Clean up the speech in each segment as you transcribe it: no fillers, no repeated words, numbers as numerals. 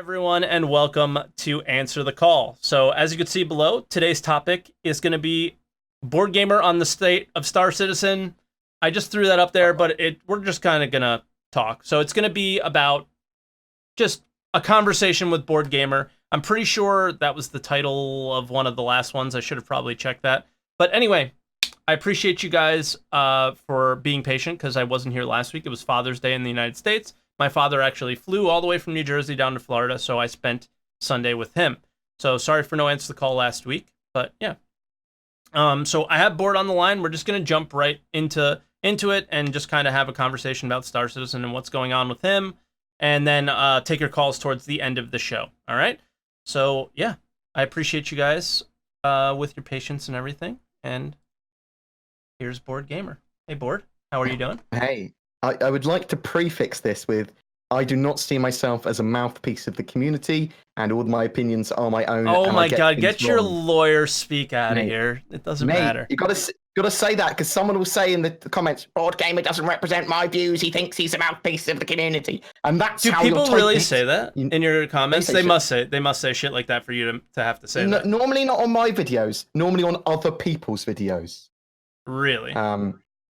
Everyone, and welcome to Answer the Call. So, as you can see below, today's topic is going to be Board Gamer on the state of Star Citizen. I just threw that up there, but we're just kind of going to talk. So, it's going to be about just a conversation with Board Gamer. I'm pretty sure that was the title of one of the last ones. I should have probably checked that. But anyway, I appreciate you guys for being patient because I wasn't here last week. It was Father's Day in the United States. My father actually flew all the way from New Jersey down to Florida, so I spent Sunday with him. So sorry for no answer to the call last week, but yeah. So I have Board on the line. We're just going to jump right into it and just kind of have a conversation about Star Citizen and what's going on with him, and then take your calls towards the end of the show. All right? So yeah, I appreciate you guys with your patience and everything. And here's Board Gamer. Hey, Board. How are you doing? Hey. I would like to prefix this with, I do not see myself as a mouthpiece of the community, and all my opinions are my own. Oh my God, get your lawyer speak out of here. It doesn't matter. You gotta say that, because someone will say in the comments, Board Gamer doesn't represent my views, he thinks he's a mouthpiece of the community. And that's how people really say that in your comments? They must say shit like that for you to have to say that. Normally not on my videos, normally on other people's videos. Really?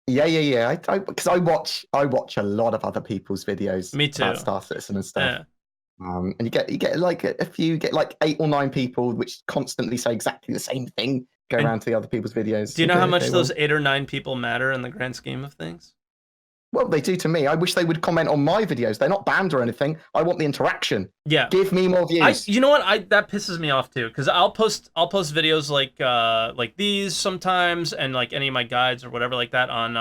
Yeah. Because I watch a lot of other people's videos. Me too. About Star Citizen and stuff. Yeah. And you get like you get like 8 or 9 people which constantly say exactly the same thing. Go around to the other people's videos. Do you know how much those 8 or 9 people matter in the grand scheme of things? Well, they do to me. I wish they would comment on my videos. They're not banned or anything. I want the interaction. Yeah. Give me more views. You know what? That pisses me off too, because I'll post videos like these sometimes, and like any of my guides or whatever like that on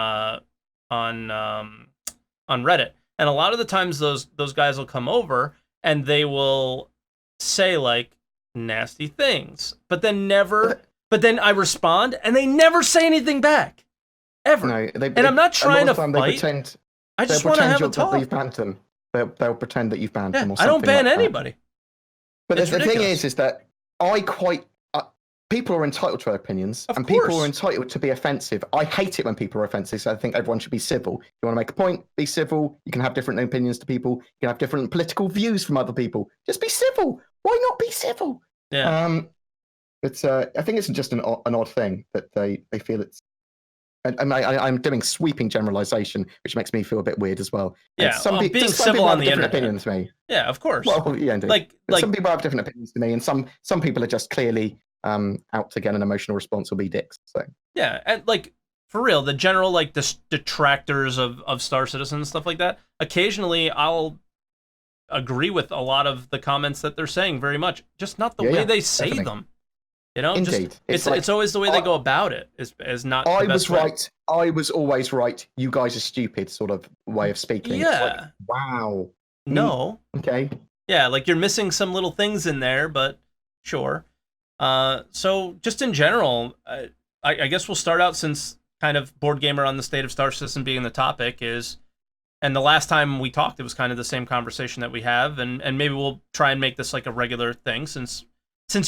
Reddit. And a lot of the times those guys will come over and they will say like nasty things, but then I respond and they never say anything back. Ever. No, and I'm not trying to fight. I just want to have a talk. You've banned them. They'll pretend that you've banned them. Or I don't ban anybody. But the thing is that people are entitled to their opinions, and people are entitled to be offensive. I hate it when people are offensive, so I think everyone should be civil. If you want to make a point, be civil. You can have different opinions to people. You can have different political views from other people. Just be civil. Why not be civil? Yeah. I think it's just an odd thing that they feel it's. I'm doing sweeping generalization, which makes me feel a bit weird as well. Yeah, being civil on the internet. Opinions to me. Yeah, of course. Well, yeah, indeed. Like some people have different opinions to me, and some people are just clearly out to get an emotional response or be dicks. So yeah, and like for real, the general like detractors of Star Citizen and stuff like that. Occasionally, I'll agree with a lot of the comments that they're saying very much, just not the way they say them. You know, indeed. It's always the way they go about it. Is not. I was right. I was always right. You guys are stupid. Sort of way of speaking. Yeah. Like, wow. No. Okay. Yeah, like you're missing some little things in there, but sure. So just in general, I guess we'll start out, since kind of Board Gamer on the state of Star Citizen being the topic is, and the last time we talked, it was kind of the same conversation that we have, and maybe we'll try and make this like a regular thing, since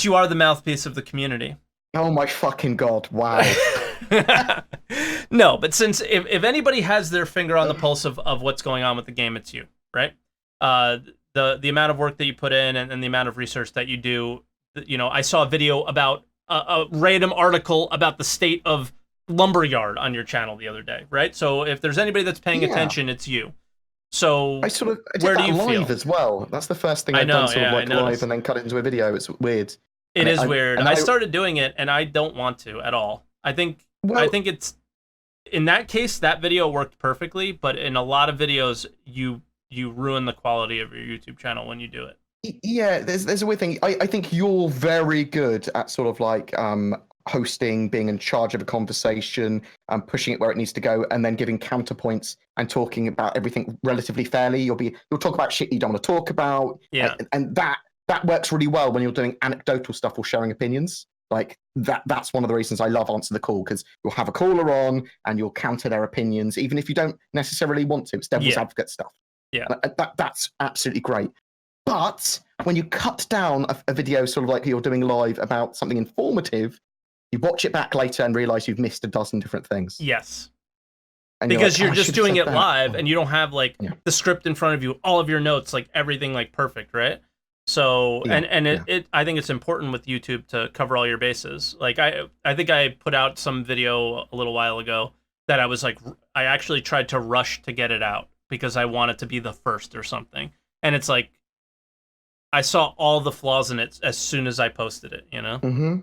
you are the mouthpiece of the community. Oh my fucking God, wow. No, but since if anybody has their finger on the pulse of what's going on with the game, it's you, right? The amount of work that you put in and the amount of research that you do. You know, I saw a video about a random article about the state of Lumberyard on your channel the other day, right? So if there's anybody that's paying attention, it's you. So I did where do that you live feel? as well? That's the first thing I've done, sort of like live and then cut it into a video. It's weird. It is weird. I started doing it, and I don't want to at all. I think it's, in that case, that video worked perfectly, but in a lot of videos, you ruin the quality of your YouTube channel when you do it. Yeah, there's a weird thing. I think you're very good at sort of like hosting, being in charge of a conversation, pushing it where it needs to go, and then giving counterpoints and talking about everything relatively fairly. You'll talk about shit you don't want to talk about. Yeah, and that works really well when you're doing anecdotal stuff or sharing opinions. Like that's one of the reasons I love Answer the Call, because you'll have a caller on and you'll counter their opinions, even if you don't necessarily want to. It's devil's advocate stuff. Yeah, that's absolutely great. But when you cut down a video sort of like you're doing live about something informative, you watch it back later and realize you've missed a dozen different things. Yes. And because you're just doing it live and you don't have like the script in front of you, all of your notes, like everything like perfect, right? So Yeah, and yeah. it I think it's important with YouTube to cover all your bases. Like I think I put out some video a little while ago that I was like I actually tried to rush to get it out because I wanted to be the first or something. And it's like I saw all the flaws in it as soon as I posted it, you know? hmm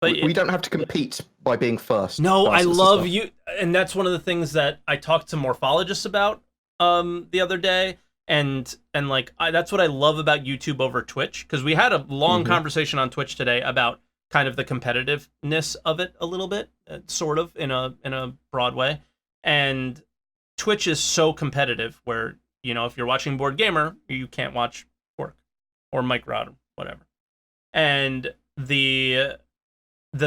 But we don't have to compete by being first. no, I That's the love stuff. you, and that's one of the things that I talked to morphologists about the other day, and like that's what I love about YouTube over Twitch, because we had a long hmm conversation on Twitch today about kind of the competitiveness of it a little bit, sort of in a broad way, and Twitch is so competitive where if you're watching Board Gamer, you can't watch Quark or Mike Rod or whatever, and the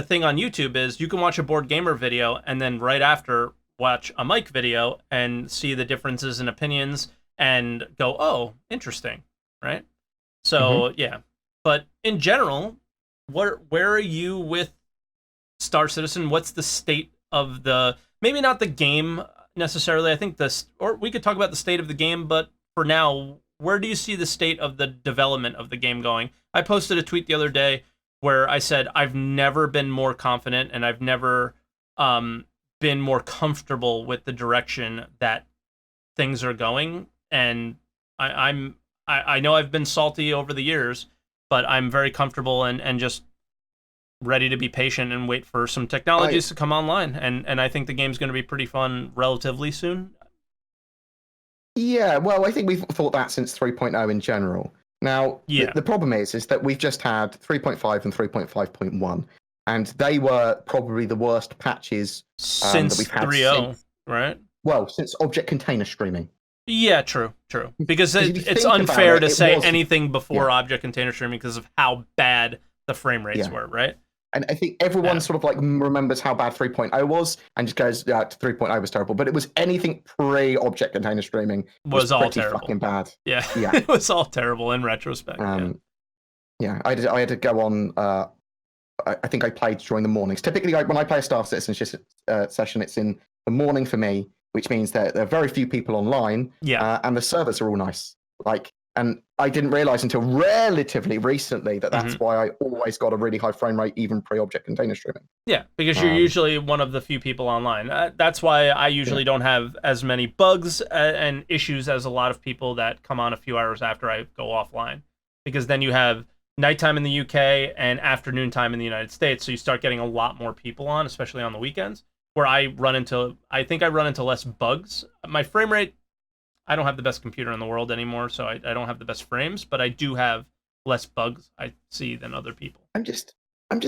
thing on YouTube is you can watch a Board Gamer video and then right after watch a Mike video and see the differences in opinions and go, oh, interesting, right? hmm So yeah, but in general, where are you with Star Citizen? What's the state of maybe not the game necessarily? I think or we could talk about the state of the game, but for now, where do you see the state of the development of the game going? I posted a tweet the other day where I said I've never been more confident and I've never been more comfortable with the direction that things are going. And I know I've been salty over the years, but I'm very comfortable and just ready to be patient and wait for some technologies to come online. And I think the game's going to be pretty fun relatively soon. Yeah, well, I think we've thought that since 3.0 in general. Now, Yeah. the problem is that we've just had 3.5 and 3.5.1, and they were probably the worst patches that Since we've had 3.0, right? since object container streaming. Yeah, true. Because Because if you it's think about unfair it, to it say was- anything before yeah. object container streaming because of how bad the frame rates Yeah. were, right? And I think everyone Yeah. sort of like remembers how bad 3.0 was and just goes, yeah, 3.0 was terrible. But it was anything pre-object container streaming Was all pretty terrible. fucking bad. Yeah. Yeah. It was all terrible in retrospect. Yeah, I had to go on. I think I played during the mornings. Typically, when I play a Star Citizen session, it's in the morning for me, which means that there are very few people online. Yeah. And the servers are all nice. And I didn't realize until relatively recently that that's why I always got a really high frame rate, even pre-object container streaming. Yeah, because you're usually one of the few people online. That's why I usually don't have as many bugs and issues as a lot of people that come on a few hours after I go offline. Because then you have nighttime in the UK and afternoon time in the United States, so you start getting a lot more people on, especially on the weekends, where I think I run into less bugs. My frame rate, I don't have the best computer in the world anymore, so I don't have the best frames, but I do have less bugs I see than other people. I'm just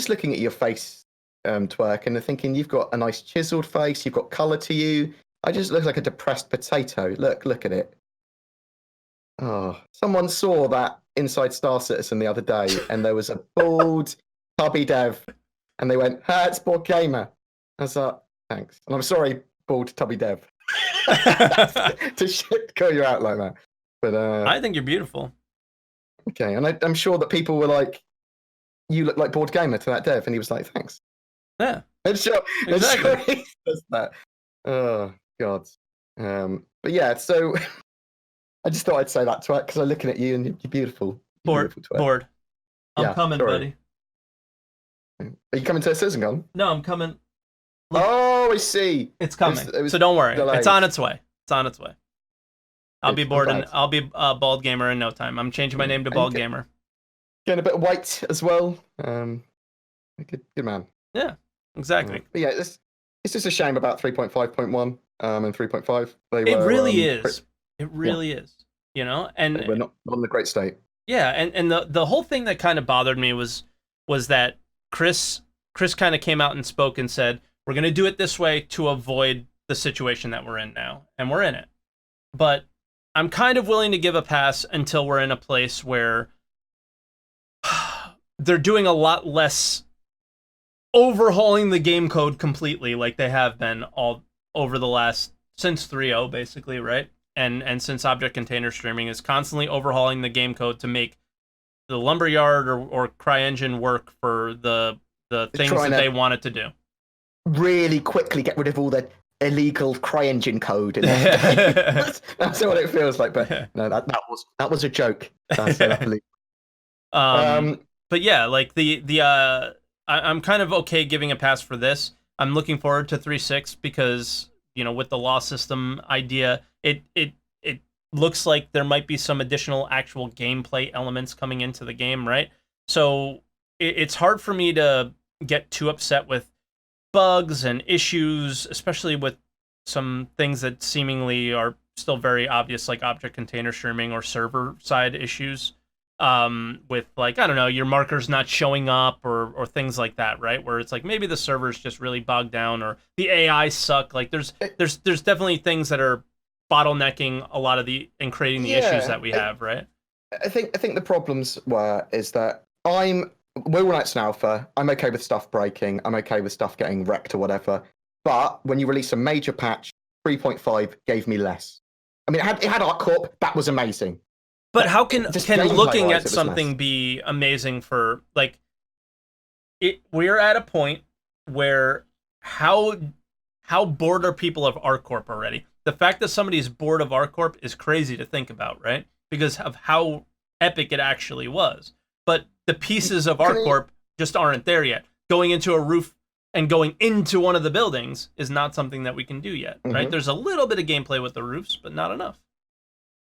looking at your face, Twerk, and thinking you've got a nice chiseled face, you've got colour to you. I just look like a depressed potato. Look at it. Oh, someone saw that inside Star Citizen the other day, and there was a bald, tubby dev, and they went, it's Bored Gamer. I was like, thanks. And I'm sorry, bald, tubby dev. to call you out like that. But I think you're beautiful. Okay, and I'm sure that people were like, you look like Bored Gamer to that dev, and he was like, thanks. Yeah. I'm sure Exactly. he does that. Oh, God. But yeah, so I just thought I'd say that to it because I'm looking at you and you're beautiful. Bored. I'm coming, sorry. buddy. Are you coming to CitizenCon? No, I'm coming. Look, I see. It's coming. So don't worry. delayed. It's on its way. I'll be bored and glad. I'll be Bald Gamer in no time. I'm changing my name to Bald Gamer. Getting a bit white as well. Good man. Yeah, exactly. But yeah, it's just a shame about 3.5.1 and 3.5. It really is. It really is. And we're not in a great state. Yeah, and the whole thing that kind of bothered me was that Chris kind of came out and spoke and said, we're going to do it this way to avoid the situation that we're in now, and we're in it. But I'm kind of willing to give a pass until we're in a place where they're doing a lot less overhauling the game code completely like they have been all over the last, since 3.0 basically, right? And since object container streaming is constantly overhauling the game code to make the Lumberyard or CryEngine work for the things that they want it to do. Really quickly get rid of all the illegal CryEngine code. That's what it feels like. But no, that was a joke. Um, But yeah, like I'm kind of okay giving a pass for this. I'm looking forward to 3.6 because with the law system idea, it looks like there might be some additional actual gameplay elements coming into the game, right? So it's hard for me to get too upset with bugs and issues, especially with some things that seemingly are still very obvious, like object container streaming or server side issues. With like, I don't know, your markers not showing up or things like that, right? Where it's like maybe the server's just really bogged down or the AI suck. Like there's definitely things that are bottlenecking a lot of and creating the issues yeah, that we have, right? I think the problems is that we're all out in alpha. I'm okay with stuff breaking. I'm okay with stuff getting wrecked or whatever. But when you release a major patch, 3.5 gave me less. I mean, it had Arc Corp. That was amazing. But how can looking gameplay-wise, at it was less. something be amazing for like we're at a point where how bored are people of ArcCorp already? The fact that somebody's bored of ArcCorp is crazy to think about, right? Because of how epic it actually was. But the pieces of Can ArcCorp just aren't there yet. Going into a roof and going into one of the buildings is not something that we can do yet, right? Mhm. There's a little bit of gameplay with the roofs, but not enough.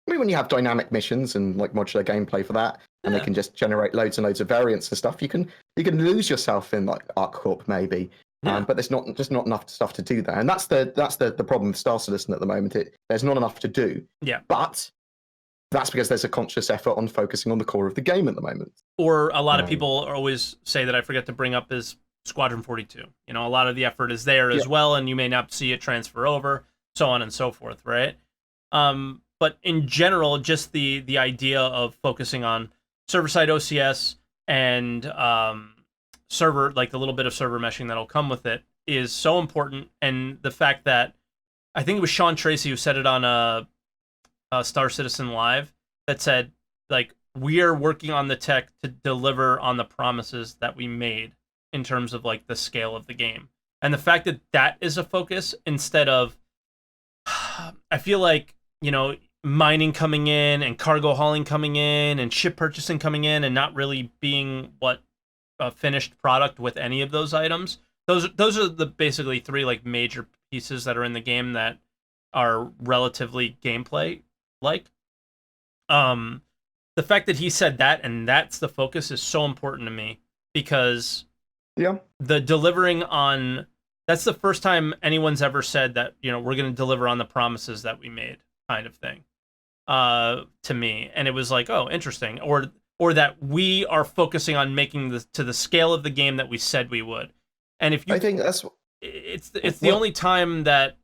I mean, when you have dynamic missions and like modular gameplay for that, and they Yeah. can just generate loads and loads of variants and stuff, you can lose yourself in like Arc Corp maybe. Yeah. But there's not enough stuff to do there, and that's the problem with Star Citizen at the moment. There's not enough to do. Yeah. But that's because there's a conscious effort on focusing on the core of the game at the moment. Or a lot of Um, people always say that I forget to bring up is Squadron 42. A lot of the effort is there yeah, as well, and you may not see it transfer over, so on and so forth, right? But in general, just the idea of focusing on server side OCS and server, like the little bit of server meshing that'll come with it, is so important. And the fact that I think it was Sean Tracy who said it on a Star Citizen Live that said, like, we are working on the tech to deliver on the promises that we made in terms of like the scale of the game. And the fact that that is a focus instead of, I feel like, mining coming in and cargo hauling coming in and ship purchasing coming in and not really being what a finished product with any of those items. Those are the basically three like major pieces that are in the game that are relatively gameplay like. Um, the fact that he said that and that's the focus is so important to me because yeah. the delivering on that's the first time anyone's ever said that we're going to deliver on the promises that we made kind of thing to me, and it was like, oh, interesting, or that we are focusing on making to the scale of the game that we said we would. And if you I think that's it's the only time that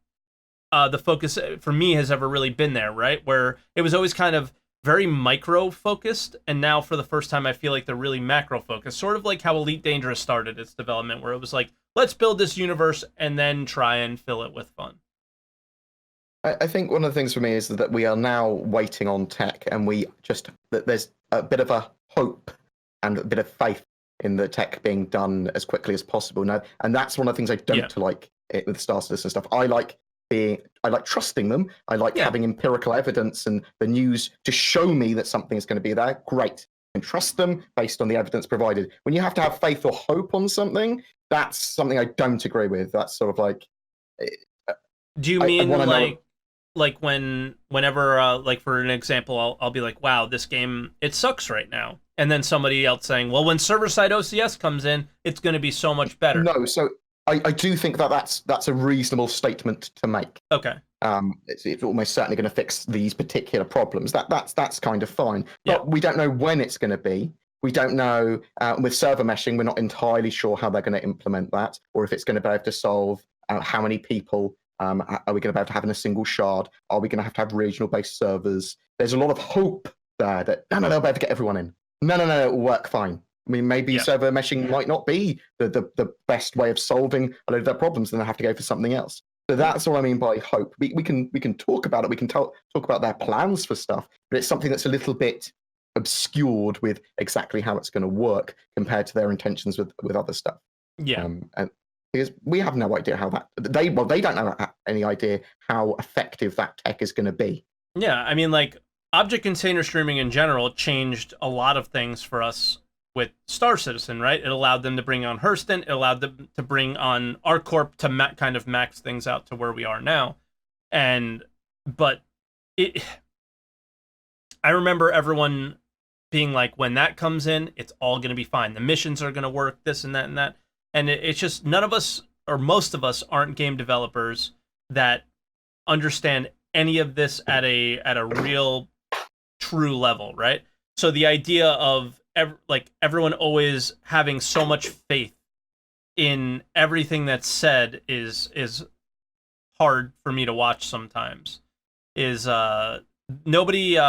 the focus for me has ever really been there, right? Where it was always kind of very micro focused, and now for the first time I feel like they're really macro focused, sort of like how Elite Dangerous started its development, where it was like, let's build this universe and then try and fill it with fun. I think one of the things for me is that we are now waiting on tech, and that there's a bit of a hope and a bit of faith in the tech being done as quickly as possible now, and that's one of the things I don't like it with Star Citizen stuff. I like trusting them. I like having empirical evidence and the news to show me that something is going to be there. Great. And trust them based on the evidence provided. When you have to have faith or hope on something, that's something I don't agree with. That's sort of like. Do you mean like whenever like for an example, I'll be like, wow, this game it sucks right now, and then somebody else saying, well, when server side OCS comes in, it's going to be so much better. No, so I do think that's a reasonable statement to make. Okay. It's almost certainly going to fix these particular problems. That's kind of fine. But we don't know when it's going to be. We don't know with server meshing. We're not entirely sure how they're going to implement that, or if it's going to be able to solve how many people are we going to be able to have in a single shard. Are we going to have regional-based servers? There's a lot of hope there that no, they'll be able to get everyone in. No, it will work fine. I mean, maybe server meshing might not be the best way of solving a load of their problems, and they have to go for something else. So that's what I mean by hope. We can talk about it. We can talk about their plans for stuff, but it's something that's a little bit obscured with exactly how it's going to work compared to their intentions with other stuff. Yeah. And because we have no idea how they don't know any idea how effective that tech is going to be. Yeah, I mean, like object container streaming in general changed a lot of things for us with Star Citizen, right? It allowed them to bring on Hurston. It allowed them to bring on ArcCorp to kind of max things out to where we are now. But I remember everyone being like, when that comes in, it's all going to be fine. The missions are going to work, this and that and that. And it's just none of us, or most of us, aren't game developers that understand any of this at a real, true level, right? So the idea of everyone always having so much faith in everything that's said is hard for me to watch sometimes. Nobody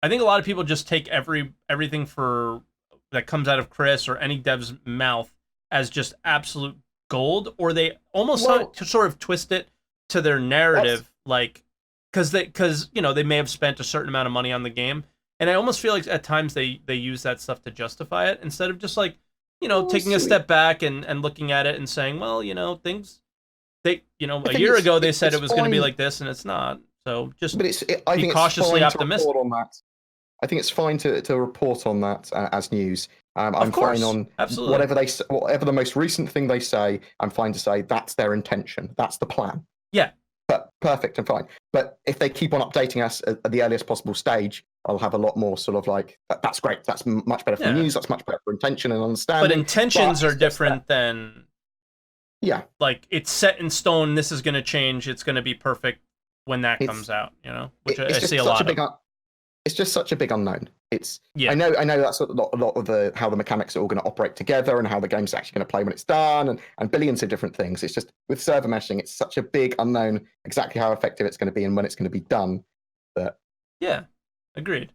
I think a lot of people just take everything that comes out of Chris or any dev's mouth as just absolute gold, or they almost sort of twist it to their narrative, like because they may have spent a certain amount of money on the game, and I almost feel like at times they use that stuff to justify it instead of just like taking a step back and looking at it and saying, well, things a year ago they said it was going to be like this and it's not. So just I think cautiously it's fine optimistic. to report on that. I think it's fine to report on that as news. I'm course, fine on absolutely. whatever the most recent thing they say. I'm fine to say that's their intention. That's the plan. Yeah. But perfect and fine. But if they keep on updating us at the earliest possible stage, I'll have a lot more sort of like, that's great. That's much better for news. That's much better for intention and understanding. But intentions are different than. Yeah. Like it's set in stone. This is going to change. It's going to be perfect when that comes out. Which I see a lot of. It's just such a big unknown. I know that's a lot of how the mechanics are all going to operate together and how the game's actually going to play when it's done and billions of different things. It's just with server meshing, it's such a big unknown exactly how effective it's going to be and when it's going to be done. But yeah, agreed.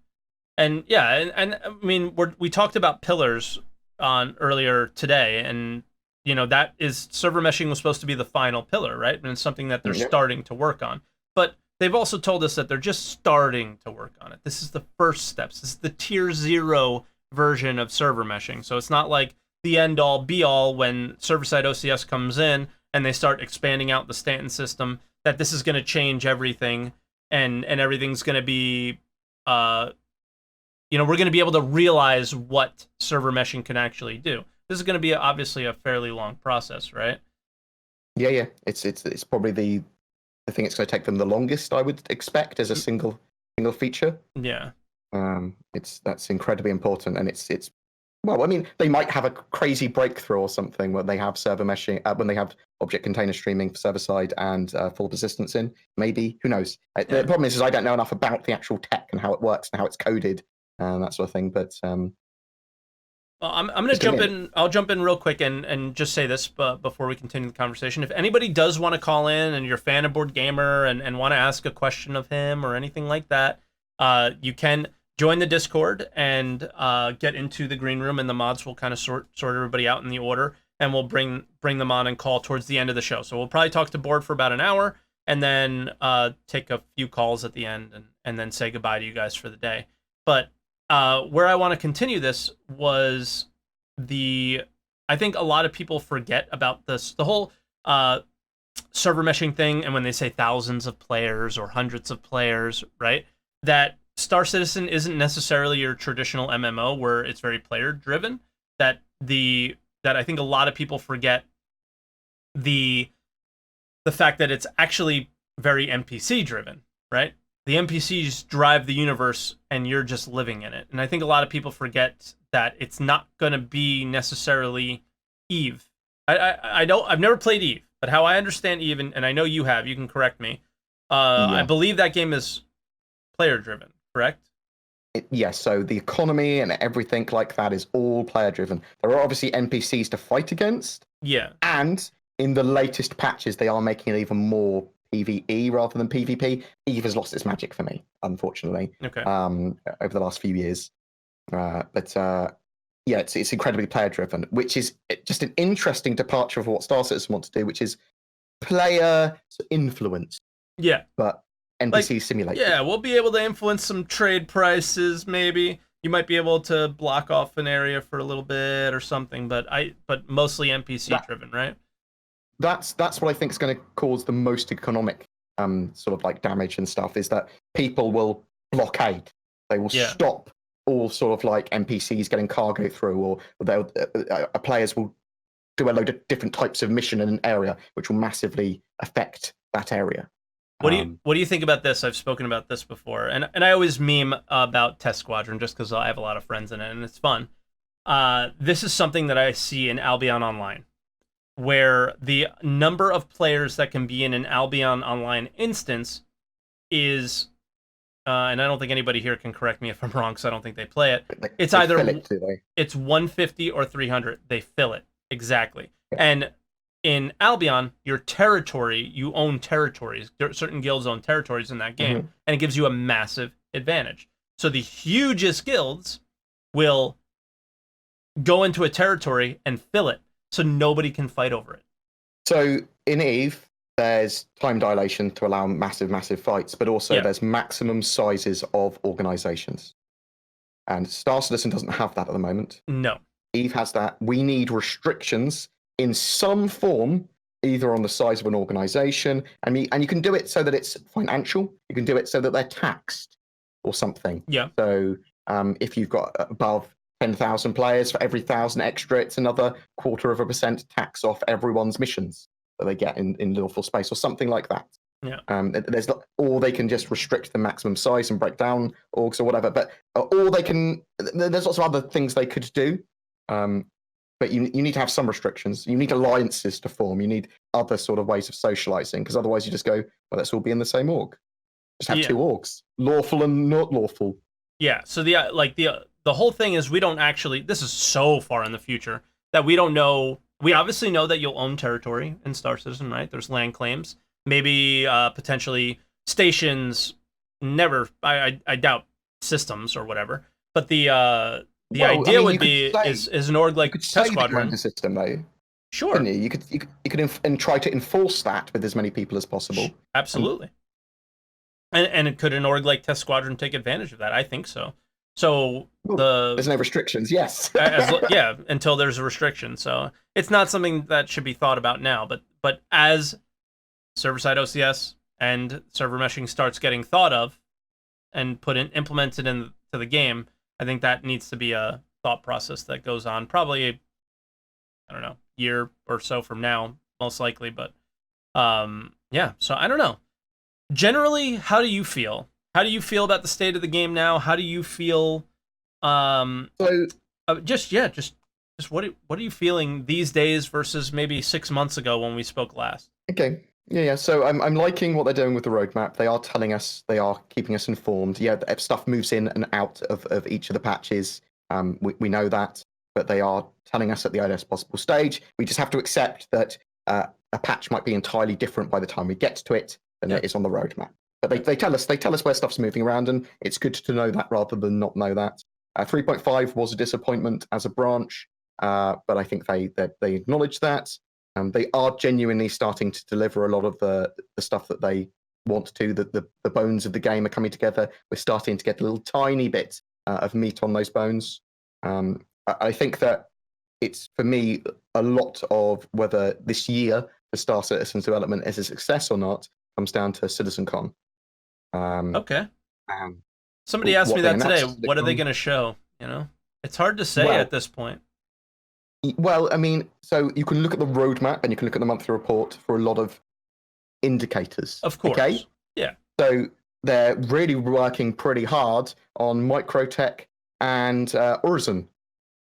And and I mean we talked about pillars on earlier today, and that is server meshing was supposed to be the final pillar, right? And it's something that they're starting to work on. But they've also told us that they're just starting to work on it. This is the first steps. This is the tier 0 version of server meshing. So it's not like the end all be all when server-side OCS comes in and they start expanding out the Stanton system, that this is going to change everything and everything's going to be, we're going to be able to realize what server meshing can actually do. This is going to be obviously a fairly long process, right? Yeah. It's probably the thing it's going to take them the longest, I would expect, as a single feature. Yeah. That's incredibly important, and it's well, I mean, they might have a crazy breakthrough or something when they have server meshing, when they have object container streaming server side and full persistence in. Maybe, who knows? The problem is I don't know enough about the actual tech and how it works and how it's coded and that sort of thing. But well, I'm going to jump in. I'll jump in real quick and just say this before we continue the conversation. If anybody does want to call in and you're a fan of Board Gamer and want to ask a question of him or anything like that, you can join the Discord and get into the green room, and the mods will kind of sort everybody out in the order, and we'll bring them on and call towards the end of the show. So we'll probably talk to Board for about an hour, and then take a few calls at the end, and then say goodbye to you guys for the day. But where I want to continue this was I think a lot of people forget about the whole server meshing thing, and when they say thousands of players or hundreds of players, right? That Star Citizen isn't necessarily your traditional MMO where it's very player driven. That I think a lot of people forget the fact that it's actually very NPC driven, right? The NPCs drive the universe and you're just living in it. And I think a lot of people forget that it's not going to be necessarily Eve. I've never played Eve, but how I understand Eve, and I know you have, you can correct me. I believe that game is player driven, correct? Yes, so the economy and everything like that is all player driven. There are obviously NPCs to fight against. Yeah. And in the latest patches, they are making it even more PvE rather than PvP. Eve has lost its magic for me, unfortunately. Okay. Over the last few years, but it's incredibly player driven, which is just an interesting departure of what Star Citizen wants to do, which is player influence. Yeah. But NPC simulated. Yeah, we'll be able to influence some trade prices. Maybe you might be able to block off an area for a little bit or something, but mostly NPC driven, right? That's what I think is going to cause the most economic sort of like damage and stuff, is that people will blockade. They will Yeah. stop all sort of like NPCs getting cargo through, or players will do a load of different types of mission in an area, which will massively affect that area. What do you think about this? I've spoken about this before, and I always meme about Test Squadron just because I have a lot of friends in it and it's fun. This is something that I see in Albion Online, where the number of players that can be in an Albion Online instance is, and I don't think anybody here can correct me if I'm wrong, because I don't think they play it. It's either it's 150 or 300. They fill it exactly, and in Albion, your territory, you own territories. Certain guilds own territories in that game, and it gives you a massive advantage. So the hugest guilds will go into a territory and fill it, so nobody can fight over it. So in EVE, there's time dilation to allow massive fights, but also there's maximum sizes of organizations. And Star Citizen doesn't have that at the moment. No. EVE has that. We need restrictions in some form, either on the size of an organization, and you can do it so that it's financial. You can do it so that they're taxed or something. Yeah. So if you've got above 10,000 players, for every 1,000 extra, it's another 0.25% tax off everyone's missions that they get in lawful space, or something like that. Yeah. Or they can just restrict the maximum size and break down orgs or whatever. But or they can. There's lots of other things they could do. But you need to have some restrictions. You need alliances to form. You need other sort of ways of socializing, because otherwise you just go, well, let's all be in the same org. Just have two orgs, lawful and not lawful. Yeah. So the whole thing is, we don't actually. This is so far in the future that we don't know. We obviously know that you'll own territory in Star Citizen, right? There's land claims, maybe potentially stations. Never. I doubt systems or whatever. But the idea would be is an org like Test Squadron. The system, though. Sure. You could try to enforce that with as many people as possible. Absolutely. And could an org like Test Squadron take advantage of that? I think so. So there's no restrictions. Yes. Until there's a restriction. So it's not something that should be thought about now. But as server-side OCS and server meshing starts getting thought of and implemented into the game, I think that needs to be a thought process that goes on probably, I don't know, year or so from now, most likely. But yeah, so I don't know. Generally, how do you feel? How do you feel about the state of the game now? How do you feel? Just what are you feeling these days versus maybe 6 months ago when we spoke last? Okay. Yeah. So I'm liking what they're doing with the roadmap. They are telling us, they are keeping us informed. Yeah, stuff moves in and out of each of the patches. We know that, but they are telling us at the earliest possible stage. We just have to accept that a patch might be entirely different by the time we get to it than it is on the roadmap. But they tell us where stuff's moving around, and it's good to know that rather than not know that. 3.5 was a disappointment as a branch, but I think they acknowledge that. They are genuinely starting to deliver a lot of the stuff that they want to. The bones of the game are coming together. We're starting to get a little tiny bit of meat on those bones. I think that it's, for me, a lot of whether this year the Star Citizen's development is a success or not comes down to CitizenCon. Okay. Somebody asked me that today. What are they going to show? It's hard to say at this point. Well, I mean, so you can look at the roadmap and you can look at the monthly report for a lot of indicators. Of course. Okay? Yeah. So they're really working pretty hard on Microtech and Horizon,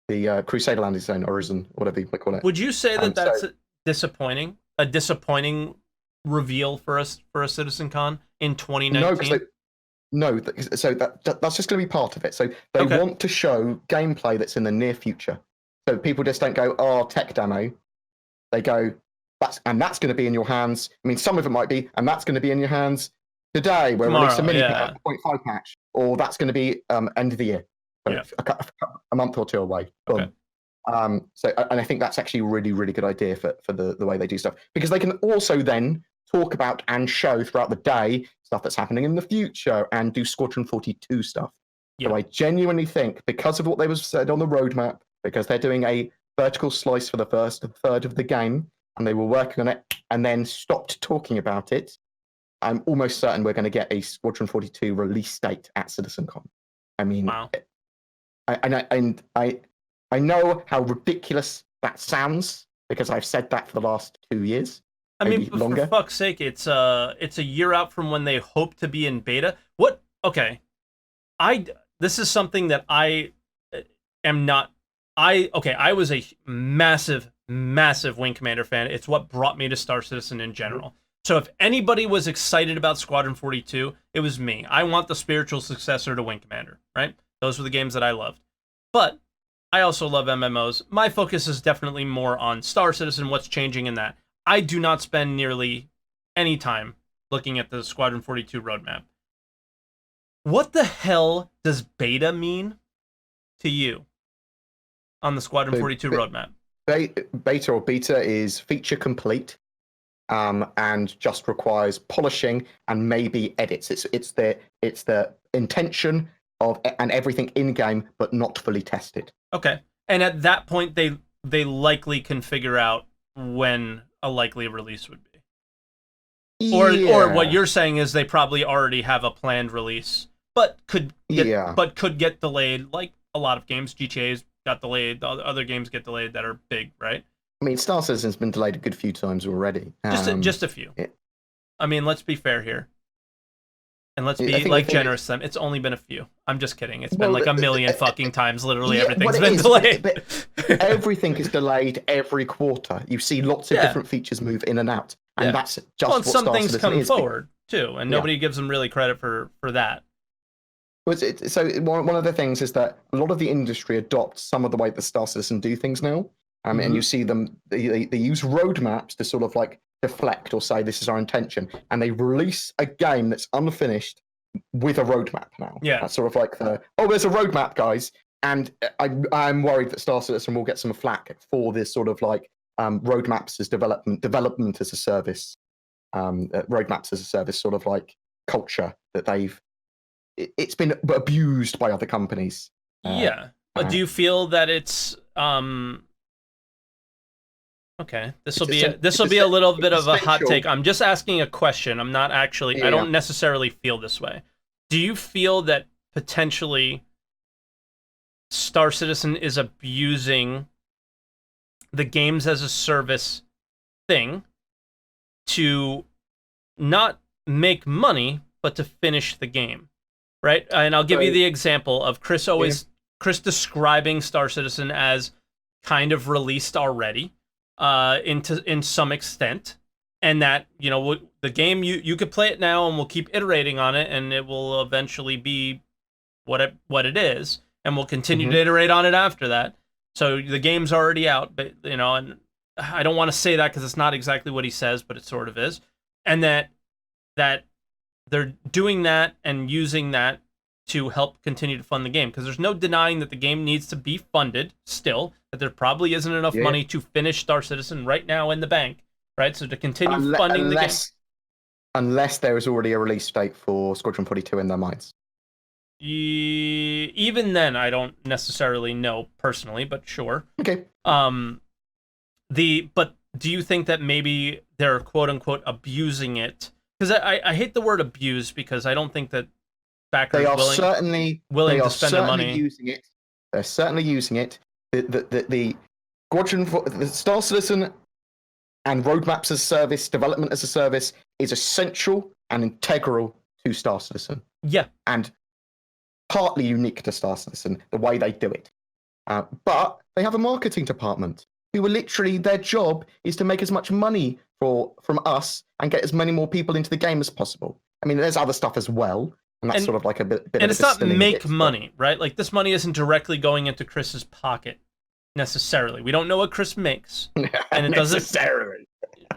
the Crusader landing zone, Horizon, whatever you might call it. Would you say that that's disappointing? A disappointing reveal for a CitizenCon in 2019? No, so that's just going to be part of it. So they want to show gameplay that's in the near future. So people just don't go, oh, tech demo. They go, that's going to be in your hands. I mean, some of it might be, and that's going to be in your hands today. We'll release a mini patch, 0.5 patch, or that's going to be end of the year, so a month or two away. Boom. Okay. And I think that's actually a really, really good idea for the way they do stuff, because they can also then talk about and show throughout the day stuff that's happening in the future and do Squadron 42 stuff. Yeah. So I genuinely think, because of what they was said on the roadmap, because they're doing a vertical slice for the first third of the game, and they were working on it and then stopped talking about it, I'm almost certain we're going to get a Squadron 42 release date at CitizenCon. I mean, Wow. I know how ridiculous that sounds because I've said that for the last 2 years. I mean, Maybe longer. for fuck's sake, it's a year out from when they hope to be in beta. What? Okay, this is something that I am not. I was a massive Wing Commander fan. It's what brought me to Star Citizen in general. So if anybody was excited about Squadron 42, it was me. I want the spiritual successor to Wing Commander, right? Those were the games that I loved. But I also love MMOs. My focus is definitely more on Star Citizen, what's changing in that. I do not spend nearly any time looking at the Squadron 42 roadmap. What the hell does beta mean to you on the Squadron 42 roadmap? Beta or beta is feature complete, and just requires polishing and maybe edits. It's the intention of and everything in game, but not fully tested. Okay, and at that point, they likely can figure out when a likely release would be. Or what you're saying is they probably already have a planned release, but could get delayed, like a lot of games. GTA's got delayed, the other games get delayed that are big, right? I mean, Star Citizen's been delayed a good few times already. Just a few. I mean, let's be fair here. And let's be generous to them. It's only been a few. I'm just kidding. It's been like a million fucking times. Literally everything's been delayed. Everything is delayed every quarter. You see lots of different features move in and out. And that's just what some Star things Citizen come is. forward too, and nobody gives them really credit for that. So one of the things is that a lot of the industry adopts some of the way that Star Citizen do things now. And you see them, they use roadmaps to sort of like deflect or say this is our intention, and they release a game that's unfinished with a roadmap now. Yeah, that's sort of like there's a roadmap, guys. And I'm worried that Star Citizen will get some flack for this sort of like roadmaps as development as a service, roadmaps as a service sort of like culture that it's been abused by other companies. But do you feel that it's okay, this will be a little bit of a hot take. I'm just asking a question. I'm not actually. I don't necessarily feel this way. Do you feel that potentially Star Citizen is abusing the games as a service thing to not make money, but to finish the game, right? And I'll give you the example of Chris describing Star Citizen as kind of released already. In some extent, and that the game you could play it now and we'll keep iterating on it and it will eventually be what it is, and we'll continue to iterate on it after that. So the game's already out, but and I don't want to say that because it's not exactly what he says, but it sort of is, and that they're doing that and using that to help continue to fund the game, because there's no denying that the game needs to be funded still, that there probably isn't enough money to finish Star Citizen right now in the bank, right? So to continue funding the game. Unless there is already a release date for Squadron 42 in their minds. Even then, I don't necessarily know personally, but sure. Okay. But do you think that maybe they're quote unquote abusing it? Because I hate the word abuse, because I don't think that backers willing to spend their money. Using it. They're certainly using it. The Squadron, the Star Citizen, and roadmaps as a service, development as a service is essential and integral to Star Citizen. Yeah, and partly unique to Star Citizen the way they do it. But they have a marketing department who are literally, their job is to make as much money from us and get as many more people into the game as possible. I mean, there's other stuff as well. And that's sort of like a bit and of it's not make money, right? Like, this money isn't directly going into Chris's pocket necessarily. We don't know what Chris makes, and it doesn't necessarily.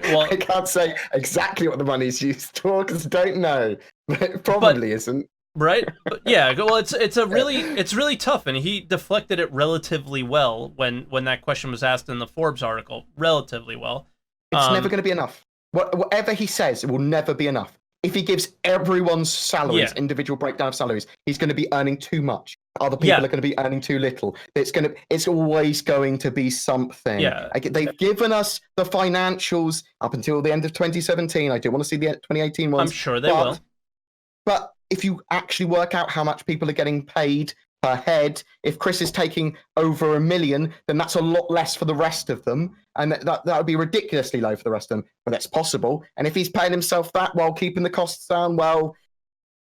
Well, I can't say exactly what the money's used for because I don't know, but it probably isn't. Right? But yeah. Well, it's really tough, and he deflected it relatively well when that question was asked in the Forbes article. Relatively well. It's never going to be enough. Whatever he says, it will never be enough. if he gives everyone's salaries, Yeah. individual breakdown of salaries, he's going to be earning too much. Other people Yeah. are going to be earning too little. It's always going to be something. Yeah. They've given us the financials up until the end of 2017. I do want to see the 2018 ones. I'm sure they will. But if you actually work out how much people are getting paid per head, if Chris is taking over $1 million, then that's a lot less for the rest of them. And that would be ridiculously low for the rest of them. But that's possible. And if he's paying himself that while keeping the costs down, well,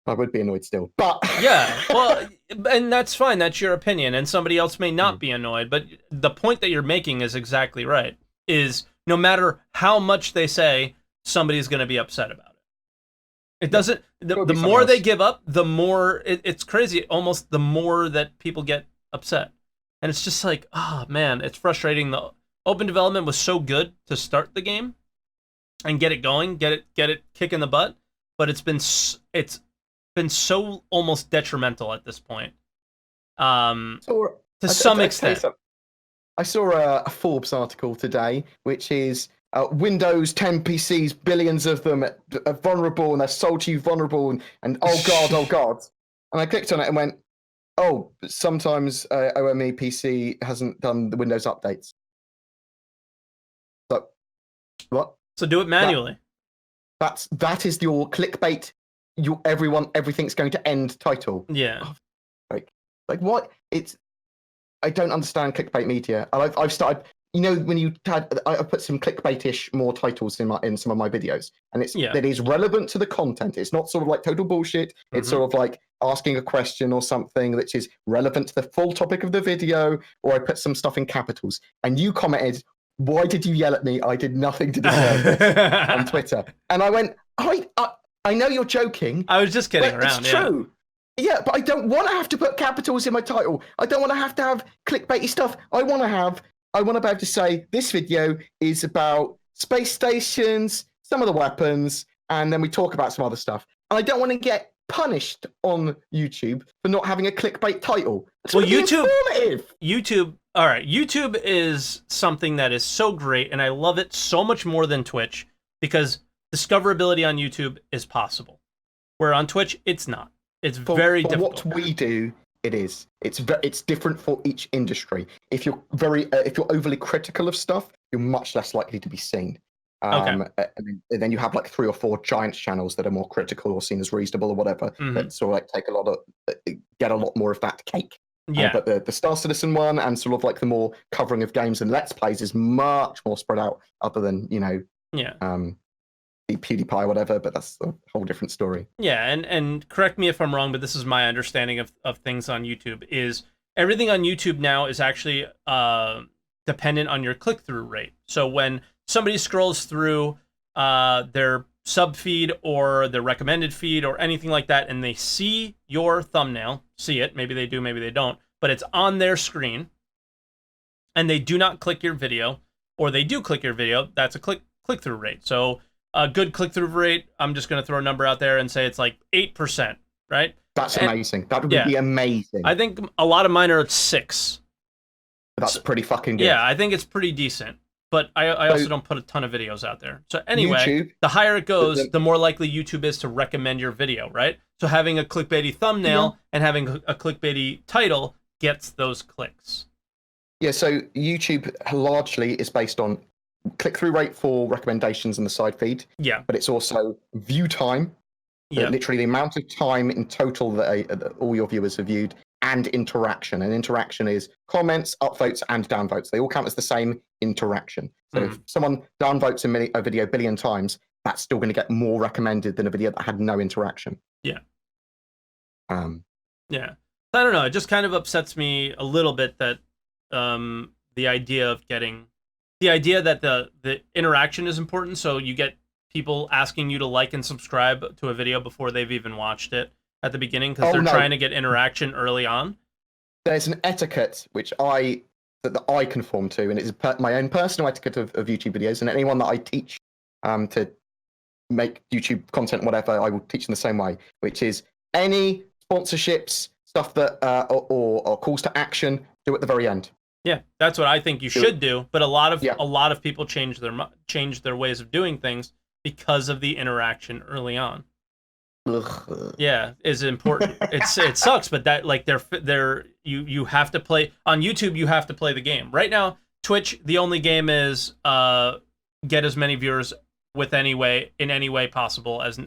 I would be annoyed still. But yeah, well, and that's fine. That's your opinion. And somebody else may not be annoyed. But the point that you're making is exactly right. Is no matter how much they say, somebody's going to be upset about it. It doesn't. The more they give up, the more it's crazy. Almost the more that people get upset, and it's just like, oh man, it's frustrating. The open development was so good to start the game, and get it going, get it kicking the butt, but it's been so almost detrimental at this point. To some extent. I saw a Forbes article today, which is. Windows 10 PCs, billions of them are vulnerable, and they're sold to you vulnerable, and oh god. And I clicked on it and went, oh, sometimes OME PC hasn't done the Windows updates. So, what? So do it manually. That is your clickbait. Everything's going to end title. Yeah. Like what? I don't understand clickbait media. I've started. You know, when I put some clickbait-ish more titles in some of my videos, and that is relevant to the content. It's not sort of like total bullshit. It's sort of like asking a question or something that is relevant to the full topic of the video, or I put some stuff in capitals. And you commented, "Why did you yell at me? I did nothing to deserve this," on Twitter. And I went, I know you're joking. I was just kidding around. It's true. Yeah, but I don't want to have to put capitals in my title. I don't want to have clickbaity stuff. I want to be able to say this video is about space stations, some of the weapons, and then we talk about some other stuff. And I don't want to get punished on YouTube for not having a clickbait title. Well, YouTube, all right, YouTube is something that is so great, and I love it so much more than Twitch because discoverability on YouTube is possible, where on Twitch it's not. It's very difficult. What we do. It is. It's different for each industry. If you're overly critical of stuff, you're much less likely to be seen. And then you have like 3 or 4 giant channels that are more critical or seen as reasonable or whatever. That sort of like get a lot more of that cake. Yeah. But the Star Citizen one and sort of like the more covering of games and Let's Plays is much more spread out. Other than the PewDiePie or whatever, but that's a whole different story. Yeah, and correct me if I'm wrong, but this is my understanding of things on YouTube, is everything on YouTube now is actually dependent on your click-through rate. So when somebody scrolls through their sub feed or their recommended feed or anything like that, and they see your thumbnail, maybe they do, maybe they don't, but it's on their screen, and they do not click your video, or they do click your video, that's a click-through rate. So a good click-through rate, I'm just going to throw a number out there and say it's like 8%, right? That's amazing. That would be amazing. I think a lot of mine are at 6. That's pretty fucking good. Yeah, I think it's pretty decent. But I also don't put a ton of videos out there. So anyway, YouTube, the higher it goes, the more likely YouTube is to recommend your video, right? So having a clickbaity thumbnail and having a clickbaity title gets those clicks. Yeah, so YouTube largely is based on click-through rate for recommendations in the side feed. Yeah. But it's also view time. Yeah. Literally the amount of time in total that all your viewers have viewed, and interaction. And interaction is comments, upvotes, and downvotes. They all count as the same interaction. So if someone downvotes a video a billion times, that's still going to get more recommended than a video that had no interaction. Yeah. Yeah. I don't know. It just kind of upsets me a little bit that the idea that the interaction is important. So you get people asking you to like and subscribe to a video before they've even watched it at the beginning because they're trying to get interaction early on. There's an etiquette that I conform to, and it's my own personal etiquette of YouTube videos, and anyone that I teach to make YouTube content, whatever, I will teach in the same way, which is any sponsorships, stuff that or calls to action, do at the very end. Yeah, that's what I think you should do. But a lot of people change their ways of doing things because of the interaction early on. Yeah, is important. It sucks, but that like you have to play on YouTube. You have to play the game right now. Twitch, the only game is get as many viewers with any way in any way possible as,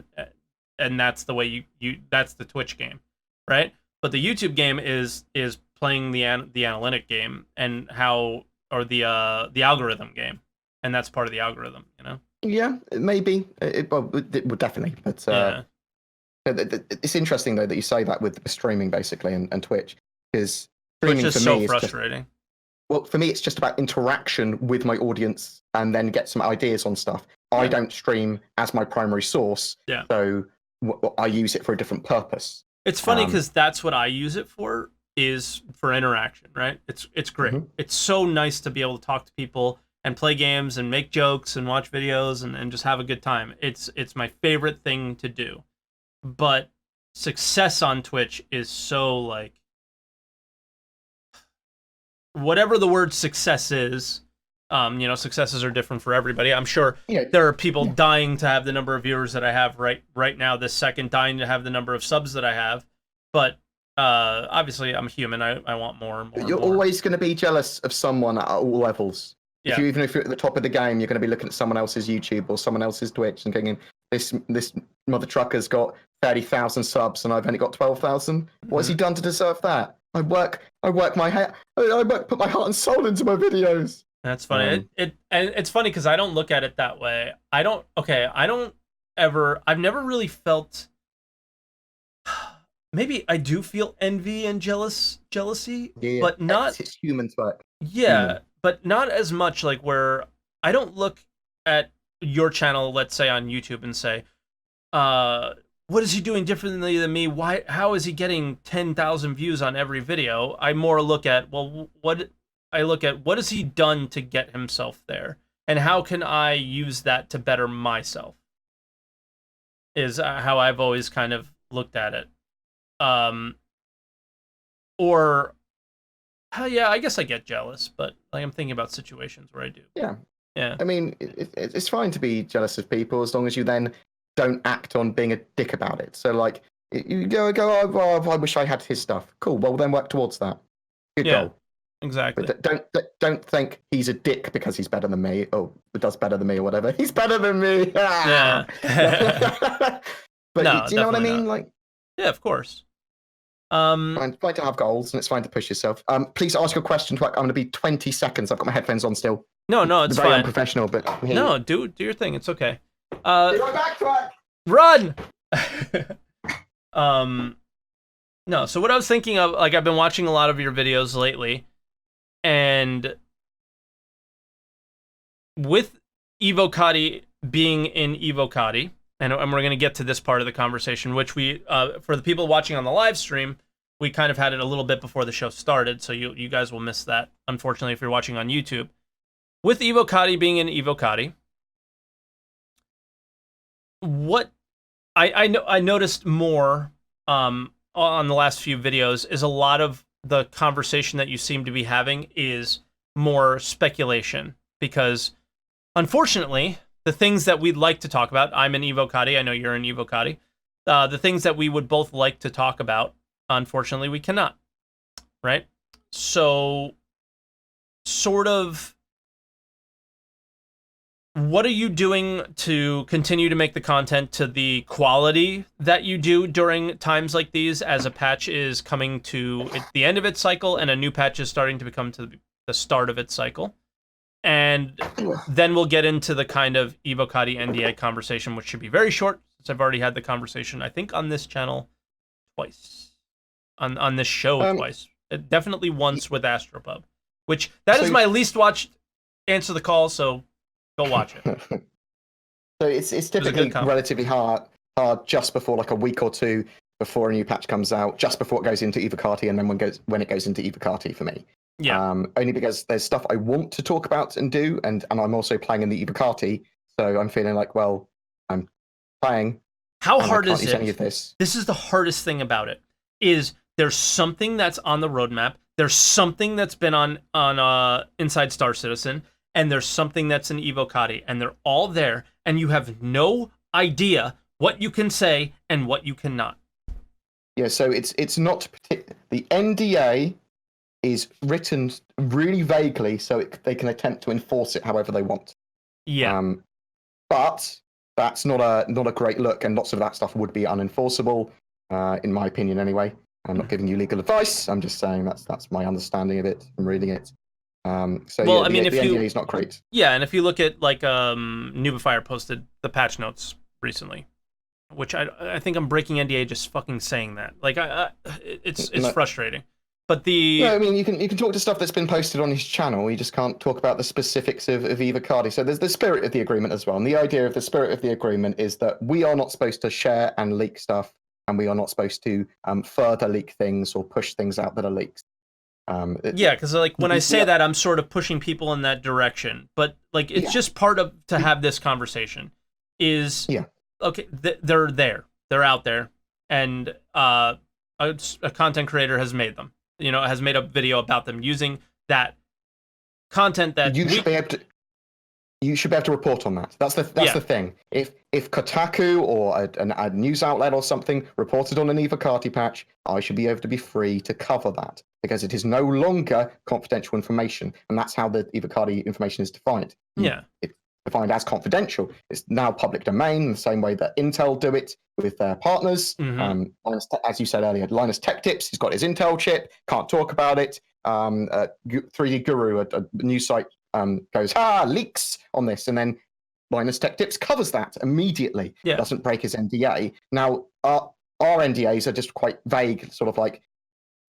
and that's the way you that's the Twitch game, right? But the YouTube game is playing the analytic game and how, or the algorithm game, and that's part of the algorithm, you know. Yeah, maybe it would definitely, but Yeah. it's interesting though that you say that with streaming basically and Twitch, because Which streaming is for so me is just, frustrating. well, for me it's just about interaction with my audience and then get some ideas on stuff. I don't stream as my primary source, so I use it for a different purpose. It's funny because that's what I use it for, is for interaction, right? It's great. It's so nice to be able to talk to people and play games and make jokes and watch videos and just have a good time. It's my favorite thing to do. But success on Twitch is so like, whatever the word success is, you know, successes are different for everybody. I'm sure there are people dying to have the number of viewers that I have right now, this second, dying to have the number of subs that I have. But obviously, I'm human. I want more and more. You're always going to be jealous of someone at all levels. Yeah. Even if you're at the top of the game, you're going to be looking at someone else's YouTube or someone else's Twitch and thinking, this mother trucker's got 30,000 subs and I've only got 12,000. What has he done to deserve that? I work my head. Put my heart and soul into my videos. That's funny. And it's funny because I don't look at it that way. I've never really felt. Maybe I do feel envy and jealousy, but not. It's human work. Yeah, but not as much. Like where I don't look at your channel, let's say on YouTube, and say, what is he doing differently than me? Why? How is he getting 10,000 views on every video? I more look at, well, what has he done to get himself there, and how can I use that to better myself? Is how I've always kind of looked at it. Or, yeah, I guess I get jealous, but like I'm thinking about situations where I do. Yeah. Yeah. I mean, it's fine to be jealous of people as long as you then don't act on being a dick about it. So like, you go, oh, I wish I had his stuff. Cool. Well, then work towards that. Good goal. Exactly. But don't think he's a dick because he's better than me or does better than me or whatever. He's better than me. Yeah. But no, do you know what I mean? Not. Like, yeah, of course. Fine to have goals and it's fine to push yourself. Please ask your question. I'm going to be 20 seconds. I've got my headphones on still. No, it's very fine. Unprofessional, but no, do your thing. It's okay. Backtrack. Run. No. So what I was thinking of, like, I've been watching a lot of your videos lately, and with Evocati being in Evocati, and we're going to get to this part of the conversation, which we, for the people watching on the live stream, we kind of had it a little bit before the show started, so you guys will miss that, unfortunately, if you're watching on YouTube. With Evocati being in Evocati, what I noticed more on the last few videos is a lot of the conversation that you seem to be having is more speculation, because unfortunately, the things that we'd like to talk about, I'm in Evocati, I know you're in Evocati, the things that we would both like to talk about, unfortunately, we cannot, right? So, sort of, what are you doing to continue to make the content to the quality that you do during times like these, as a patch is coming to the end of its cycle and a new patch is starting to become to the start of its cycle? And then we'll get into the kind of Evocati NDA conversation, which should be very short, since I've already had the conversation, I think, on this channel twice. On this show twice. Definitely once with Astropub, which that is my least watched Answer the Call, so go watch it. So it's typically relatively hard just before like a week or two before a new patch comes out, just before it goes into Evocati, and then when it goes into Evocati for me. Yeah. Only because there's stuff I want to talk about and do, and I'm also playing in the Evocati, so I'm feeling like, well, I'm playing. How hard is it? Any of this. This is the hardest thing about it. Is there's something that's on the roadmap, there's something that's been on Inside Star Citizen, and there's something that's in Evocati, and they're all there, and you have no idea what you can say and what you cannot. Yeah, so it's not the NDA is written really vaguely, so they can attempt to enforce it however they want. Yeah. But that's not a great look, and lots of that stuff would be unenforceable, in my opinion. Anyway, I'm not giving you legal advice. I'm just saying that's my understanding of it from reading it. So Well, yeah, I mean, the NDA is not great. Yeah, and if you look at like Nubifier posted the patch notes recently, which I think I'm breaking NDA just fucking saying that. Like it's frustrating. But no, I mean you can talk to stuff that's been posted on his channel. You just can't talk about the specifics of Evocati. So there's the spirit of the agreement as well, and the idea of the spirit of the agreement is that we are not supposed to share and leak stuff, and we are not supposed to further leak things or push things out that are leaks. Yeah, because like when I say that, I'm sort of pushing people in that direction. But like it's just part of to have this conversation. Is okay. They're there. They're out there, and a content creator has made them. Has made a video about them using that content that you should be able to. You should be able to report on that. That's the thing. If Kotaku or a news outlet or something reported on an Evocati patch, I should be able to be free to cover that because it is no longer confidential information, and that's how the Evocati information is defined. Yeah, it's defined as confidential. It's now public domain in the same way that Intel do it with their partners. As you said earlier, Linus Tech Tips, he's got his Intel chip, can't talk about it. 3D Guru, a news site, goes, leaks on this, and then Linus Tech Tips covers that immediately. Yeah. Doesn't break his NDA. Now, our NDAs are just quite vague, sort of like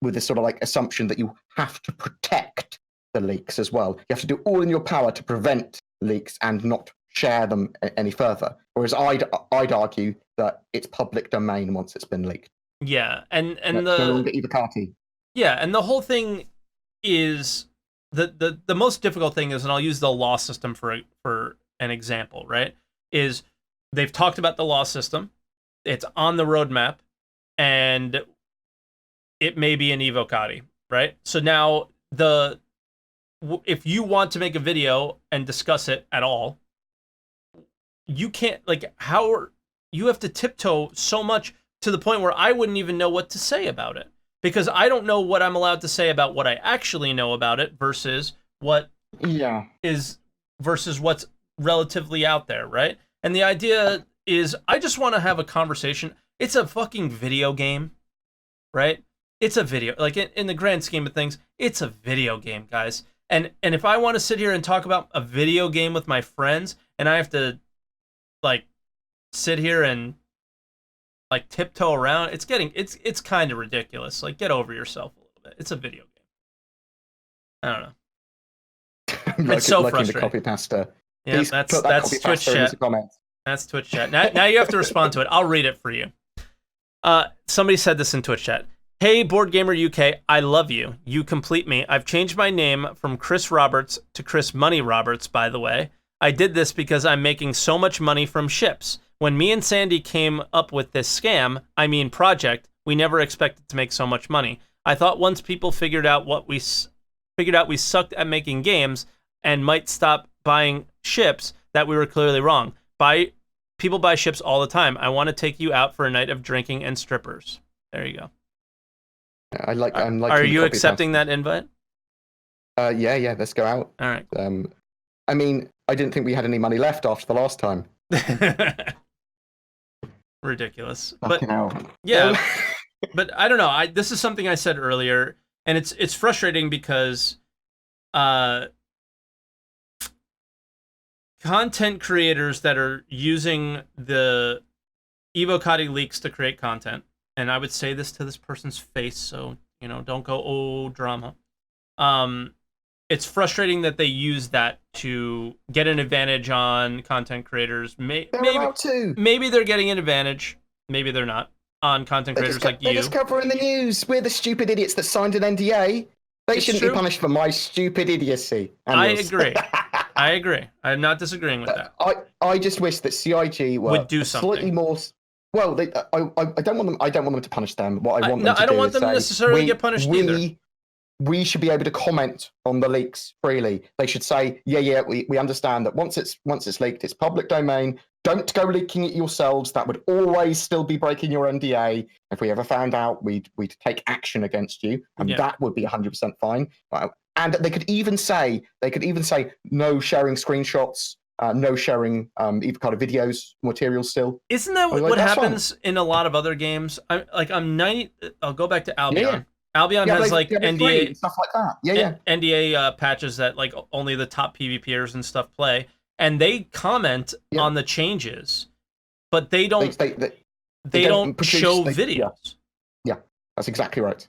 with this sort of like assumption that you have to protect the leaks as well. You have to do all in your power to prevent leaks and not share them any further. Whereas I'd argue that it's public domain once it's been leaked. Yeah, and no longer Evocati. Yeah, and the whole thing is the most difficult thing is, and I'll use the law system for an example, right? Is they've talked about the law system, it's on the roadmap, and it may be an Evocati, right? So now if you want to make a video and discuss it at all, you can't, like, you have to tiptoe so much to the point where I wouldn't even know what to say about it. Because I don't know what I'm allowed to say about what I actually know about it versus versus what's relatively out there, right? And the idea is I just want to have a conversation. It's a fucking video game, right? It's a video. Like in the grand scheme of things, it's a video game, guys. And if I want to sit here and talk about a video game with my friends and I have to like sit here and like tiptoe around, it's kind of ridiculous. Like, get over yourself a little bit. It's a video game. I don't know. It's so frustrating. Copy pasta. Yeah, that's Twitch chat. That's Twitch chat. Now you have to respond to it. I'll read it for you. Somebody said this in Twitch chat. Hey, BoredGamerUK, I love you. You complete me. I've changed my name from Chris Roberts to Chris Money Roberts, by the way. I did this because I'm making so much money from ships. When me and Sandy came up with this project, we never expected to make so much money. I thought once people figured out we sucked at making games and might stop buying ships, that we were clearly wrong. People buy ships all the time. I want to take you out for a night of drinking and strippers. There you go. Are you accepting that invite? Yeah, let's go out. All right. I mean, I didn't think we had any money left after the last time. Ridiculous. But yeah, but I don't know. This is something I said earlier, and it's frustrating because content creators that are using the Evocati leaks to create content, and I would say this to this person's face, so don't go drama. It's frustrating that they use that to get an advantage on content creators. Maybe they're getting an advantage. Maybe they're not on content creators like you. They're just covering the news. We're the stupid idiots that signed an NDA. They shouldn't be punished for my stupid idiocy. I agree. I agree. I'm not disagreeing with that. I just wish that CIG would do something slightly more. Well, I don't want them. I don't want them to punish them. What I want them to do I don't want them to necessarily get punished either. we should be able to comment on the leaks freely. They should say, we understand that once it's leaked, it's public domain. Don't go leaking it yourselves. That would always still be breaking your NDA. If we ever found out, we'd take action against you, and that would be 100% fine. And they could even say no sharing screenshots, no sharing Evocati videos, materials still. Isn't that what happens in a lot of other games? I'll go back to Albion. Yeah. Albion has like NDA and stuff like that. NDA patches that like only the top PvPers and stuff play, and they comment on the changes, but they don't. They don't show videos. Yeah, that's exactly right.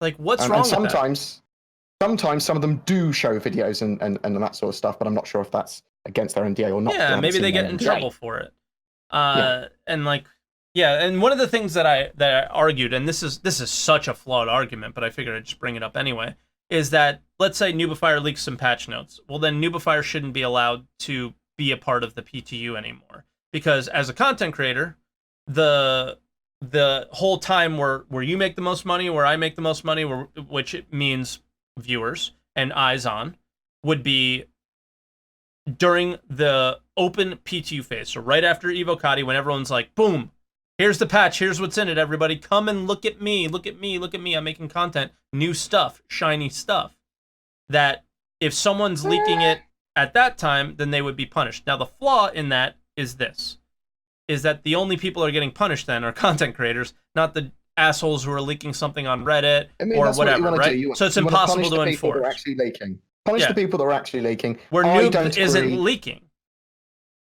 Like, what's wrong with that? Sometimes some of them do show videos and that sort of stuff, but I'm not sure if that's against their NDA or not. Yeah, maybe they get in trouble for it. And like, and one of the things that I argued, and this is such a flawed argument, but I figured I'd just bring it up anyway, is that let's say Nubifier leaks some patch notes. Well, then Nubifier shouldn't be allowed to be a part of the PTU anymore, because as a content creator, the whole time where you make the most money, where I make the most money, which means viewers and eyes on, would be during the open PTU phase. So right after Evocati, when everyone's like, boom, here's the patch, here's what's in it, everybody, come and look at me, I'm making content, new stuff, shiny stuff. That if someone's leaking it at that time, then they would be punished. Now the flaw in that is that the only people who are getting punished then are content creators, not the assholes who are leaking something on Reddit or whatever, right? So it's impossible to enforce. Punish the people that are actually leaking. Where Noob isn't leaking.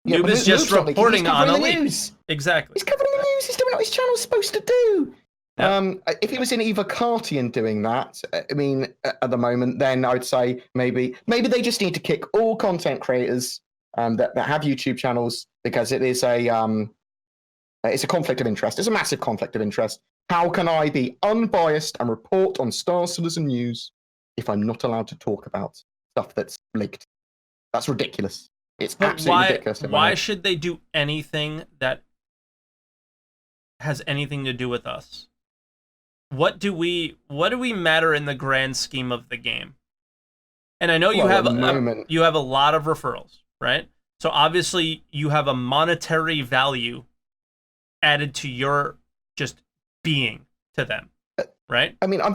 Noob is just reporting on a leak. Exactly. He's covering the news. He's doing what his channel's supposed to do. Yep. If he was in Evocati and doing that, I mean, at the moment, then I'd say maybe they just need to kick all content creators that have YouTube channels, because it is it's a conflict of interest. It's a massive conflict of interest. How can I be unbiased and report on Star Citizen news if I'm not allowed to talk about stuff that's leaked? That's ridiculous. It's absolutely ridiculous. Why should they do anything that has anything to do with us? What do we matter in the grand scheme of the game? And I know you have a lot of referrals, right? So obviously you have a monetary value added to your just being to them, right? I mean, I'm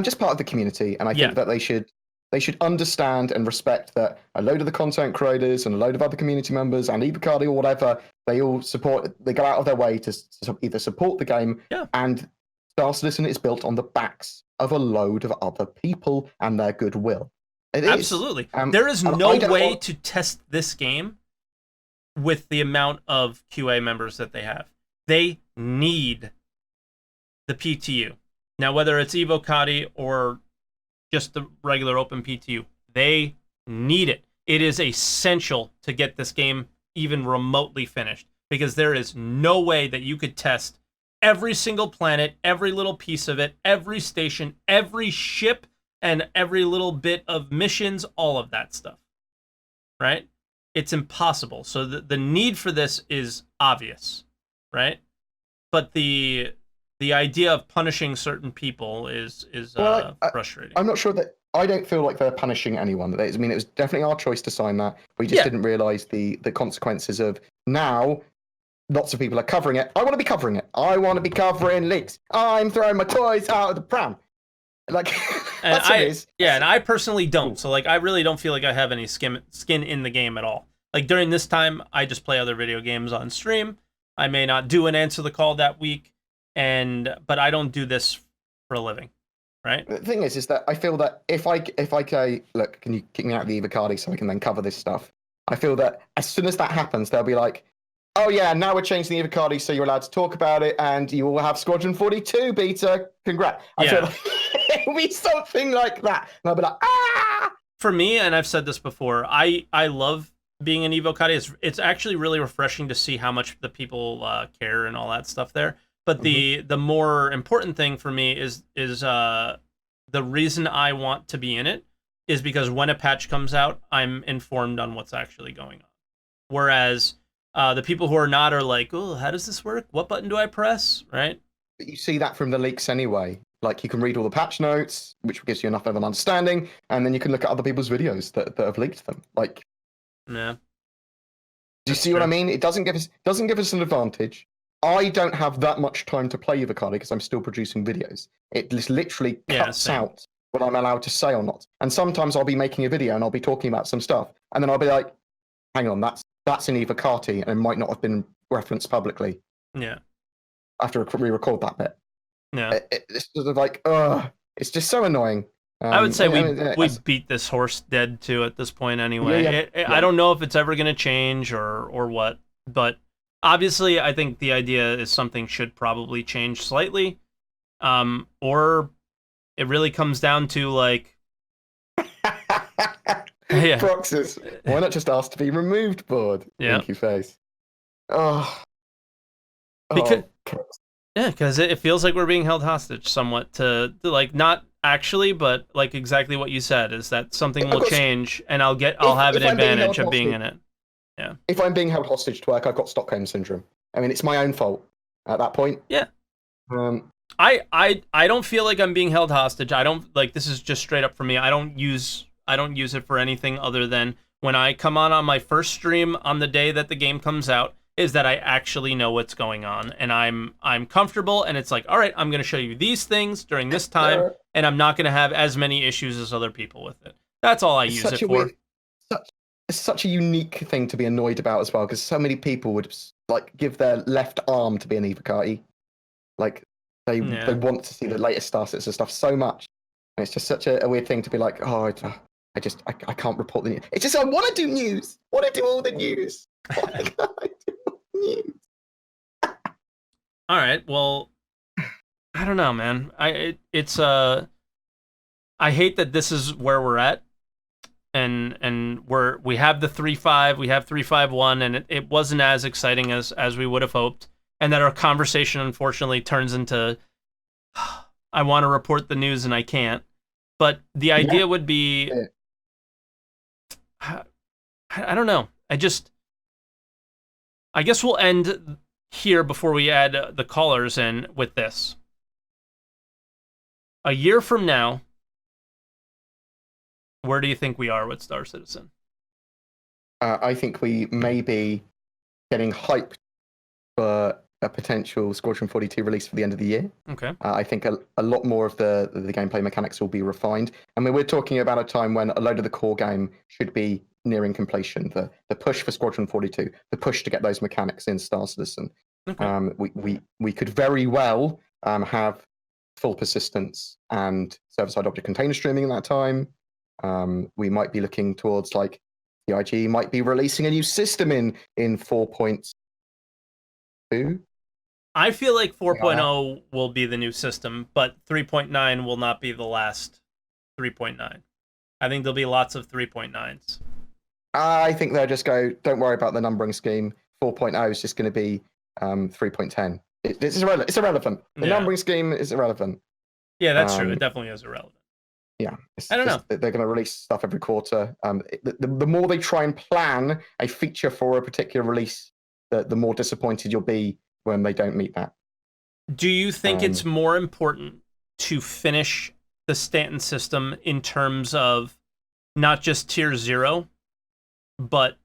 just part of the community, and I think that they should understand and respect that a load of the content creators and a load of other community members and Evocati or whatever, they all go out of their way to either support the game, and Star Citizen is built on the backs of a load of other people and their goodwill. Absolutely. There is no way to test this game with the amount of QA members that they have. They need the PTU. Now, whether it's Evocati or just the regular open PTU, they need it. It is essential to get this game even remotely finished, because there is no way that you could test every single planet, every little piece of it, every station, every ship, and every little bit of missions, all of that stuff, right? It's impossible. So the need for this is obvious, right? But the idea of punishing certain people is frustrating. I'm not sure that, I don't feel like they're punishing anyone. I mean, it was definitely our choice to sign that. We just didn't realize the consequences of now. Lots of people are covering it. I want to be covering it. I want to be covering leaks. I'm throwing my toys out of the pram. Like, that's what it is. Yeah, and I personally don't. So, like, I really don't feel like I have any skin in the game at all. Like, during this time, I just play other video games on stream. I may not do an answer the call that week, but I don't do this for a living, right? The thing is that I feel that if I go, look, can you kick me out of the Evocati so I can then cover this stuff? I feel that as soon as that happens, they'll be like, oh yeah, now we're changing the Evocati so you're allowed to talk about it, and you will have Squadron 42 beta. Congrats. I feel like it'll be something like that. And I'll be like, ah! For me, and I've said this before, I love being an Evocati. It's actually really refreshing to see how much the people care and all that stuff there. But the more important thing for me is the reason I want to be in it is because when a patch comes out, I'm informed on what's actually going on. Whereas the people who are not are like, oh, how does this work? What button do I press? Right? But you see that from the leaks anyway. Like you can read all the patch notes, which gives you enough of an understanding, and then you can look at other people's videos that have leaked them. Like, Yeah. do you see what I mean? It doesn't give us an advantage. I don't have that much time to play Evocati because I'm still producing videos. It just literally cuts out what I'm allowed to say or not. And sometimes I'll be making a video and I'll be talking about some stuff, and then I'll be like, "Hang on, that's in Evocati and it might not have been referenced publicly." Yeah. After we record that bit. Yeah. It's sort of like, it's just so annoying. I would say we beat this horse dead too at this point anyway. Yeah. I don't know if it's ever going to change or what, but obviously I think the idea is something should probably change slightly, or it really comes down to like, yeah, Proxys. Why not just ask to be removed, Bored? Yeah, Winky face. Oh, because yeah, because it feels like we're being held hostage somewhat to like not actually, but like exactly what you said is that something will change and I'll have an advantage of being in it. Yeah. If I'm being held hostage to work, I've got Stockholm syndrome. I mean, it's my own fault at that point. Yeah. I don't feel like I'm being held hostage. I don't like this is just straight up for me. I don't use it for anything other than when I come on my first stream on the day that the game comes out, is that I actually know what's going on and I'm comfortable, and it's like, all right, I'm going to show you these things during this time, and I'm not going to have as many issues as other people with it. That's all I use it for. It's such a unique thing to be annoyed about as well, because so many people would like give their left arm to be an Evocati. Like they want to see the latest Star Citizen stuff so much, and it's just such a weird thing to be like, oh, I can't report the news. It's just I want to do news. I want to do all the news. Why can't I do all the news? All right, well, I don't know, man. I hate that this is where we're at, and we have the 3.5, we have 3.5.1, and it wasn't as exciting as we would have hoped, and that our conversation unfortunately turns into I want to report the news and I can't. But the idea would be, I don't know. I guess we'll end here before we add the callers in with this. A year from now, where do you think we are with Star Citizen? I think we may be getting hyped for a potential Squadron 42 release for the end of the year. Okay. I think a lot more of the gameplay mechanics will be refined. I mean, we're talking about a time when a load of the core game should be nearing completion. The push for Squadron 42, the push to get those mechanics in Star Citizen. Okay. We could very well have full persistence and server-side object container streaming in that time. We might be looking towards like the IG might be releasing a new system in 4.2. I feel like 4.0 will be the new system, but 3.9 will not be the last 3.9. I think there'll be lots of 3.9s. I think they'll just go, don't worry about the numbering scheme. 4.0 is just going to be 3.10. It's irrelevant. The numbering scheme is irrelevant. Yeah, that's true. It definitely is irrelevant. Yeah. I don't know. They're going to release stuff every quarter. The more they try and plan a feature for a particular release, the more disappointed you'll be when they don't meet that. Do you think it's more important to finish the Stanton system in terms of not just tier 0, but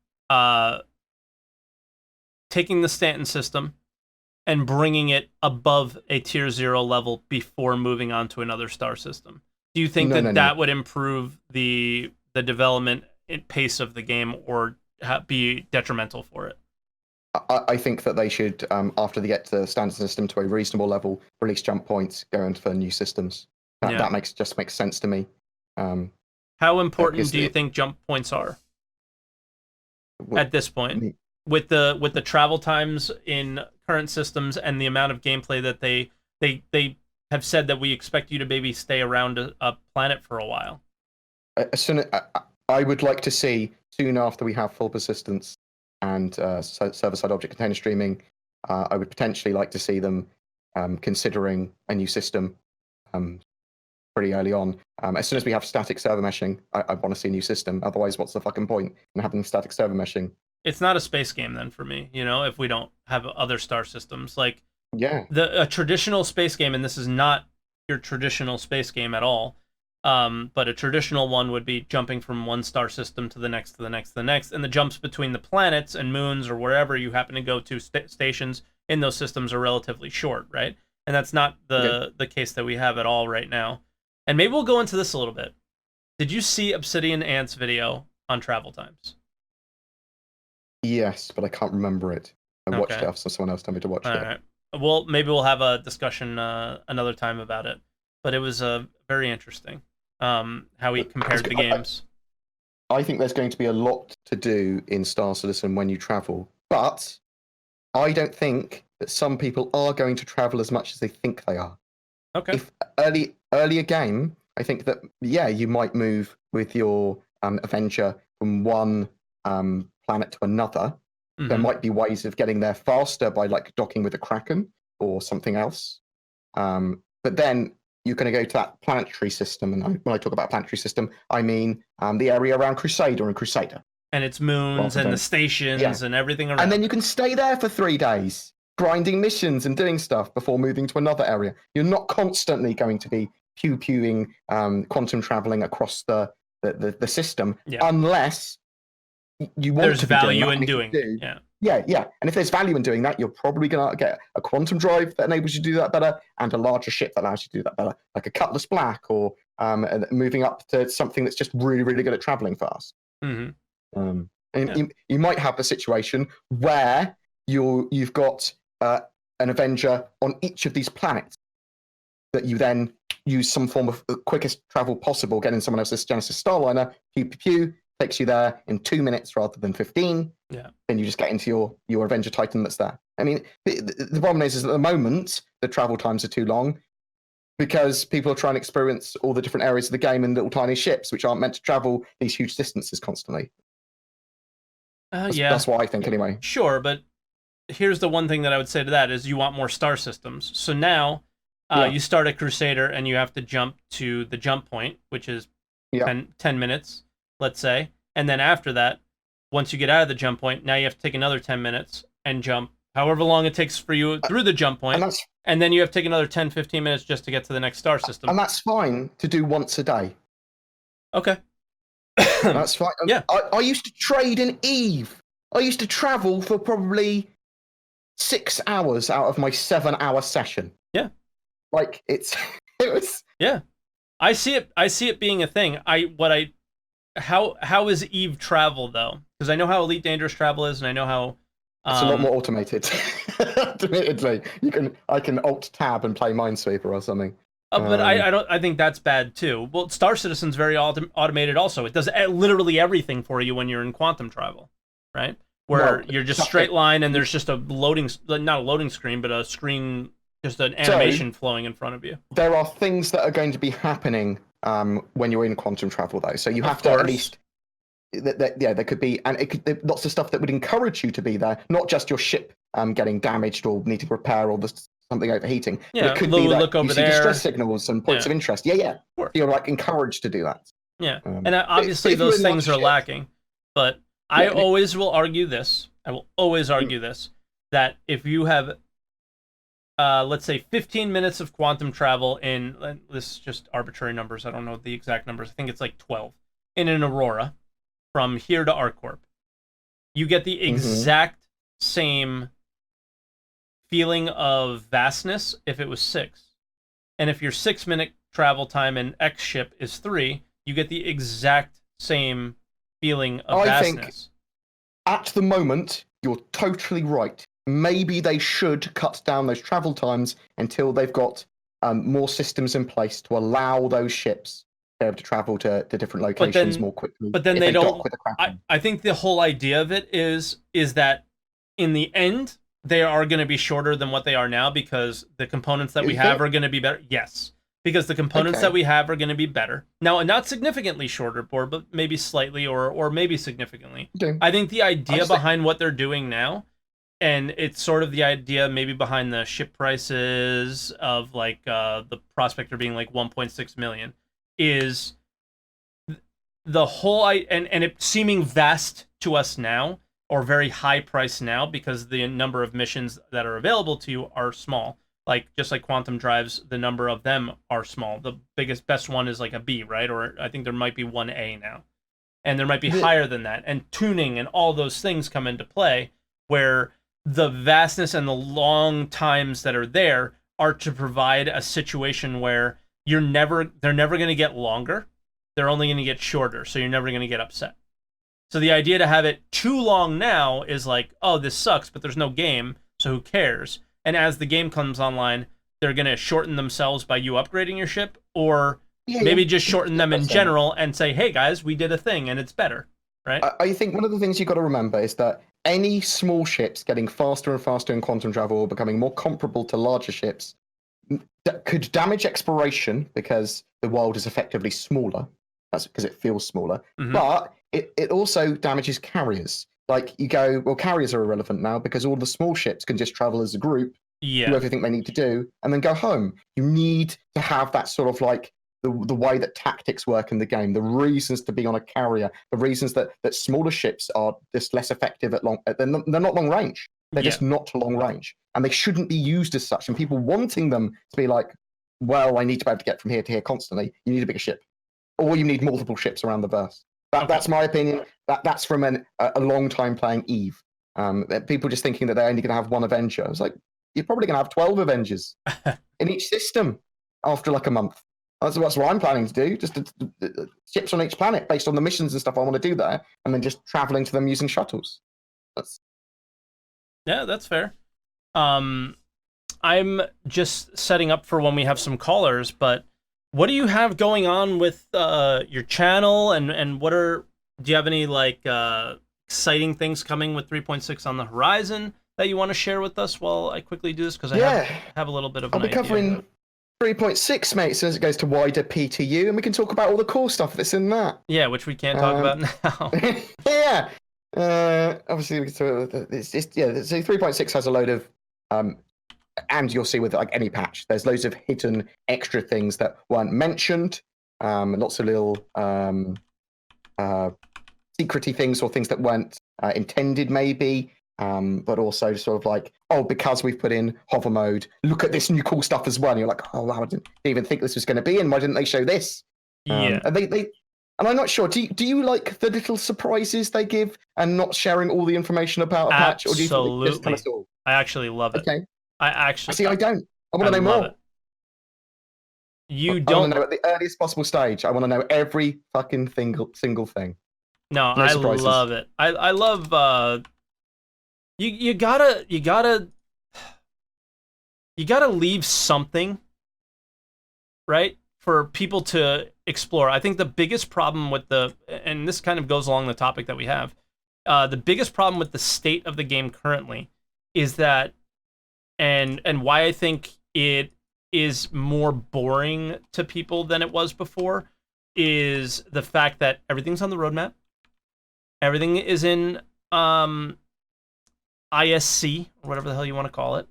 taking the Stanton system and bringing it above a tier 0 level before moving on to another star system? Do you think that would improve the development pace of the game or be detrimental for it? I think that they should, after they get the standard system to a reasonable level, release jump points, go into the new systems. That makes sense to me. How important do you think jump points are at this point, with the travel times in current systems and the amount of gameplay that they have said that we expect you to maybe stay around a planet for a while? I would like to see soon after we have full persistence and server-side object container streaming, I would potentially like to see them considering a new system pretty early on. As soon as we have static server meshing, I want to see a new system. Otherwise, what's the fucking point in having static server meshing? It's not a space game then for me, if we don't have other star systems. Like, yeah, a traditional space game, and this is not your traditional space game at all. But a traditional one would be jumping from one star system to the next, to the next, to the next, and the jumps between the planets and moons or wherever you happen to go to stations in those systems are relatively short, right? And that's not the case that we have at all right now. And maybe we'll go into this a little bit. Did you see Obsidian Ant's video on travel times? Yes, but I can't remember it. I watched it after someone else told me to watch it. All right. Well, maybe we'll have a discussion another time about it. But it was very interesting how he compared the games. I think there's going to be a lot to do in Star Citizen when you travel, but I don't think that some people are going to travel as much as they think they are. Okay. If earlier game, I think that you might move with your Avenger from one planet to another. Mm-hmm. There might be ways of getting there faster by like docking with a Kraken or something else. But then you're going to go to that planetary system, and when I talk about planetary system, I mean the area around Crusader and Crusader. And its moons and the stations and everything around. And then you can stay there for 3 days, grinding missions and doing stuff before moving to another area. You're not constantly going to be pew-pewing, quantum traveling across the system, unless you want there's to be value doing that. In doing it. Yeah. And if there's value in doing that, you're probably going to get a quantum drive that enables you to do that better, and a larger ship that allows you to do that better, like a Cutlass Black, or moving up to something that's just really, really good at traveling fast. Mm-hmm. And you might have the situation where you've got an Avenger on each of these planets that you then use some form of quickest travel possible, getting someone else's Genesis Starliner, pew, takes you there in 2 minutes rather than 15. Yeah. Then you just get into your Avenger Titan that's there. I mean, the problem is at the moment, the travel times are too long because people are trying to experience all the different areas of the game in little tiny ships, which aren't meant to travel these huge distances constantly. That's what I think anyway. Sure, but here's the one thing that I would say to that is you want more star systems. So now you start at Crusader and you have to jump to the jump point, which is 10 minutes, let's say. And then after that, once you get out of the jump point, now you have to take another 10 minutes and jump however long it takes for you through the jump point. And then you have to take another 10, 15 minutes just to get to the next star system. And that's fine to do once a day. Okay. That's fine. Yeah. I used to trade in EVE. I used to travel for probably 6 hours out of my 7-hour session. Yeah. Like it was. Yeah. I see it being a thing. How is EVE travel though? Because I know how Elite Dangerous travel is, and I know how it's a lot more automated. Admittedly, I can Alt Tab and play Minesweeper or something. But I think that's bad too. Well, Star Citizen's very automated also. It does literally everything for you when you're in quantum travel, right? Where you're just straight line and there's just a not a loading screen, but a screen, just an animation flowing in front of you. There are things that are going to be happening when you're in quantum travel, though. So you have to at least. There could be, and it could lots of stuff that would encourage you to be there, not just your ship getting damaged or needing to repair or something overheating. Yeah, it could be that look over you see distress signals and points of interest. Yeah. You're like encouraged to do that. Yeah, and obviously those things are lacking. But I always will argue this. I will always argue this, that if you have, let's say, 15 minutes of quantum travel in, this is just arbitrary numbers. I don't know the exact numbers. I think it's like 12 in an Aurora from here to ArcCorp. You get the exact same feeling of vastness if it was 6. And if your 6-minute travel time in X ship is 3, you get the exact same feeling of vastness. I think at the moment, you're totally right. Maybe they should cut down those travel times until they've got more systems in place to allow those ships to be able to travel to different locations more quickly. But then they don't. I think the whole idea of it is that in the end, they are going to be shorter than what they are now because the components that we have are going to be better. Yes, because the components that we have are going to be better. Now, not significantly shorter, but maybe slightly or maybe significantly. Okay. I think the idea behind what they're doing now, and it's sort of the idea maybe behind the ship prices of like the Prospector being like 1.6 million, is the whole and it seeming vast to us now, or very high price now, because the number of missions that are available to you are small. like just like quantum drives, the number of them are small. The best one is like a B, right? Or I think there might be one A now, and there might be higher than that. And tuning and all those things come into play, where the vastness and the long times that are there are to provide a situation where they're never going to get longer. They're only going to get shorter, so you're never going to get upset. So the idea to have it too long now is like, oh, this sucks, but there's no game, so who cares? And as the game comes online, they're going to shorten themselves by you upgrading your ship, or maybe just shorten them in general and say, hey, guys, we did a thing, and it's better, right? I think one of the things you've got to remember is that any small ships getting faster and faster in quantum travel or becoming more comparable to larger ships could damage exploration because the world is effectively smaller. That's because it feels smaller. Mm-hmm. But it also damages carriers. Like you go, well, carriers are irrelevant now because all the small ships can just travel as a group, do everything they need to do, and then go home. You need to have that sort of like the way that tactics work in the game, the reasons to be on a carrier, the reasons that smaller ships are just less effective at they're not long range. They're just not long range. And they shouldn't be used as such. And people wanting them to be like, well, I need to be able to get from here to here constantly. You need a bigger ship. Or you need multiple ships around the verse. That's my opinion. That's from a long time playing Eve. People just thinking that they're only going to have one Avenger. I was like, you're probably going to have 12 Avengers in each system after like a month. That's what I'm planning to do. Just ships on each planet based on the missions and stuff I want to do there, and then just traveling to them using shuttles. Yeah, that's fair. I'm just setting up for when we have some callers, but what do you have going on with your channel, and do you have any like exciting things coming with 3.6 on the horizon that you want to share with us while I quickly do this? Because I have a little bit of an idea. I'll be covering 3.6, mate, as soon as it goes to wider PTU, and we can talk about all the cool stuff that's in that. Yeah, which we can't talk about now. Yeah. Obviously, so 3.6 has a load of, and you'll see with like any patch, there's loads of hidden extra things that weren't mentioned, lots of little secrety things or things that weren't intended maybe, but also sort of like, oh, because we've put in hover mode, look at this new cool stuff as well. And you're like, oh, wow, I didn't even think this was going to be, and why didn't they show this? And and I'm not sure. Do you like the little surprises they give and not sharing all the information about a patch? Or do you think they just tell us all? I actually love it. Okay. I don't. I want to know more. It. You don't. I want to know at the earliest possible stage. I want to know every fucking single thing. No, I love it. I love. You gotta leave something, right, for people to explore. I think the biggest problem with and this kind of goes along the topic that we have, the biggest problem with the state of the game currently is that, and why I think it is more boring to people than it was before, is the fact that everything's on the roadmap. Everything is in ISC, or whatever the hell you want to call it.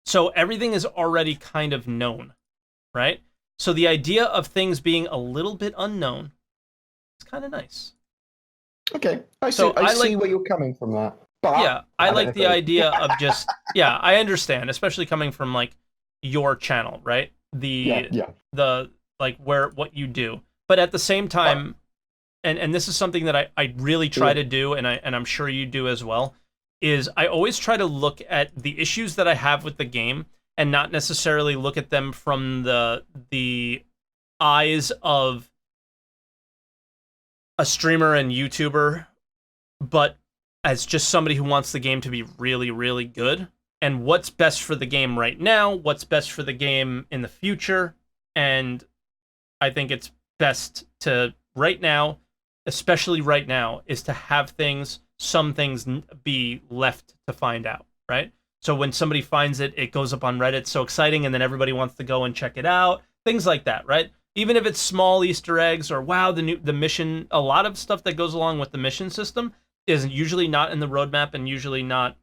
So everything is already kind of known, right? So the idea of things being a little bit unknown is kind of nice. Okay, I see where you're coming from that. But yeah, I like the idea of just, I understand, especially coming from like your channel, right? The like what you do. But at the same time, and this is something that I really try to do, and I'm sure you do as well, is I always try to look at the issues that I have with the game and not necessarily look at them from the eyes of a streamer and YouTuber, but as just somebody who wants the game to be really, really good. And what's best for the game right now, what's best for the game in the future. And I think it's best to, right now, especially right now, is to have some things be left to find out, right? So when somebody finds it, it goes up on Reddit, so exciting, and then everybody wants to go and check it out. Things like that, right? Even if it's small Easter eggs, or wow, the mission, a lot of stuff that goes along with the mission system is usually not in the roadmap, and usually not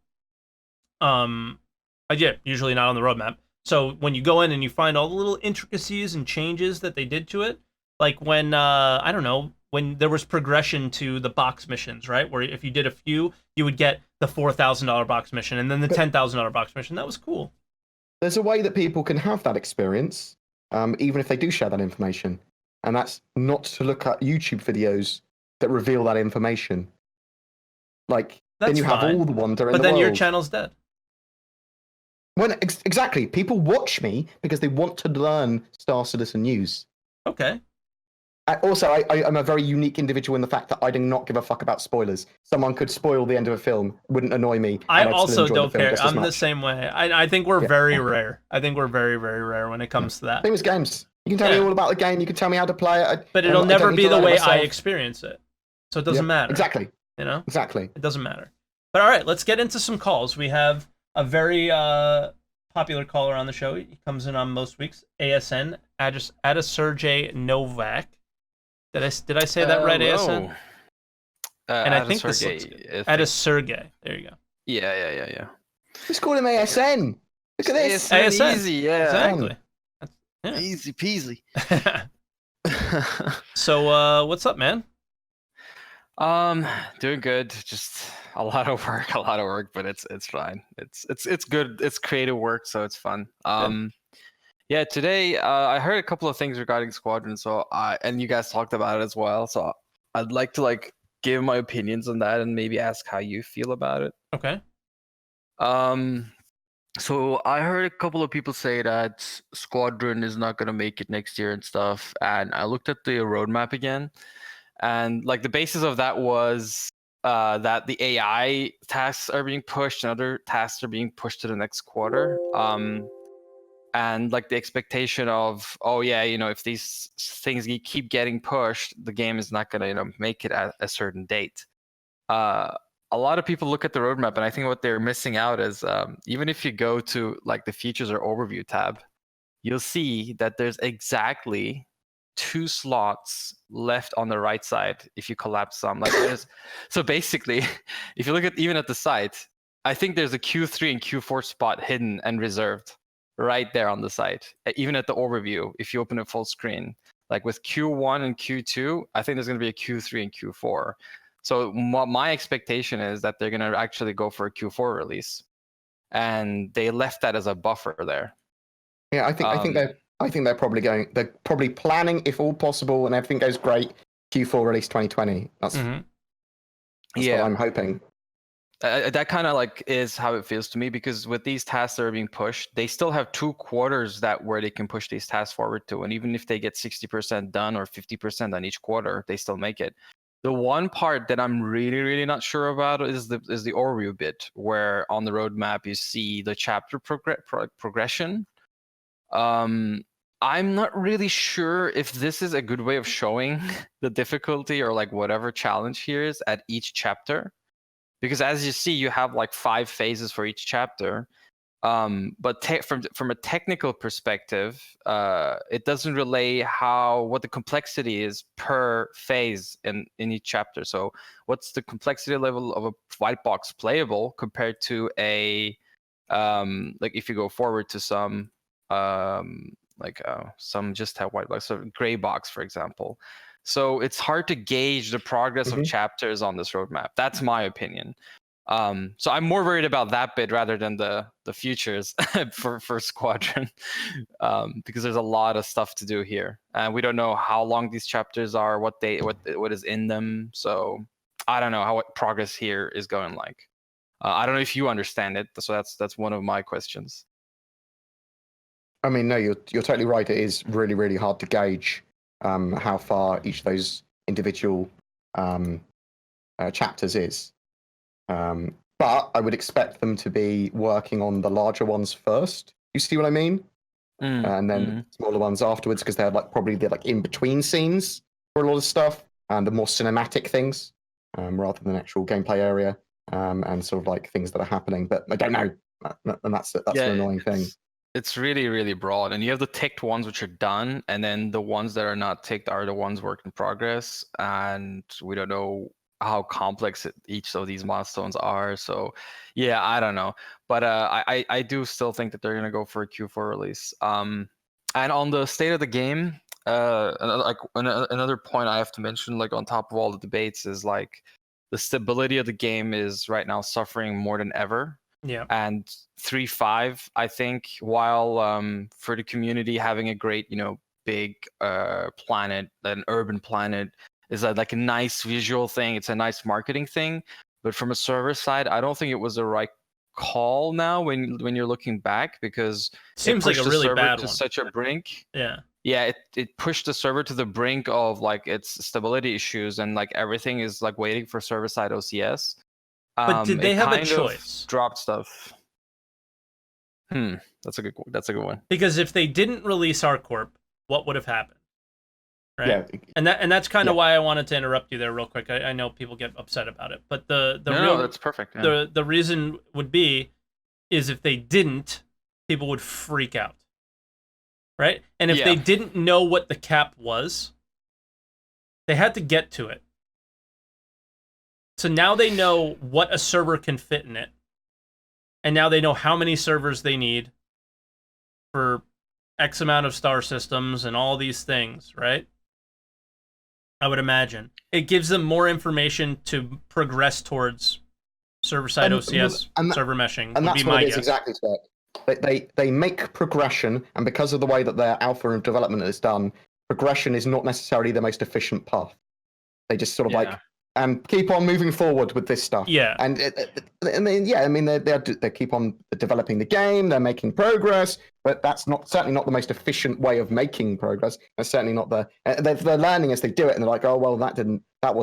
usually not on the roadmap. So when you go in and you find all the little intricacies and changes that they did to it, like when I don't know, when there was progression to the box missions, right? Where if you did a few, you would get the $4,000 box mission and then the $10,000 box mission. That was cool. there's a way that people can have that experience, even if they do share that information, and that's not to look at YouTube videos that reveal that information. Like then That's you have fine. all the wonder in But the then world. your channel's dead. When exactly, people watch me because they want to learn Star Citizen news. Okay. Also, I'm a very unique individual in the fact that I do not give a fuck about spoilers. Someone could spoil the end of a film, wouldn't annoy me, I and I'd still also enjoy the don't film care. just as I'm the much. same way. I think we're Yeah. very rare. I think we're very, very rare when it Yeah. comes to that. Same as games. You can tell me Yeah. all about the game. You can tell me how to play it. But I it'll don't never need be to the learn it way I myself. experience it. So it doesn't Yep, matter. Exactly. You know? Exactly. It doesn't matter. But all right, let's get into some calls. We have a very popular caller on the show. He comes in on most weeks. ASN, Sergey Novak. Did I say that right, ASN? And I think this looks good. Sergey. There you go. Yeah. Just call him ASN. Look at this. ASN. Easy, yeah. Exactly. Yeah. Easy peasy. So, what's up, man? Doing good. Just a lot of work, but it's fine. It's good. It's creative work, so it's fun. Yeah. Today, I heard a couple of things regarding Squadron, and you guys talked about it as well. So I'd like to give my opinions on that and maybe ask how you feel about it. Okay. So I heard a couple of people say that Squadron is not gonna make it next year and stuff, and I looked at the roadmap again, and the basis of that was that the AI tasks are being pushed and other tasks are being pushed to the next quarter. And the expectation of, oh yeah, if these things keep getting pushed, the game is not gonna make it at a certain date. A lot of people look at the roadmap, and I think what they're missing out is even if you go to the features or overview tab, you'll see that there's exactly 2 slots left on the right side if you collapse some. So basically, if you look at even at the site, I think there's a Q3 and Q4 spot hidden and reserved right there on the site. Even at the overview, if you open it full screen, with Q1 and Q2, I think there's going to be a Q3 and Q4. So my expectation is that they're going to actually go for a Q4 release, and they left that as a buffer there. Yeah, I think they're probably going. They're probably planning, if all possible, and everything goes great, Q4 release 2020. That's what I'm hoping. That kind of is how it feels to me, because with these tasks that are being pushed, they still have 2 quarters where they can push these tasks forward to, and even if they get 60% done or 50% on each quarter, they still make it. The one part that I'm really, really not sure about is the overview bit, where on the roadmap you see the chapter progression. I'm not really sure if this is a good way of showing the difficulty or whatever challenge here is at each chapter, because as you see, you have 5 phases for each chapter. But from a technical perspective, it doesn't relay what the complexity is per phase in each chapter. So what's the complexity level of a white box playable compared to a if you go forward to some some just have white box, so gray box, for example. So it's hard to gauge the progress of chapters on this roadmap. That's my opinion. So I'm more worried about that bit rather than the futures for Squadron, because there's a lot of stuff to do here, and we don't know how long these chapters are, what is in them. So I don't know what progress here is going like. I don't know if you understand it. So that's one of my questions. I mean, no, you're totally right. It is really, really hard to gauge how far each of those individual chapters is. But I would expect them to be working on the larger ones first. You see what I mean? And then smaller ones afterwards, because they're probably the in between scenes for a lot of stuff, and the more cinematic things, rather than actual gameplay area, and sort of things that are happening. But I don't know, and that's an annoying thing. It's really, really broad, and you have the ticked ones which are done, and then the ones that are not ticked are the ones work in progress, and we don't know how complex each of these milestones are. So yeah, I don't know, but I do still think that they're gonna go for a Q4 release. And on the state of the game, another point I have to mention, on top of all the debates, is the stability of the game is right now suffering more than ever. Yeah. And 3.5, I think, while for the community having a great, big planet, an urban planet, is like a nice visual thing. It's a nice marketing thing. But from a server side, I don't think it was the right call now when you're looking back, because Seems it like pushed a the really server bad to one. such a brink. Yeah. Yeah, it pushed the server to the brink of like its stability issues, and like everything is like waiting for server side OCS. But did they It have a kind of choice? dropped stuff. That's a good one. Because if they didn't release ArcCorp, what would have happened? Right. Yeah. And that's kind of Yeah. why I wanted to interrupt you there real quick. I know people get upset about it, but No, that's perfect. Yeah. the reason would be is if they didn't, people would freak out. Right? And if they didn't know what the cap was, they had to get to it. So now they know what a server can fit in it. And now they know how many servers they need for X amount of star systems and all these things, right? I would imagine. It gives them more information to progress towards server-side OCS, server meshing, and would that's be what my it is guess. exactly, Scott. They make progression, and because of the way that their alpha of development is done, progression is not necessarily the most efficient path. They just sort of like keep on moving forward with this stuff. Yeah. And they keep on developing the game. They're making progress, but that's certainly not the most efficient way of making progress. That's certainly not they're learning as they do it, and they're like, oh well, that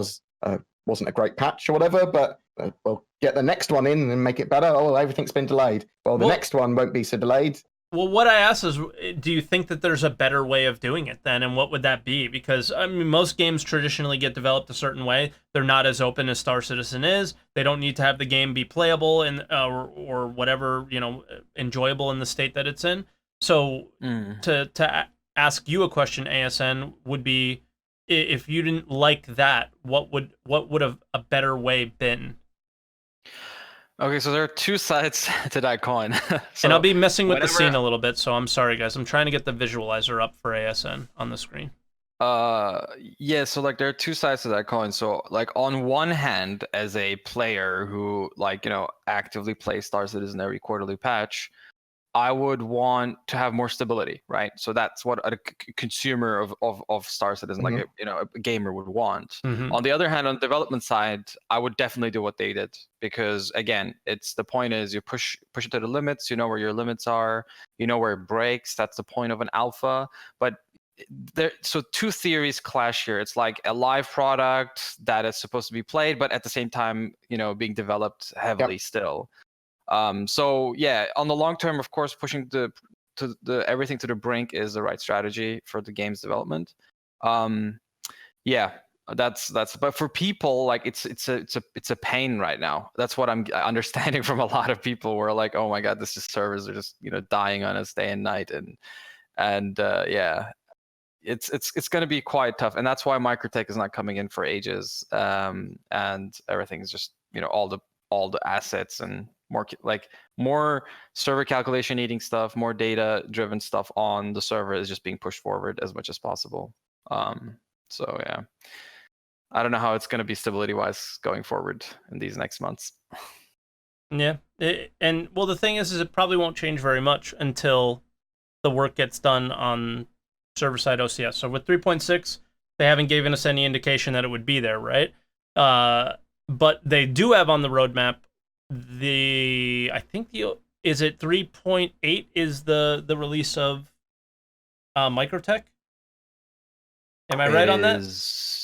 wasn't a great patch or whatever, but we'll get the next one in and make it better. Oh, everything's been delayed. Well, the next one won't be so delayed. Well, what I asked is, do you think that there's a better way of doing it then, and what would that be? Because, I mean, most games traditionally get developed a certain way. They're not as open as Star Citizen is. They don't need to have the game be playable and or whatever, enjoyable in the state that it's in. So to ask you a question, ASN, would be, if you didn't like that, what would have a better way been? Okay, so there are two sides to that coin. And I'll be messing with the scene a little bit, so I'm sorry, guys. I'm trying to get the visualizer up for ASN on the screen. Yeah, so like there are two sides to that coin. So like on one hand, as a player who actively plays Star Citizen every quarterly patch, I would want to have more stability, right? So that's what a consumer of Star Citizen, like a gamer, would want. On the other hand, on the development side, I would definitely do what they did, because again, the point is you push it to the limits. You know where your limits are. You know where it breaks. That's the point of an alpha. But so two theories clash here. It's like a live product that is supposed to be played, but at the same time, being developed heavily still. So yeah, on the long term, of course, pushing the everything to the brink is the right strategy for the game's development. Yeah, that's. But for people, like it's a pain right now. That's what I'm understanding from a lot of people. Where like, oh my god, this just servers are just dying on us day and night, and yeah, it's going to be quite tough, and that's why Microtech is not coming in for ages. And everything is just all the assets and more server calculation needing stuff, more data driven stuff on the server is just being pushed forward as much as possible. So yeah, I don't know how it's going to be stability wise going forward in these next months. Yeah, and well, the thing is it probably won't change very much until the work gets done on server side OCS. So with 3.6, they haven't given us any indication that it would be there, right? But they do have on the roadmap is it 3.8 is the release of Microtech? Am I right on that?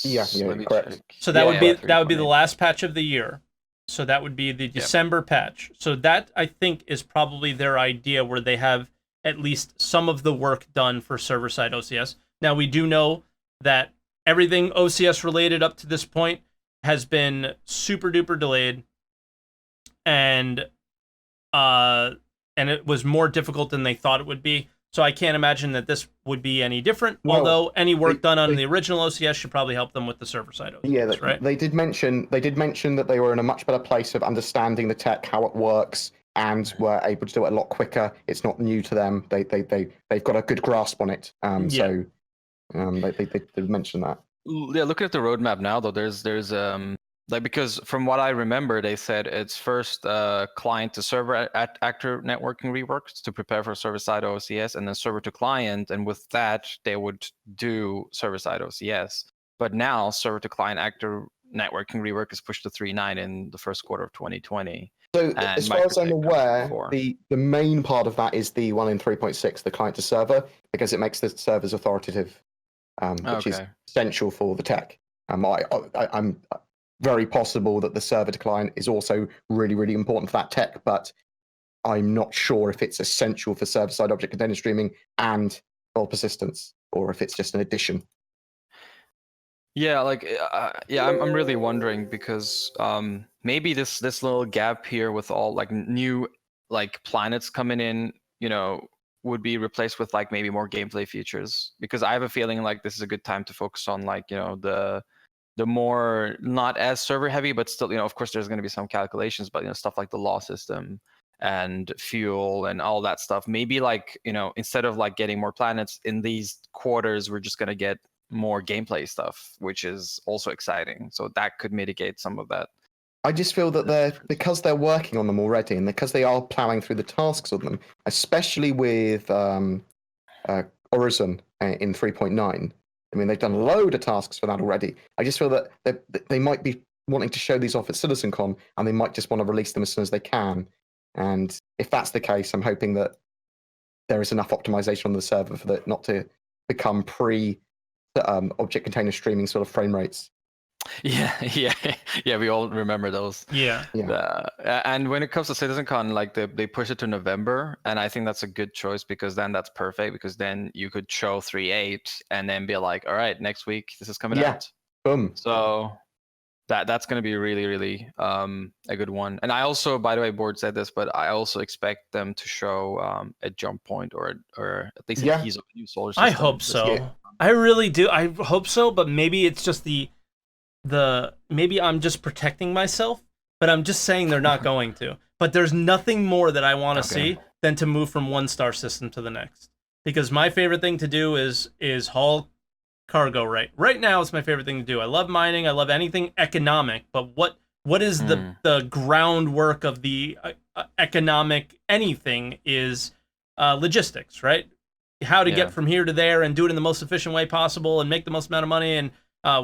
Yeah, correct. So that would be the last patch of the year. So that would be the December patch. So that, I think, is probably their idea, where they have at least some of the work done for server-side OCS. Now, we do know that everything OCS related up to this point has been super duper delayed, and it was more difficult than they thought it would be. So I can't imagine that this would be any different. Well, although any work done on the original OCS should probably help them with the server-side OCS. Yeah, right. They did mention that they were in a much better place of understanding the tech, how it works, and were able to do it a lot quicker. It's not new to them. They've got a good grasp on it. So they mentioned that. Yeah, looking at the roadmap now, though, there's Like, because from what I remember, they said it's first client to server at actor networking reworks to prepare for server side OCS, and then server to client, and with that they would do server side OCS. But now server to client actor networking rework is pushed to 3.9 in the first quarter of 2020. So And as far as I'm Microtech aware, before. the main part of that is the one in 3.6, the client to server, because it makes the servers authoritative, which is Okay. essential for the tech. I'm very possible that the server to client is also really, really important for that tech, but I'm not sure if it's essential for server-side object container streaming and full persistence, or if it's just an addition. Yeah, like yeah, I'm really wondering because maybe this little gap here with all like new like planets coming in, you know, would be replaced with like maybe more gameplay features, because I have a feeling like this is a good time to focus on like, you know, the more not as server heavy, but still, you know, of course there's going to be some calculations, but you know, stuff like the law system and fuel and all that stuff. Maybe like, you know, instead of like getting more planets in these quarters, we're just going to get more gameplay stuff, which is also exciting. So that could mitigate some of that. I just feel that because they're working on them already, and because they are plowing through the tasks of them, especially with Horizon in 3.9. I mean, they've done a load of tasks for that already. I just feel that they might be wanting to show these off at CitizenCon, and they might just want to release them as soon as they can. And if that's the case, I'm hoping that there is enough optimization on the server for that not to become object container streaming sort of frame rates. Yeah, yeah, we all remember those. Yeah. And when it comes to CitizenCon, like they push it to November, and I think that's a good choice, because then that's perfect, because then you could show 3.8 and then be like, all right, next week this is coming out. Boom. So that's going to be really, really a good one. And I also, by the way, Board said this, but I also expect them to show a jump point or at least a tease of a new solar system. I hope so. I really do. I hope so, but maybe it's just maybe I'm just protecting myself, but I'm just saying they're not going to. But there's nothing more that I want to see than to move from one star system to the next. Because my favorite thing to do is haul cargo right now. It's my favorite thing to do. I love mining. I love anything economic. But what is the groundwork of the economic anything is logistics, right? How to get from here to there and do it in the most efficient way possible and make the most amount of money, and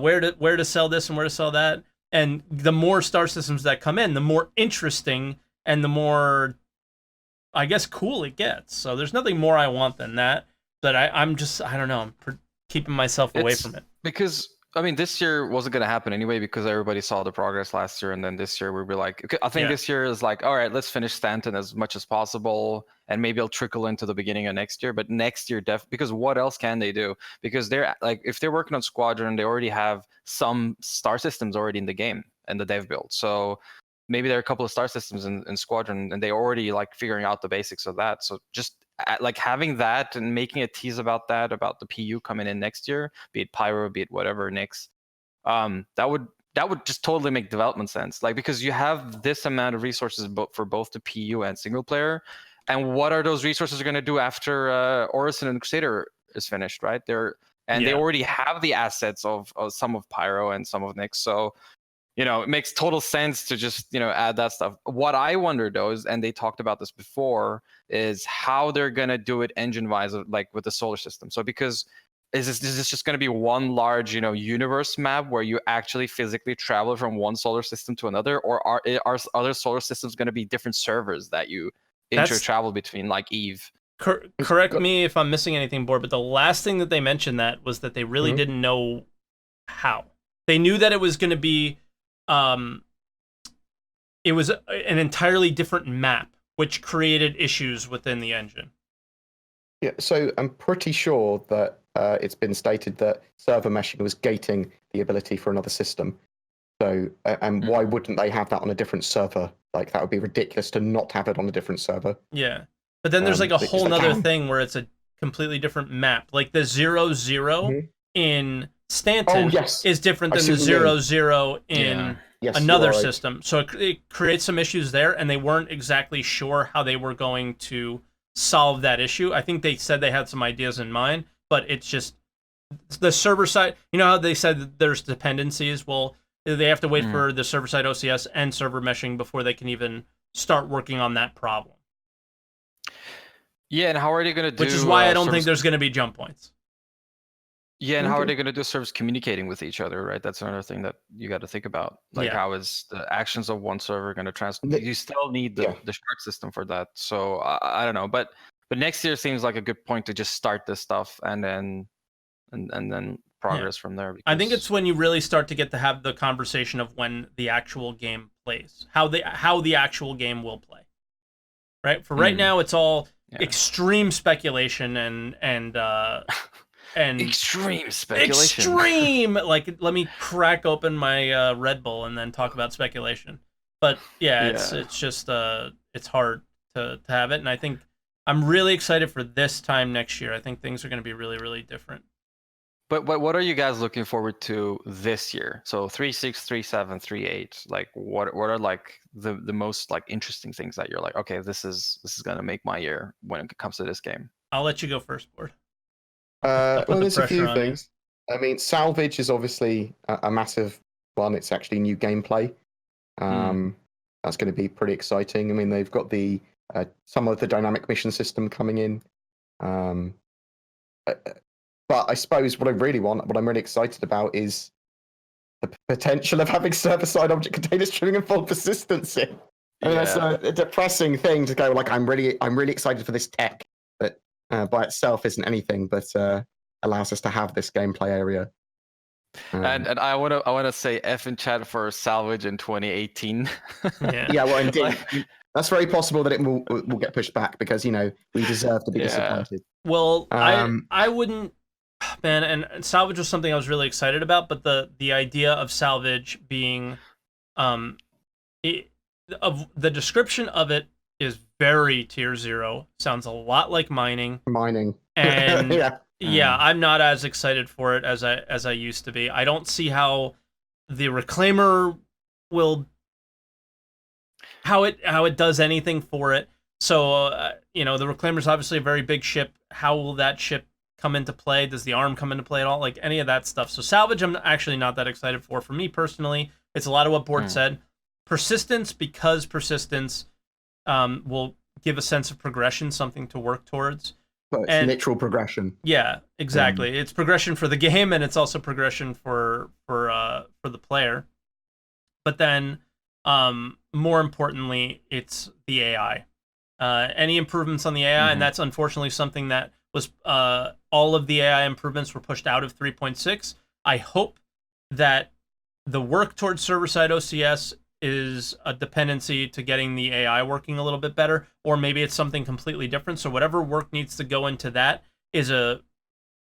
where to sell this and where to sell that. And the more star systems that come in, the more interesting and the more, I guess, cool it gets. So there's nothing more I want than that. But I don't know. I'm keeping myself away from it. Because, I mean, this year wasn't going to happen anyway, because everybody saw the progress last year. And then this year we'll be like, okay, I think this year is like, all right, let's finish Stanton as much as possible. And maybe it'll trickle into the beginning of next year. But next year, because what else can they do? Because they're like, if they're working on Squadron, they already have some star systems already in the game and the dev build. So maybe there are a couple of star systems in Squadron, and they already like figuring out the basics of that. So just like having that and making a tease about that, about the PU coming in next year, be it Pyro, be it whatever next, that would just totally make development sense. Like, because you have this amount of resources for both the PU and single player, and what are those resources going to do after Orison and Crusader is finished, right? They already have the assets of some of Pyro and some of Nyx, so you know, it makes total sense to just, you know, add that stuff. What I wonder though is, and they talked about this before, is how they're gonna do it engine-wise, like with the solar system. So because is this just gonna be one large, you know, universe map where you actually physically travel from one solar system to another, or are other solar systems gonna be different servers that you inter-travel between, like Eve? Correct me if I'm missing anything, Board, but the last thing that they mentioned that was that they really didn't know how. They knew that it was going to be it was an entirely different map, which created issues within the engine. Yeah, so I'm pretty sure that it's been stated that server meshing was gating the ability for another system. So, and why wouldn't they have that on a different server? Like, that would be ridiculous to not have it on a different server. Yeah, but then there's like a whole nother thing where it's a completely different map. Like the 0-0 in Stanton is different than the 0-0 in another system. So it creates some issues there, and they weren't exactly sure how they were going to solve that issue. I think they said they had some ideas in mind, but it's just the server side. You know how they said that there's dependencies? Well, They have to wait for the server-side OCS and server meshing before they can even start working on that problem. Yeah, and how are they going to do? Which is why I don't think there's going to be jump points. Yeah, and how are they going to do servers communicating with each other, right? That's another thing that you got to think about. Like, how is the actions of one server going to transfer? You still need the shard system for that. So I don't know, but next year seems like a good point to just start this stuff and then progress from there. I think it's when you really start to get to have the conversation of when the actual game plays, how the actual game will play. Right? For right now, it's all extreme speculation and extreme speculation. Extreme. Like, let me crack open my Red Bull and then talk about speculation. But it's just it's hard to have it, and I think I'm really excited for this time next year. I think things are going to be really, really different. But what are you guys looking forward to this year? So 3.6, 3.7, 3.8. Like, what are like the most like interesting things that you're like, okay, this is gonna make my year when it comes to this game? I'll let you go first, Bored. Well, there's a few things. I mean, salvage is obviously a massive one. It's actually new gameplay. That's going to be pretty exciting. I mean, they've got the some of the dynamic mission system coming in. But I suppose what I really want, what I'm really excited about, is the potential of having server-side object container streaming and full persistency. I mean, that's a depressing thing to go like, I'm really excited for this tech that by itself isn't anything, but allows us to have this gameplay area. And I wanna say F in chat for salvage in 2018. Yeah, well, indeed. That's very possible that it will get pushed back because we deserve to be disappointed. Well, I wouldn't. Man, and salvage was something I was really excited about, but the idea of salvage being, of the description of it is very tier 0. Sounds a lot like mining. And I'm not as excited for it as I used to be. I don't see how the Reclaimer will how it does anything for it. So the Reclaimer's obviously a very big ship. How will that ship come into play? Does the arm come into play at all? Like any of that stuff. So salvage, I'm actually not that excited for. For me personally, it's a lot of what Bored said. Persistence, because persistence will give a sense of progression, something to work towards. But it's literal progression. Yeah, exactly. It's progression for the game, and it's also progression for the player. But then, more importantly, it's the AI. Any improvements on the AI, and that's unfortunately something that was all of the AI improvements were pushed out of 3.6. I hope that the work towards server-side OCS is a dependency to getting the AI working a little bit better, or maybe it's something completely different. So whatever work needs to go into that is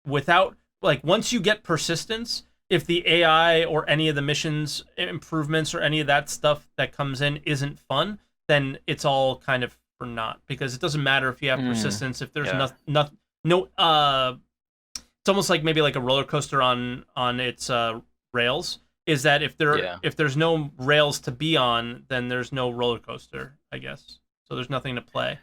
once you get persistence, if the AI or any of the missions improvements or any of that stuff that comes in isn't fun, then it's all kind of for naught, because it doesn't matter if you have persistence, if there's no it's almost like maybe like a roller coaster on its rails, is that if there's no rails to be on, then there's no roller coaster, I guess. So there's nothing to play.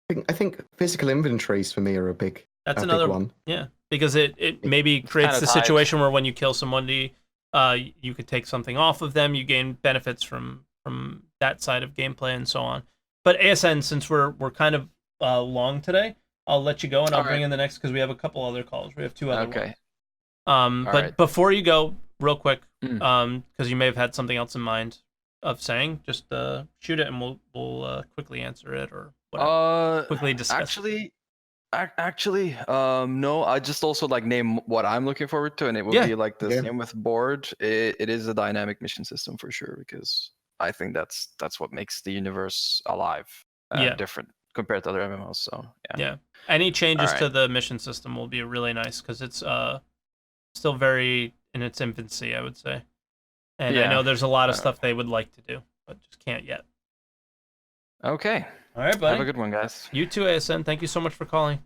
I think physical inventories for me are a big another big one. Yeah, because it maybe creates the situation where when you kill somebody, you could take something off of them, you gain benefits from that side of gameplay and so on. But ASN, since we're kind of long today, I'll let you go, and I'll bring in the next, because we have a couple other calls. We have 2 other ones. But before you go, real quick, because you may have had something else in mind of saying, just shoot it, and we'll quickly answer it or whatever. Quickly discuss. Actually, no. I just also name what I'm looking forward to, and it will be like the same with Bored. It is a dynamic mission system for sure, because I think that's what makes the universe alive, different compared to other MMOs. So yeah. Any changes to the mission system will be really nice, because it's still very in its infancy, I would say. And I know there's a lot of stuff they would like to do, but just can't yet. Okay. All right, buddy. Have a good one, guys. You too, ASN. Thank you so much for calling.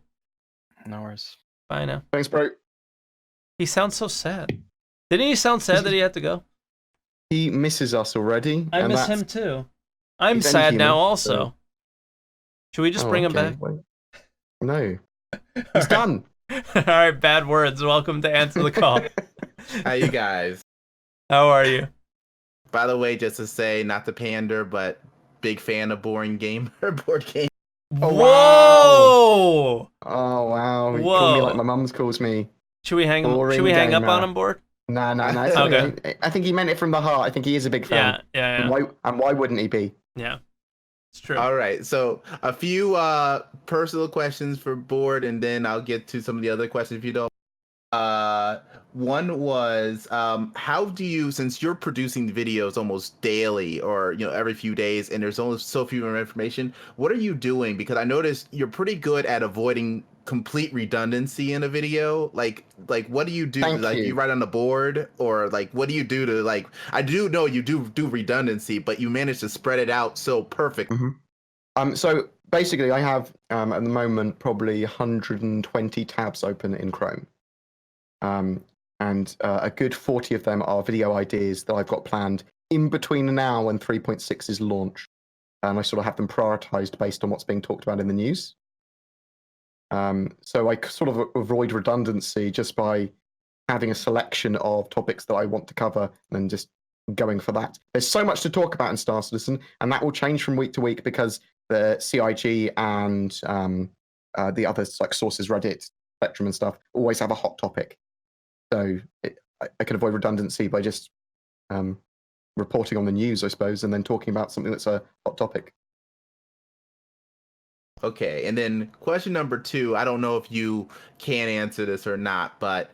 No worries. Bye now. Thanks, bro. He sounds so sad. Didn't he sound sad that he had to go? He misses us already. I miss him too. I'm sad now also. Should we just bring him back? No. He's done. All right, bad words. Welcome to Answer the Call. Hi, you guys. How are you? By the way, just to say, not to pander, but big fan of boring gamer board game. Oh, Whoa! Oh wow! You call me like Whoa! my mum's calls me. Should we hang Boring up on gamer. him, Board? Nah. It's Okay. okay. I think he meant it from the heart. I think he is a big fan. Yeah. And why wouldn't he be? Yeah. It's true. All right, so a few personal questions for Board, and then I'll get to some of the other questions if you don't. One was, how do you, since you're producing videos almost daily or every few days, and there's only so few information, what are you doing? Because I noticed you're pretty good at avoiding complete redundancy in a video. Like what do you do? Thank Like you. you write on the board, or like what do you do to like? I do know you do redundancy, but you manage to spread it out so perfect. So basically, I have at the moment probably 120 tabs open in Chrome. And a good 40 of them are video ideas that I've got planned in between now and 3.6 is launched. And I sort of have them prioritized based on what's being talked about in the news. So I sort of avoid redundancy just by having a selection of topics that I want to cover and just going for that. There's so much to talk about in Star Citizen, and that will change from week to week because the CIG and the other like sources, Reddit, Spectrum and stuff, always have a hot topic. So I can avoid redundancy by just reporting on the news, I suppose, and then talking about something that's a hot topic. Okay, and then question number 2, I don't know if you can answer this or not, but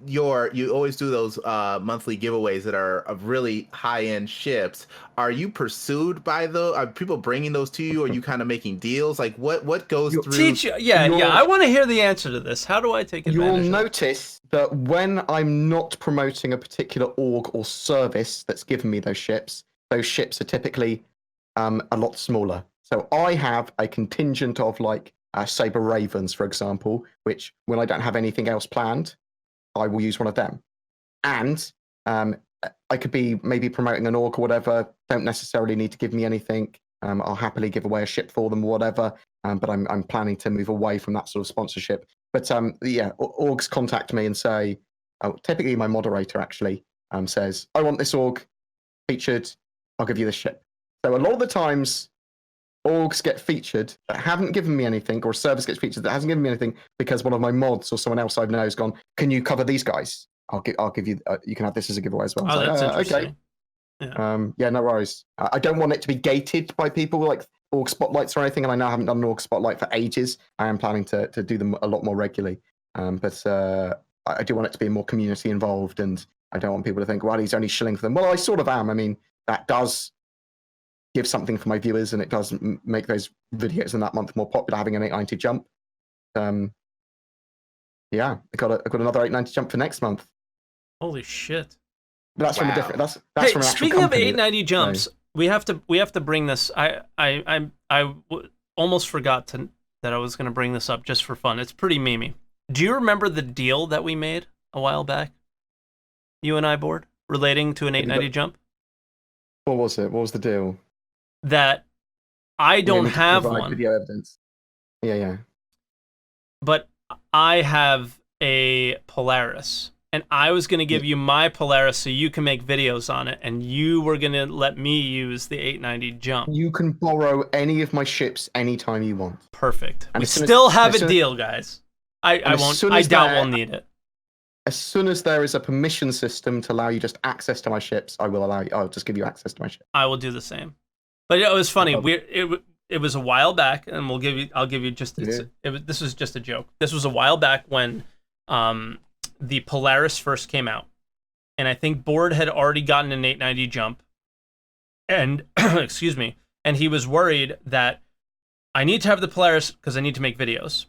you always do those monthly giveaways that are of really high-end ships. Are you pursued by those? Are people bringing those to you? Are you kind of making deals? Like what goes through? Teach you. Yeah. I want to hear the answer to this. How do I take advantage? You'll notice that when I'm not promoting a particular org or service that's given me those ships are typically a lot smaller. So I have a contingent of like Saber Ravens, for example, which when I don't have anything else planned, I will use one of them. And I could be maybe promoting an orc or whatever, don't necessarily need to give me anything. I'll happily give away a ship for them or whatever, but I'm planning to move away from that sort of sponsorship. But yeah, orgs contact me and say, typically my moderator actually says, I want this org featured, I'll give you this ship. So a lot of the times, orgs get featured that haven't given me anything, or a service gets featured that hasn't given me anything because one of my mods or someone else I know has gone, can you cover these guys? I'll give you, you can have this as a giveaway as well. Oh, that's interesting. Okay. Yeah, no worries. I don't want it to be gated by people like org spotlights or anything, and I know I haven't done an org spotlight for ages. I am planning to do them a lot more regularly. But I do want it to be more community involved, and I don't want people to think, well, he's only shilling for them. Well, I sort of am. I mean, that does give something for my viewers, and it does make those videos in that month more popular, having an 890 jump. Yeah, I got another 890 jump for next month. Holy shit! But that's from a different. That's hey, from an actual speaking company. of 890 jumps, so we have to bring this. I almost forgot that I was going to bring this up just for fun. It's pretty memey. Do you remember the deal that we made a while back? You and I, Board, relating to an 890 jump? What was it? What was the deal? That I don't have one. Video evidence. Yeah. But I have a Polaris, and I was going to give you my Polaris so you can make videos on it, and you were going to let me use the 890 jump. You can borrow any of my ships anytime you want. Perfect. And we still have a deal, guys. I doubt we'll need it. As soon as there is a permission system to allow you just access to my ships, I'll just give you access to my ship. I will do the same. But it was funny. It was a while back, and I'll give you just. This was just a joke. This was a while back when the Polaris first came out, and I think Board had already gotten an 890 jump, and excuse me, and he was worried that I need to have the Polaris because I need to make videos,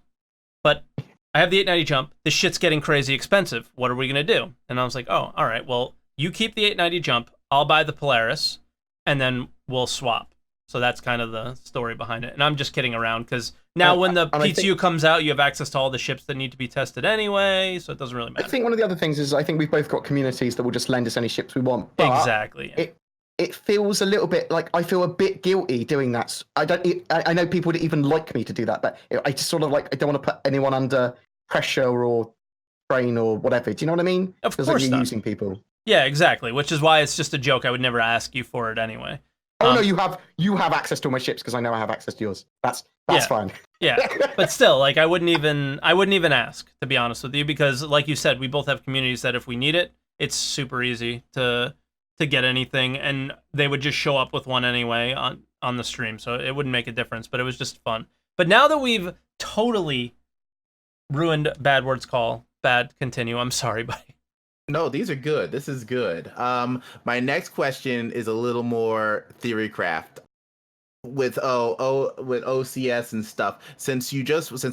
but I have the 890 jump. This shit's getting crazy expensive. What are we gonna do? And I was like, oh, all right. Well, you keep the 890 jump. I'll buy the Polaris, and then we'll swap. So that's kind of the story behind it. And I'm just kidding around because now when the PTU comes out, you have access to all the ships that need to be tested anyway, so it doesn't really matter. I think one of the other things is I think we've both got communities that will just lend us any ships we want. But exactly. Yeah. It feels a little bit like I feel a bit guilty doing that. I know people would even like me to do that, but I just sort of like I don't want to put anyone under pressure or strain or whatever. Do you know what I mean? Of course, like you're using people. Yeah, exactly. Which is why it's just a joke. I would never ask you for it anyway. Oh no, you have access to all my ships because I know I have access to yours. That's Yeah. fine. Yeah, but still, like I wouldn't even ask, to be honest with you, because like you said, we both have communities that if we need it, it's super easy to get anything, and they would just show up with one anyway on the stream, so it wouldn't make a difference. But it was just fun. But now that we've totally ruined Bad Words Call, continue. I'm sorry, buddy. No, these are good. This is good. My next question is a little more theory craft. With OCS and stuff, since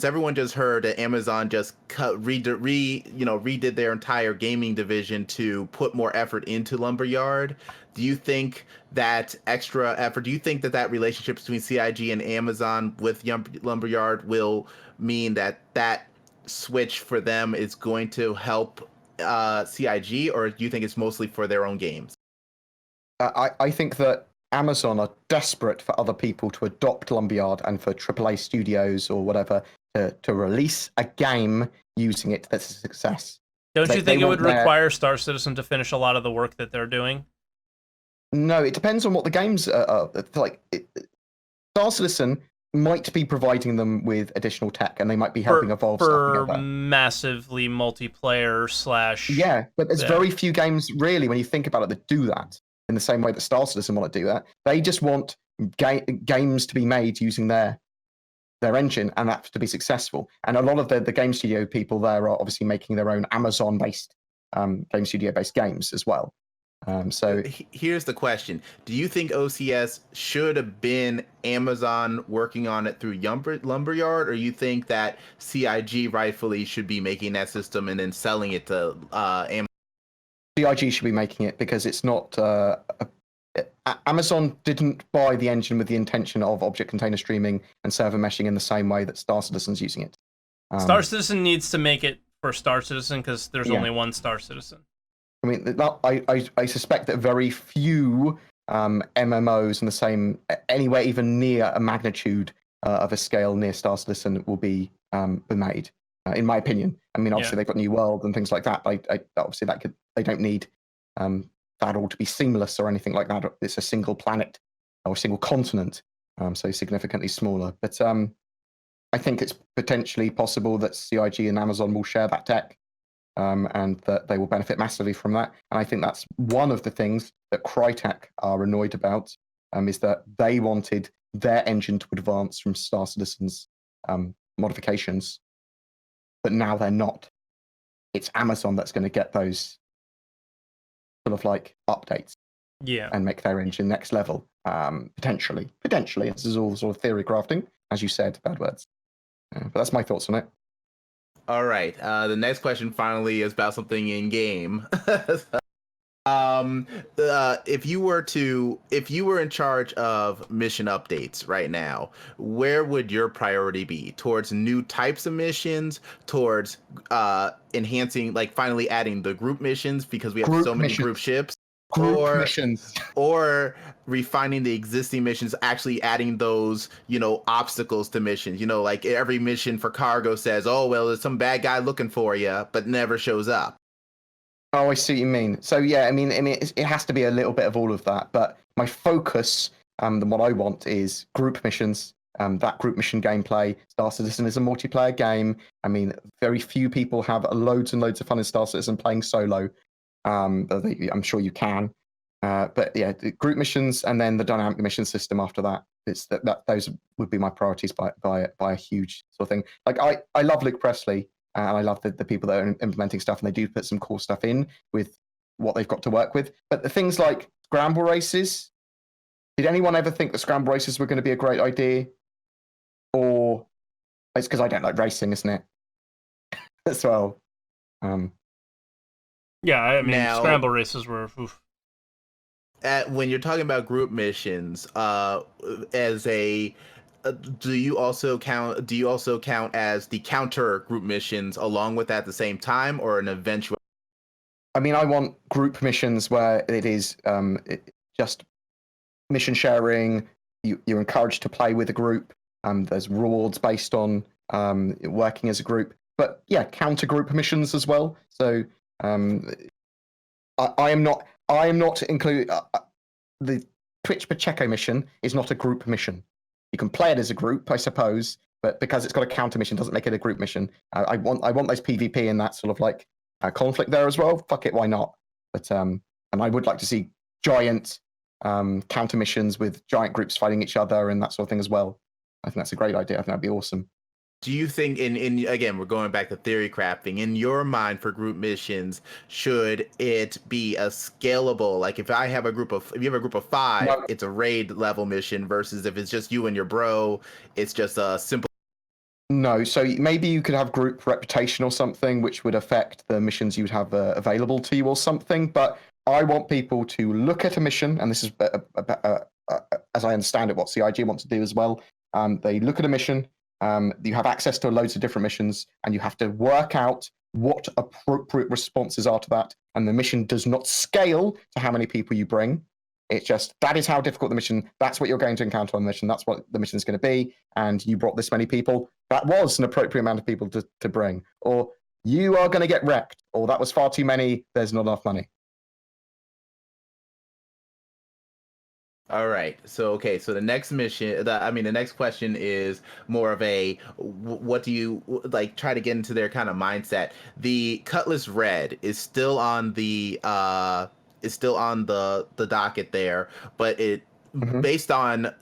everyone just heard that Amazon just redid their entire gaming division to put more effort into Lumberyard, do you think that extra effort, do you think that relationship between CIG and Amazon with Lumberyard will mean that switch for them is going to help CIG, or do you think it's mostly for their own games? I think that Amazon are desperate for other people to adopt Lumberyard and for AAA studios or whatever to release a game using it that's a success. Don't you think it would require Star Citizen to finish a lot of the work that they're doing? No, it depends on what the games are. Like Star Citizen might be providing them with additional tech, and they might be helping evolve stuff together. Massively multiplayer / Yeah, but there's very few games really, when you think about it, that do that in the same way that Star Citizen want to do that. They just want games to be made using their engine, and that to be successful. And a lot of the game studio people there are obviously making their own Amazon-based game studio-based games as well. So here's the question: do you think OCS should have been Amazon working on it through Lumberyard, or you think that CIG rightfully should be making that system and then selling it to Amazon? CIG should be making it, because it's not Amazon didn't buy the engine with the intention of object container streaming and server meshing in the same way that Star Citizen's using it. Star Citizen needs to make it for Star Citizen because there's only one Star Citizen. I mean, I suspect that very few MMOs in the same, anywhere even near a magnitude of a scale near Star Citizen will be made. In my opinion. I mean, obviously they've got New World and things like that. Obviously they don't need that all to be seamless or anything like that. It's a single planet or a single continent, so significantly smaller. But I think it's potentially possible that CIG and Amazon will share that tech, and that they will benefit massively from that. And I think that's one of the things that Crytek are annoyed about, is that they wanted their engine to advance from Star Citizen's modifications. But now they're not. It's Amazon that's going to get those sort of like updates, and make their engine next level. Potentially. This is all sort of theory crafting, as you said, bad words. But that's my thoughts on it. All right. The next question finally is about something in game. If you were in charge of mission updates right now, where would your priority be? Towards new types of missions, towards enhancing, like finally adding the group missions because we have so many group ships, missions, or refining the existing missions, actually adding those, obstacles to missions. Like every mission for cargo says, oh well, there's some bad guy looking for you, but never shows up. Oh, I see what you mean. So yeah, I mean, it has to be a little bit of all of that. But my focus, and what I want, is group missions. That group mission gameplay. Star Citizen is a multiplayer game. I mean, very few people have loads and loads of fun in Star Citizen playing solo. I'm sure you can. But yeah, the group missions and then the dynamic mission system after that. It's that those would be my priorities by a huge sort of thing. Like I love Luke Presley. And I love the people that are implementing stuff, and they do put some cool stuff in with what they've got to work with. But the things like scramble races, did anyone ever think that scramble races were going to be a great idea? Or it's because I don't like racing, isn't it? As well. Yeah, I mean, now, scramble races were. Oof. When you're talking about group missions, do you also count as the counter group missions along with that at the same time, or an eventual? I mean, I want group missions where it is just mission sharing. You're encouraged to play with a group. There's rewards based on working as a group. But yeah, counter group missions as well. So I am not. I am not include the Twitch Pacheco mission is not a group mission. You can play it as a group, I suppose, but because it's got a counter mission, doesn't make it a group mission. I want those PvP and that sort of like conflict there as well. Fuck it, why not? But and I would like to see giant counter missions with giant groups fighting each other and that sort of thing as well. I think that's a great idea. I think that'd be awesome. Do you think in again, we're going back to theory crafting, in your mind for group missions, should it be a scalable, like if you have a group of 5, No. it's a raid level mission, versus if it's just you and your bro, it's just a simple. No, so maybe you could have group reputation or something, which would affect the missions you'd have available to you or something. But I want people to look at a mission, and this is, as I understand it, what CIG wants to do as well. They look at a mission, you have access to loads of different missions, and you have to work out what appropriate responses are to that. And the mission does not scale to how many people you bring. It's just, that is how difficult the mission, that's what you're going to encounter on the mission, that's what the mission is going to be, and you brought this many people. That was an appropriate amount of people to bring. Or you are going to get wrecked, or that was far too many, there's not enough money. All right. So, okay. So the next mission, the next question is more of a, what do you like? Try to get into their kind of mindset. The Cutlass Red is still on the docket there, but it based on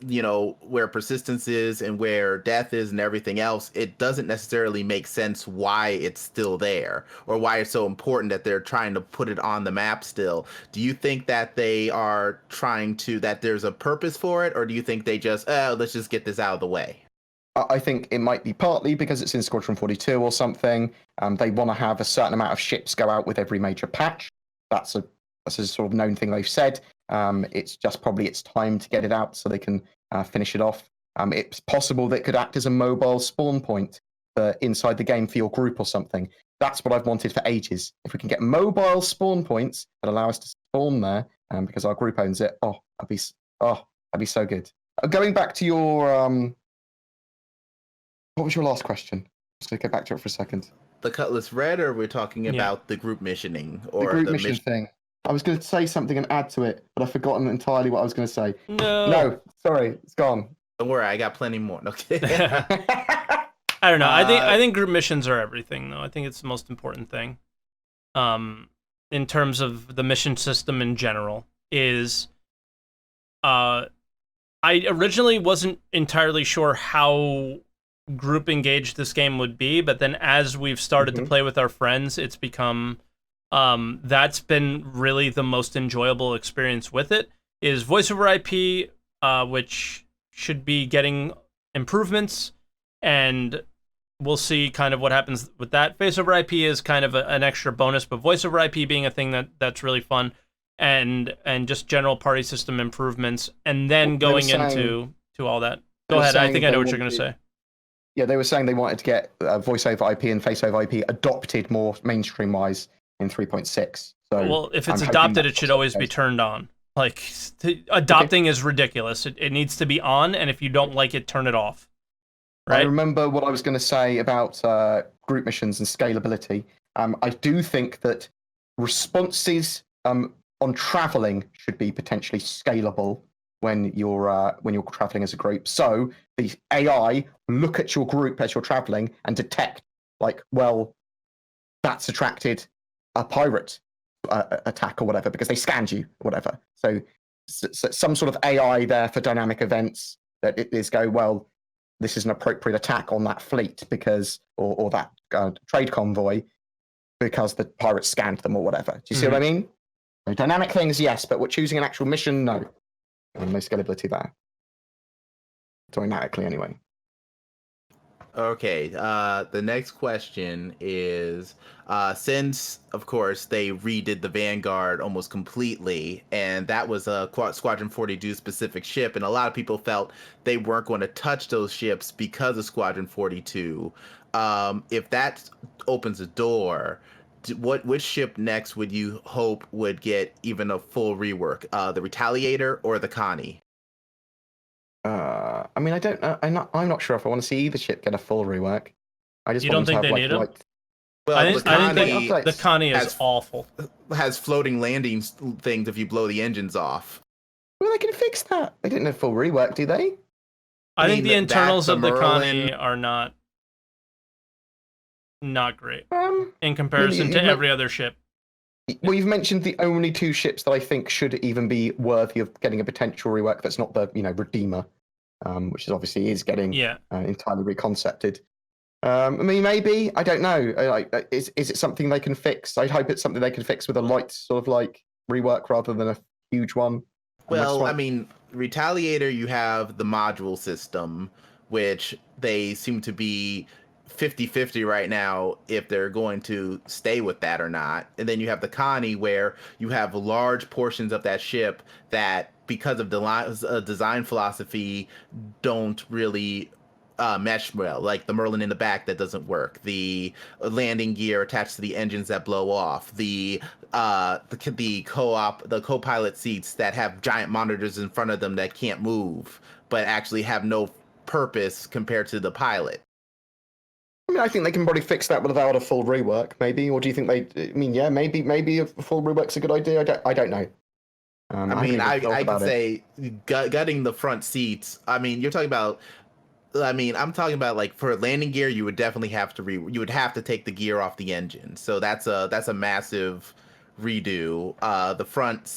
where persistence is and where death is and everything else, it doesn't necessarily make sense why it's still there or why it's so important that they're trying to put it on the map still. Do you think that they are trying to, that there's a purpose for it, or do you think they just let's just get this out of the way? I think it might be partly because it's in Squadron 42 or something. They want to have a certain amount of ships go out with every major patch. That's a sort of known thing they've said. It's just probably it's time to get it out so they can finish it off. It's possible that it could act as a mobile spawn point inside the game for your group or something. That's what I've wanted for ages. If we can get mobile spawn points that allow us to spawn there, because our group owns it, that'd be so good. Going back to your what was your last question? Just to get back to it for a second. The Cutlass Red, or we're talking about the group missioning, or the group mission thing. I was going to say something and add to it, but I've forgotten entirely what I was going to say. No, sorry, it's gone. Don't worry, I got plenty more. Okay. I don't know. I think group missions are everything, though. I think it's the most important thing. In terms of the mission system in general, is I originally wasn't entirely sure how group engaged this game would be, but then as we've started to play with our friends, it's become that's been really the most enjoyable experience with it, is voice over IP, which should be getting improvements, and we'll see kind of what happens with that. Face over IP is kind of an extra bonus, but voice over IP being a thing that's really fun, and just general party system improvements, and then going into all that. Go ahead, I think I know what you're going to say. Yeah, they were saying they wanted to get voice over IP and face over IP adopted more mainstream-wise in 3.6. So well, if it's adopted, it should always be turned on. Like, adopting is ridiculous. It needs to be on, and if you don't like it, turn it off. Right? I remember what I was going to say about group missions and scalability. I do think that responses on traveling should be potentially scalable when you're traveling as a group. So the AI look at your group as you're traveling and detect, like, well, that's attracted a pirate attack or whatever because they scanned you or whatever. So some sort of AI there for dynamic events that it is go, well, this is an appropriate attack on that fleet because or that trade convoy because the pirates scanned them or whatever. Do you see what I mean? So dynamic things, yes, but we're choosing an actual mission, no. No scalability there. Automatically, anyway. Okay, the next question is, since, of course, they redid the Vanguard almost completely, and that was a Squadron 42 specific ship, and a lot of people felt they weren't going to touch those ships because of Squadron 42. If that opens a door, which ship next would you hope would get even a full rework? The Retaliator or the Connie? I mean, I don't know. I'm not sure if I want to see either ship get a full rework. I just you don't think they need them? Well, I the think Connie updates. the Connie is has awful. has floating landing things if you blow the engines off. Well, they can fix that. They didn't have full rework, do they? I think mean, the internals that's a of the Connie Merlin. are not great Um, in comparison to every other ship. Well, you've mentioned the only two ships that I think should even be worthy of getting a potential rework. That's not the Redeemer, which is obviously getting Yeah. entirely reconcepted. I mean, maybe I don't know. Is it something they can fix? I'd hope it's something they can fix with a light sort of like rework rather than a huge one. Well, I mean, Retaliator, you have the module system, which they seem to be 50-50 right now if they're going to stay with that or not. And then you have the Connie, where you have large portions of that ship that, because of design philosophy, don't really mesh well, like the Merlin in the back that doesn't work, the landing gear attached to the engines that blow off, the co-pilot seats that have giant monitors in front of them that can't move but actually have no purpose compared to the pilot. I mean, I think they can probably fix that without a full rework, maybe. Or do you think they? I mean, yeah, maybe a full rework's a good idea. I don't know. I could say gutting the front seats. I mean, you're talking about. I mean, I'm talking about, like, for landing gear, you would definitely have to you would have to take the gear off the engine. So that's a massive redo. The front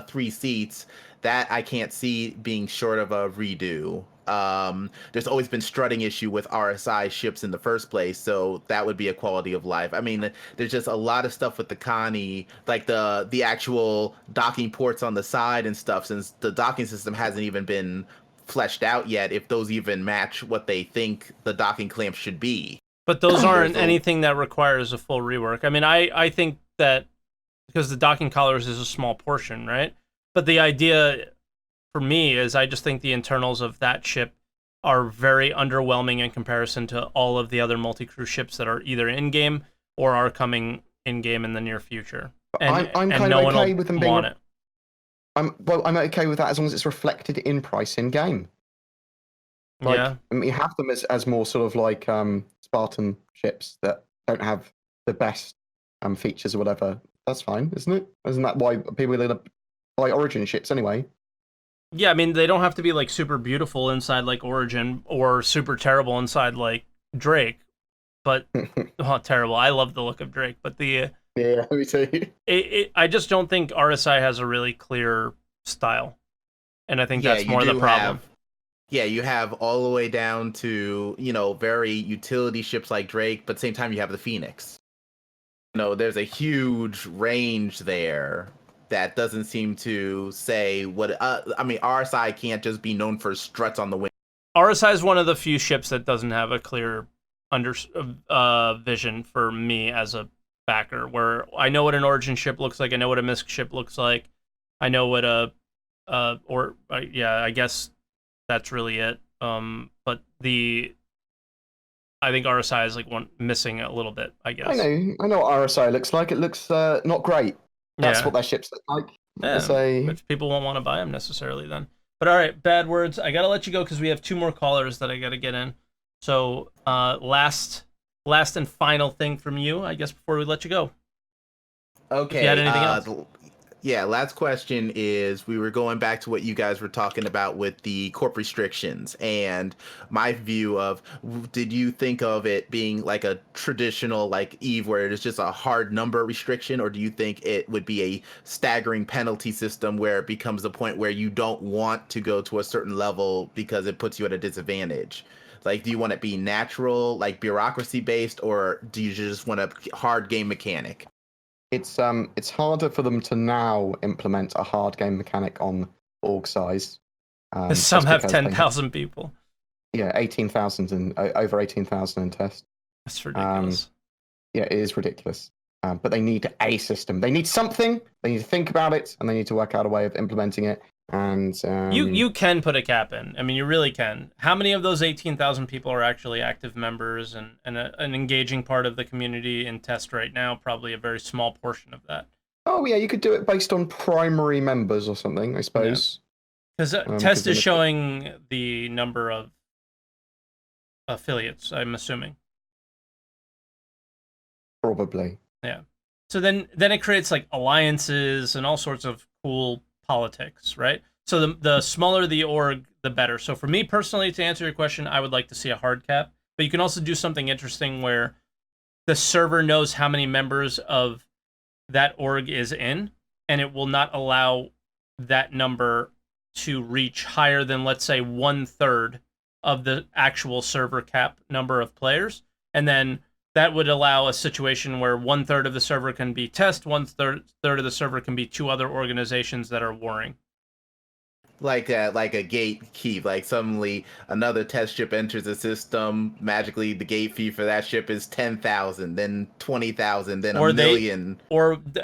three seats, that I can't see being short of a redo. There's always been strutting issue with RSI ships in the first place, so that would be a quality of life. I mean, there's just a lot of stuff with the Connie, like the actual docking ports on the side and stuff, since the docking system hasn't even been fleshed out yet, if those even match what they think the docking clamps should be. But those aren't anything that requires a full rework. I mean, I think that because the docking collars is a small portion, right? But the idea for me is I just think the internals of that ship are very underwhelming in comparison to all of the other multi-crew ships that are either in-game or are coming in-game in the near future. And I'm kind no of one okay will with them want being. it. I'm okay with that as long as it's reflected in price in game. Like, Yeah. I mean, you have them as more sort of like Spartan ships that don't have the best features or whatever. That's fine, isn't it? Isn't that why people are gonna buy Origin ships anyway? Yeah, I mean, they don't have to be, like, super beautiful inside, like, Origin, or super terrible inside, like, Drake. But, terrible. I love the look of Drake. But yeah, me too. I just don't think RSI has a really clear style. And I think that's more the problem. You have all the way down to, very utility ships like Drake, but at the same time you have the Phoenix. There's a huge range there that doesn't seem to say what. I mean, RSI can't just be known for struts on the wing. RSI is one of the few ships that doesn't have a clear vision for me as a backer, where I know what an Origin ship looks like, I know what a MISC ship looks like, I know what I guess that's really it. But I think RSI is like one missing a little bit, I guess. I know what RSI looks like. It looks not great. That's what their ships look like. Yeah, which people won't want to buy them necessarily then. But all right, bad words. I gotta let you go because we have two more callers that I gotta get in. So last and final thing from you, I guess, before we let you go. Okay. If you had anything else? Yeah, last question is, we were going back to what you guys were talking about with the corp restrictions, and my view of, did you think of it being like a traditional, like EVE, where it is just a hard number restriction, or do you think it would be a staggering penalty system where it becomes the point where you don't want to go to a certain level because it puts you at a disadvantage? Like, do you want it to be natural, like bureaucracy based, or do you just want a hard game mechanic? It's harder for them to now implement a hard game mechanic on org size. Some have 10,000 people. Yeah, 18,000 and over 18,000 in test. That's ridiculous. Yeah, it is ridiculous. But they need a system. They need something. They need to think about it, and they need to work out a way of implementing it. And you can put a cap in. I mean, you really can. How many of those 18,000 people are actually active members and an engaging part of the community in test right now? Probably a very small portion of that. Oh yeah, you could do it based on primary members or something, I suppose. Because test is showing the number of affiliates, I'm assuming. Probably. So then it creates like alliances and all sorts of cool politics, right? So the smaller the org, the better. So for me personally, to answer your question, I would like to see a hard cap. But you can also do something interesting where the server knows how many members of that org is in, and it will not allow that number to reach higher than, let's say, 1/3 of the actual server cap number of players. And then that would allow a situation where 1/3 of the server can be test, 1/3 of the server can be two other organizations that are warring. Like a gate keep. Like suddenly another test ship enters the system. Magically, the gate fee for that ship is 10,000, then 20,000, then Or a million.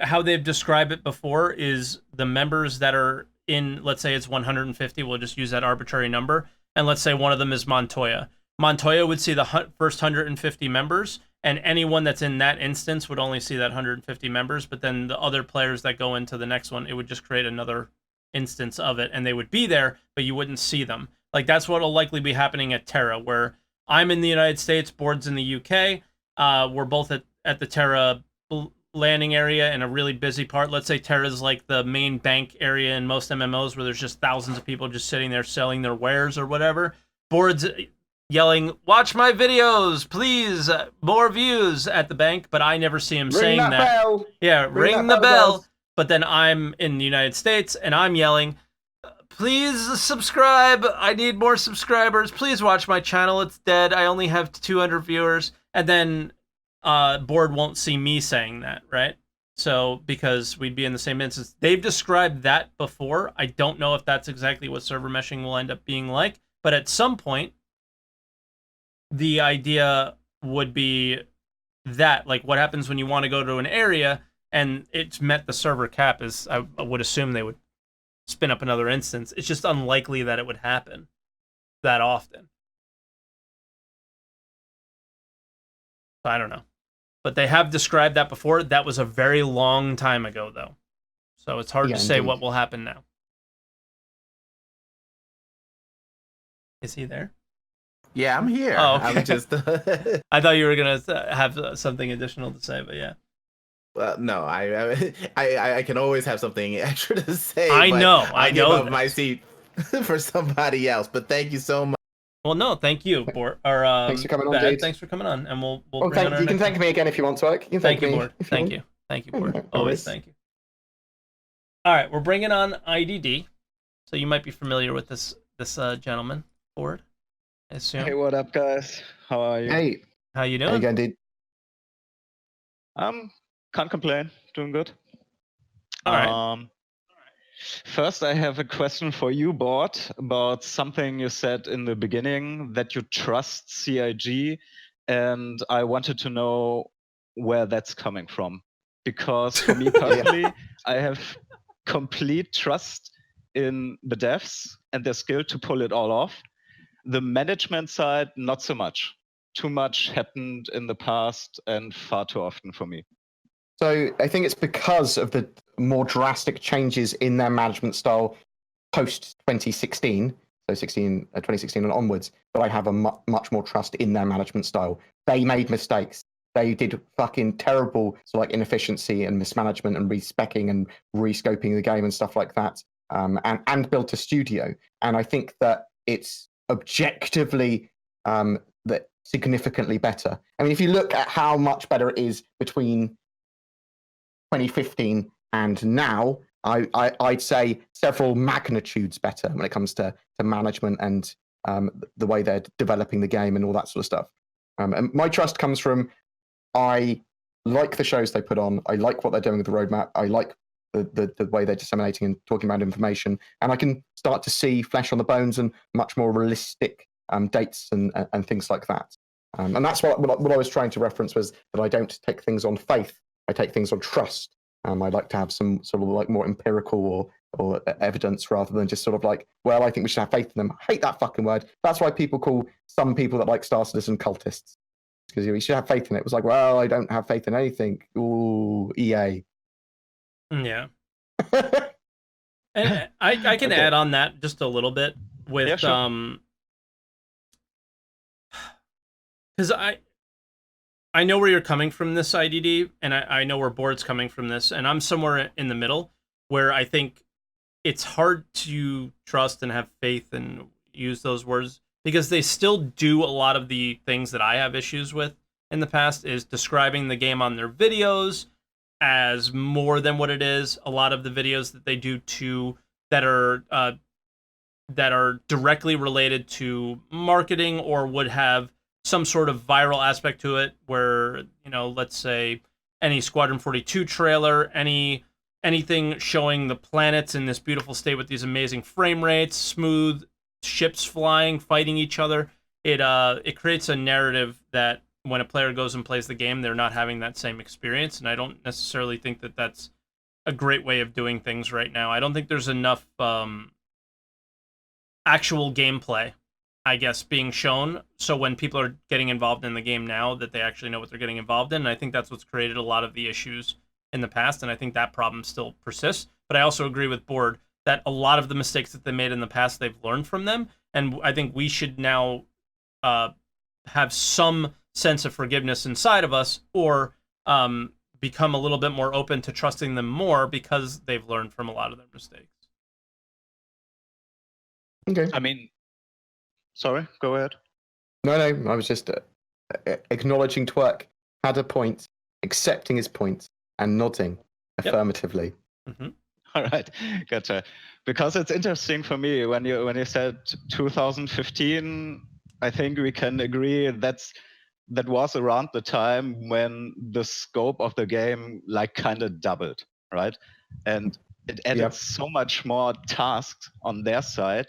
How they've described it before is the members that are in, let's say it's 150, we'll just use that arbitrary number, and let's say one of them is Montoya. Montoya would see the first 150 members, and anyone that's in that instance would only see that 150 members, but then the other players that go into the next one, it would just create another instance of it, and they would be there, but you wouldn't see them. Like, that's what will likely be happening at Terra, where I'm in the United States, Board's in the UK, we're both at the Terra landing area in a really busy part. Let's say Terra's like the main bank area in most MMOs where there's just thousands of people just sitting there selling their wares or whatever. Board's yelling, "Watch my videos, please, more views," at the bank, but I never see him saying that. Bell. Yeah, ring the that bell. bell. But then I'm in the United States and I'm yelling, "Please subscribe. I need more subscribers. Please watch my channel. It's dead. I only have 200 viewers." And then Board won't see me saying that, right? So, because we'd be in the same instance. They've described that before. I don't know if that's exactly what server meshing will end up being like, but at some point, the idea would be that, like, what happens when you want to go to an area and it's met the server cap is, I would assume they would spin up another instance. It's just unlikely that it would happen that often. I don't know. But they have described that before. That was a very long time ago, though. So it's hard to say indeed. what will happen now. Is he there? Yeah, I'm here. Oh, okay. I'm just. I thought you were going to have something additional to say, but yeah. Well, no, I can always have something extra to say. I but know. I give know up my seat for somebody else. But thank you so much. Well, no, thank you, Board. Thanks for coming on, Bad. dude. Thanks for coming on, and we'll Well, bring on our you can next thank me again if you want to. You can Thank you, me Board. if Thank want. you. Thank you, No Board. worries. Always thank you. All right, we're bringing on IDD. So you might be familiar with this gentleman, Board, I assume. Hey, what up, guys? How are you? Hey, How you how you doing? going, dude? Can't complain. Doing good. All right. First, I have a question for you, Board, about something you said in the beginning, that you trust CIG, and I wanted to know where that's coming from. Because for me personally, I have complete trust in the devs and their skill to pull it all off. The management side, not so much. Too much happened in the past and far too often for me. So I think it's because of the more drastic changes in their management style post 2016, so 2016 and onwards, that I have a much more trust in their management style. They made mistakes. They did fucking terrible sort of like inefficiency and mismanagement and respecking and rescoping the game and stuff like that, and built a studio. And I think that it's objectively that significantly better. I mean, if you look at how much better it is between 2015 and now, I'd say several magnitudes better when it comes to management and the way they're developing the game and all that sort of stuff. And my trust comes from, I like the shows they put on. I like what they're doing with the roadmap. I like the way they're disseminating and talking about information. And I can start to see flesh on the bones and much more realistic dates and things like that. And that's what I was trying to reference, was that I don't take things on faith. I take things on trust. I like to have some sort of like more empirical or evidence rather than just sort of like, well, I think we should have faith in them. I hate that fucking word. That's why people call some people that like Star Citizen cultists. Because you should have faith in it. It was like, well, I don't have faith in anything. Ooh, EA. Yeah. And I can add on that just a little bit with Yeah, sure. because I know where you're coming from this, IDD, and I know where Board's coming from this, and I'm somewhere in the middle where I think it's hard to trust and have faith and use those words because they still do a lot of the things that I have issues with in the past, is describing the game on their videos as more than what it is. A lot of the videos that they do too that are directly related to marketing or would have some sort of viral aspect to it, where, you know, let's say any Squadron 42 trailer, anything showing the planets in this beautiful state with these amazing frame rates, smooth ships flying, fighting each other, it creates a narrative that when a player goes and plays the game, they're not having that same experience. And I don't necessarily think that that's a great way of doing things right now. I don't think there's enough actual gameplay, I guess, being shown, so when people are getting involved in the game now, that they actually know what they're getting involved in. And I think that's what's created a lot of the issues in the past, and I think that problem still persists. But I also agree with Board that a lot of the mistakes that they made in the past, they've learned from them, and I think we should now have some sense of forgiveness inside of us, or become a little bit more open to trusting them more because they've learned from a lot of their mistakes. Okay. I mean, sorry, go ahead. No, I was just acknowledging Twerk had a point, accepting his point, and nodding affirmatively. Mm-hmm. All right, gotcha. Because it's interesting for me when you said 2015. I think we can agree that was around the time when the scope of the game like kind of doubled, right? And it added so much more tasks on their side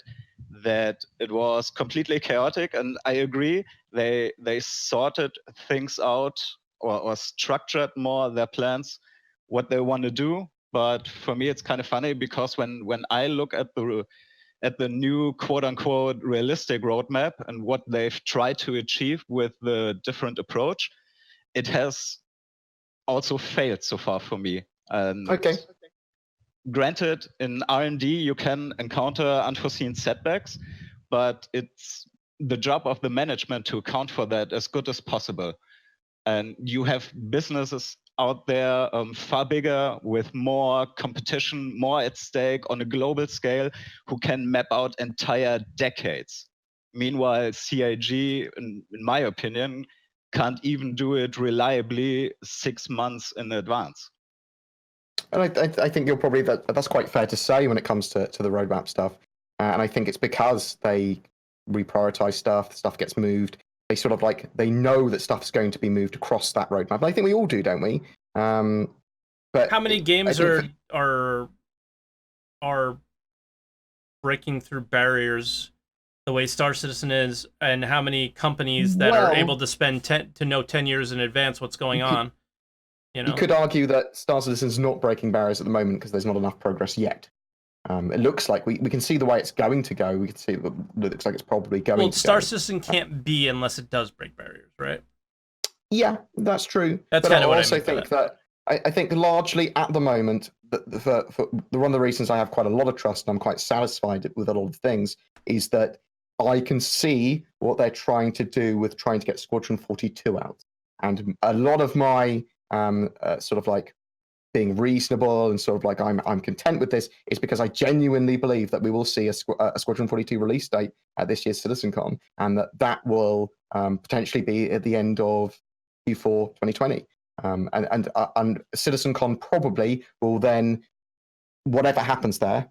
that it was completely chaotic. And I agree, they sorted things out or structured more their plans, what they want to do. But for me, it's kind of funny because when I look at the new quote-unquote realistic roadmap and what they've tried to achieve with the different approach, it has also failed so far for me. Okay. Granted, in R&D, you can encounter unforeseen setbacks, but it's the job of the management to account for that as good as possible. And you have businesses out there far bigger, with more competition, more at stake on a global scale, who can map out entire decades. Meanwhile, CIG, in my opinion, can't even do it reliably 6 months in advance. And I think you're probably that's quite fair to say when it comes to the roadmap stuff. And I think it's because they reprioritize stuff gets moved. They sort of they know that stuff's going to be moved across that roadmap. And I think we all do, don't we? But how many games are breaking through barriers the way Star Citizen is, and how many companies that are able to spend 10 years in advance what's going on? You could argue that Star Citizen's not breaking barriers at the moment because there's not enough progress yet. It looks like we can see the way it's going to go. We can see that it looks like it's probably going to go. Star Citizen can't be unless it does break barriers, right? Yeah, that's true. That's kind of what I mean. Think that I think largely at the moment, for one of the reasons I have quite a lot of trust and I'm quite satisfied with a lot of things is that I can see what they're trying to do with trying to get Squadron 42 out. And a lot of my sort of being reasonable and sort of I'm content with this is because I genuinely believe that we will see a Squadron 42 release date at this year's CitizenCon, and that will potentially be at the end of Q4 2020. And CitizenCon probably will then, whatever happens there,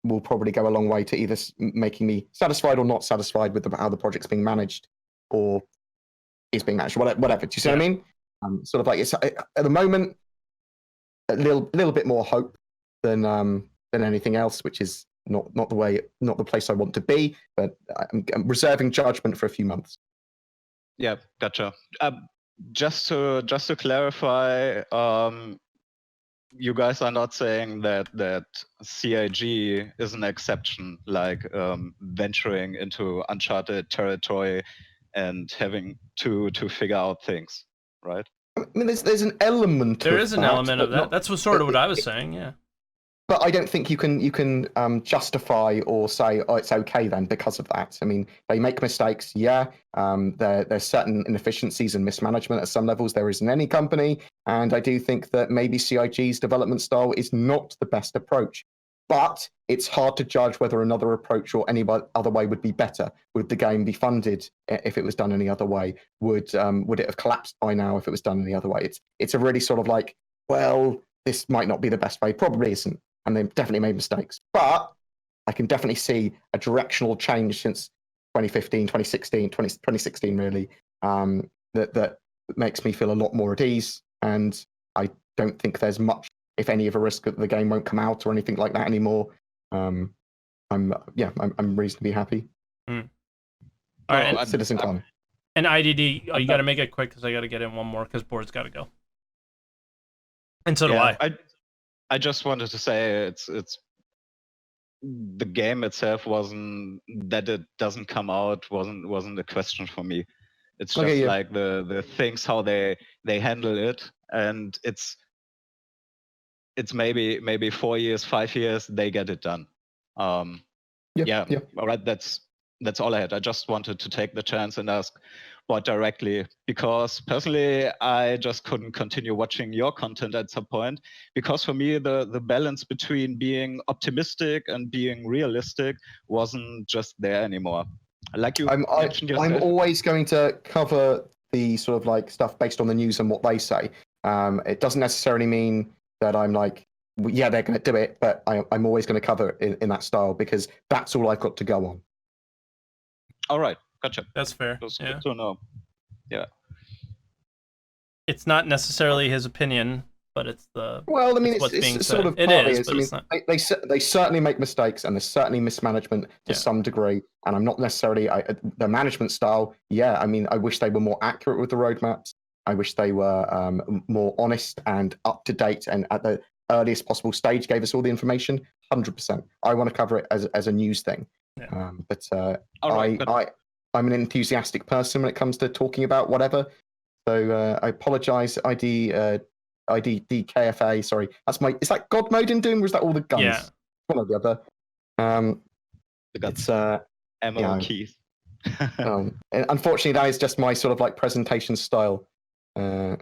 will probably go a long way to either making me satisfied or not satisfied with how the project's being managed or is being managed, whatever. Do you see what I mean? Sort of it's at the moment a little bit more hope than anything else, which is not the place I want to be. But I'm reserving judgment for a few months. Yeah, gotcha. Just to clarify, you guys are not saying that CIG is an exception, like venturing into uncharted territory and having to figure out things, right? I mean, there's an element. There is an element of that. That's what I was saying. Yeah. but I don't think you can justify or say, oh, it's okay then because of that. I mean, they make mistakes, yeah. There's certain inefficiencies and mismanagement at some levels there is in any company, and I do think that maybe CIG's development style is not the best approach. But it's hard to judge whether another approach or any other way would be better. Would the game be funded if it was done any other way? Would it have collapsed by now if it was done any other way? It's a really sort of like, well, this might not be the best way. Probably isn't. And they've definitely made mistakes. But I can definitely see a directional change since 2015, 2016 really, that makes me feel a lot more at ease. And I don't think there's much, if any, of a risk that the game won't come out or anything like that anymore. I'm reasonably happy. All right, CitizenCon. And IDD, you got to make it quick because I got to get in one more because Board's got to go. And so do I. I just wanted to say it's the game itself wasn't that it doesn't come out wasn't a question for me. It's just like the things how they handle it, and it's maybe 4 years, 5 years they get it done. All right, that's all I had. I just wanted to take the chance and ask Bot directly, because personally I just couldn't continue watching your content at some point, because for me the balance between being optimistic and being realistic wasn't just there anymore. Like you mentioned yourself. I'm always going to cover the sort of like stuff based on the news and what they say. It doesn't necessarily mean that I'm like, yeah, they're going to do it, but I'm always going to cover it in that style because that's all I've got to go on. All right, gotcha. That's fair. That's good to know. Yeah. It's not necessarily his opinion, but it's the. Well, I mean, it's it's being sort said. of. It is, but I mean, it's not. they certainly make mistakes, and there's certainly mismanagement to some degree. And I'm not necessarily the management style. Yeah, I mean, I wish they were more accurate with the roadmaps. I wish they were more honest and up to date, and at the earliest possible stage gave us all the information. 100%. I want to cover it as a news thing. Yeah. I'm an enthusiastic person when it comes to talking about whatever. So I apologize, IDDKFA. Sorry, that's my. Is that God mode in Doom, or is that all the guns? Yeah. One or the other. The guns. It's ammo keys. Unfortunately, that is just my sort of like presentation style. So.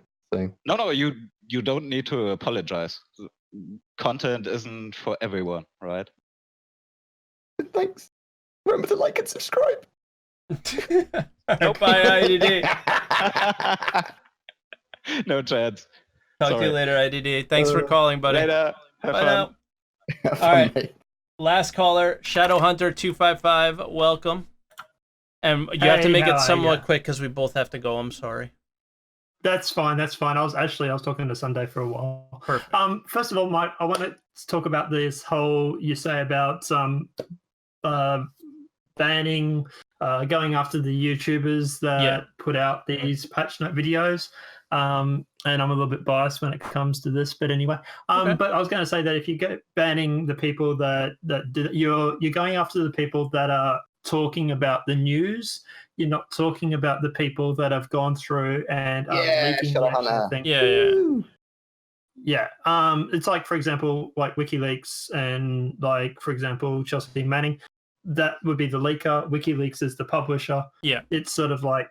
No, you don't need to apologize. Content isn't for everyone, right? Thanks. Remember to like and subscribe. Bye, IDD. No chance. Talk to you later, IDD. Thanks for calling, buddy. Later. Have Bye fun. now. Have All fun, right. mate. Last caller, Shadowhunter255. Welcome. And you have to make it somewhat quick because we both have to go. I'm sorry. That's fine. That's fine. I was talking to Sunday for a while. Perfect. First of all, Mike, I want to talk about this whole you say about banning, going after the YouTubers that put out these patch note videos. And I'm a little bit biased when it comes to this, but anyway. But I was going to say that if you go banning the people that you're going after the people that are talking about the news. You're not talking about the people that have gone through and leaking the actual thing. Yeah. It's like, for example, like WikiLeaks and like, for example, Chelsea Manning. That would be the leaker. WikiLeaks is the publisher. Yeah. It's sort of like,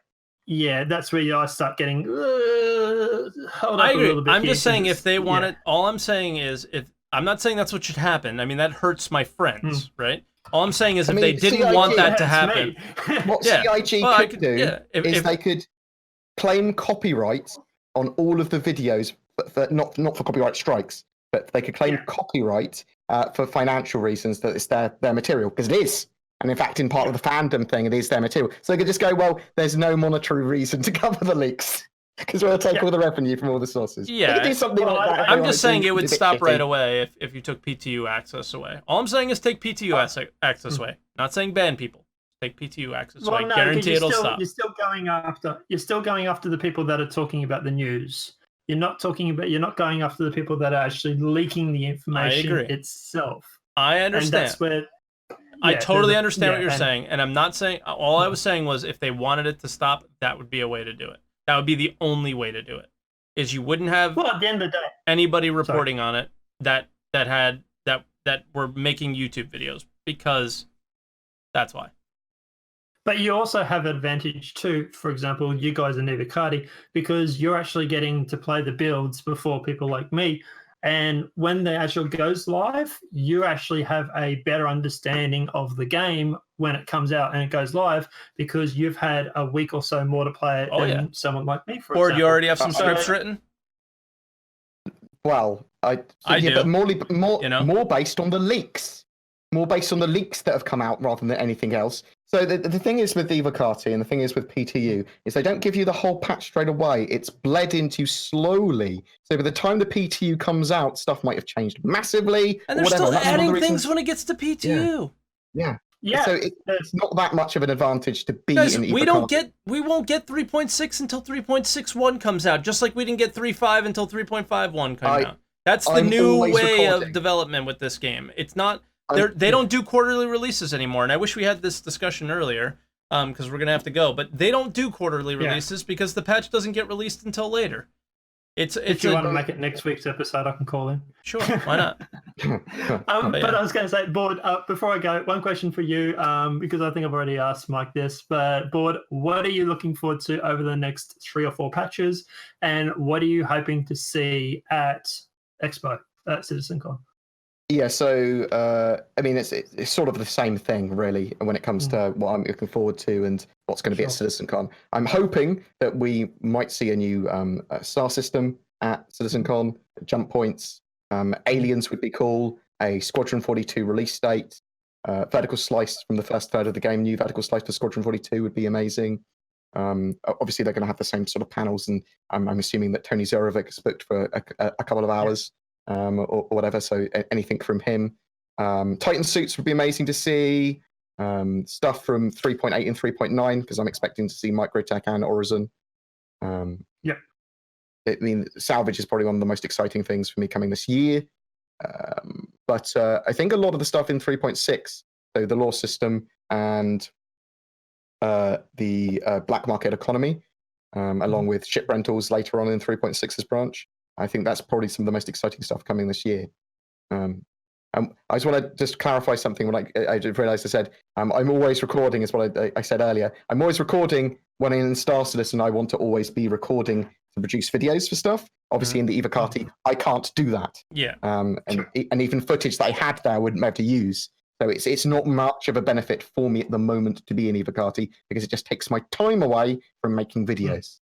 that's where I start getting hold I up agree. a little bit. I'm just saying if they want it, all I'm saying is I'm not saying that's what should happen. I mean, that hurts my friends, right? All I'm saying is if they didn't want that to happen. What CIG could do is they could claim copyright on all of the videos, but not for copyright strikes, but they could claim copyright for financial reasons that it's their material, because it is. And in fact, in part of the fandom thing, it is their material. So they could just go, well, there's no monetary reason to cover the leaks because we'll take all the revenue from all the sources. Yeah. They could do something like that. I'm just saying it would stop right away if you took PTU access away. All I'm saying is take PTU access away. Not saying ban people. Take PTU access away. No, guarantee it'll stop. You're still going after the people that are talking about the news. You're not going after the people that are actually leaking the information itself. I understand. And that's where I totally understand what you're saying, and I'm not saying. All I was saying was if they wanted it to stop, that would be a way to do it. That would be the only way to do it. Is you wouldn't have at the end of the day, anybody reporting on it that had that were making YouTube videos, because that's why. But you also have an advantage too. For example, you guys in Evocati, because you're actually getting to play the builds before people like me. And when the actual goes live, you actually have a better understanding of the game when it comes out and it goes live, because you've had a week or so more to play it than someone like me, for Bored, example. you already have some scripts written? Well, I do. but more You know? more based on the leaks. More based on the leaks that have come out rather than anything else. So the thing is with Evocati and the thing is with PTU is they don't give you the whole patch straight away. It's bled into slowly. So by the time the PTU comes out, stuff might have changed massively. And or they're whatever. still And that's one of the adding reasons- things when it gets to PTU. Yeah. Yeah. So it's not that much of an advantage to be Guys, in Evocati. we won't get 3.6 until 3.61 comes out, just like we didn't get 3.5 until 3.51 comes out. That's the I'm new always way recording. of development with this game. It's not they don't do quarterly releases anymore, and I wish we had this discussion earlier, because we're gonna have to go. But they don't do quarterly releases because the patch doesn't get released until later. If you want to make it next week's episode, I can call in. Sure, why not? But I was going to say, Bored, before I go, one question for you, because I think I've already asked Mike this, but Bored, what are you looking forward to over the next 3 or 4 patches, and what are you hoping to see at Expo, at CitizenCon? Yeah, so I mean, it's sort of the same thing, really, when it comes to what I'm looking forward to and what's going to be at CitizenCon. I'm hoping that we might see a new star system at CitizenCon, jump points, aliens would be cool, a Squadron 42 release date, vertical slice from the first third of the game, new vertical slice for Squadron 42 would be amazing. Obviously, they're going to have the same sort of panels, and I'm assuming that Tony Zorovic is booked for a couple of hours. Or whatever, so anything from him. Titan suits would be amazing to see. Stuff from 3.8 and 3.9, because I'm expecting to see Microtech and Horizon. Yep. I mean, salvage is probably one of the most exciting things for me coming this year. But I think a lot of the stuff in 3.6, so the law system and the black market economy, along with ship rentals later on in 3.6's branch, I think that's probably some of the most exciting stuff coming this year. I just want to just clarify something. When I realized I said, I'm always recording, is what I said earlier. I'm always recording when I'm in Star Citizen. I want to always be recording to produce videos for stuff. Obviously, in the Evocati, I can't do that. Yeah. And even footage that I had there, I wouldn't be able to use. So it's not much of a benefit for me at the moment to be in Evocati, because it just takes my time away from making videos.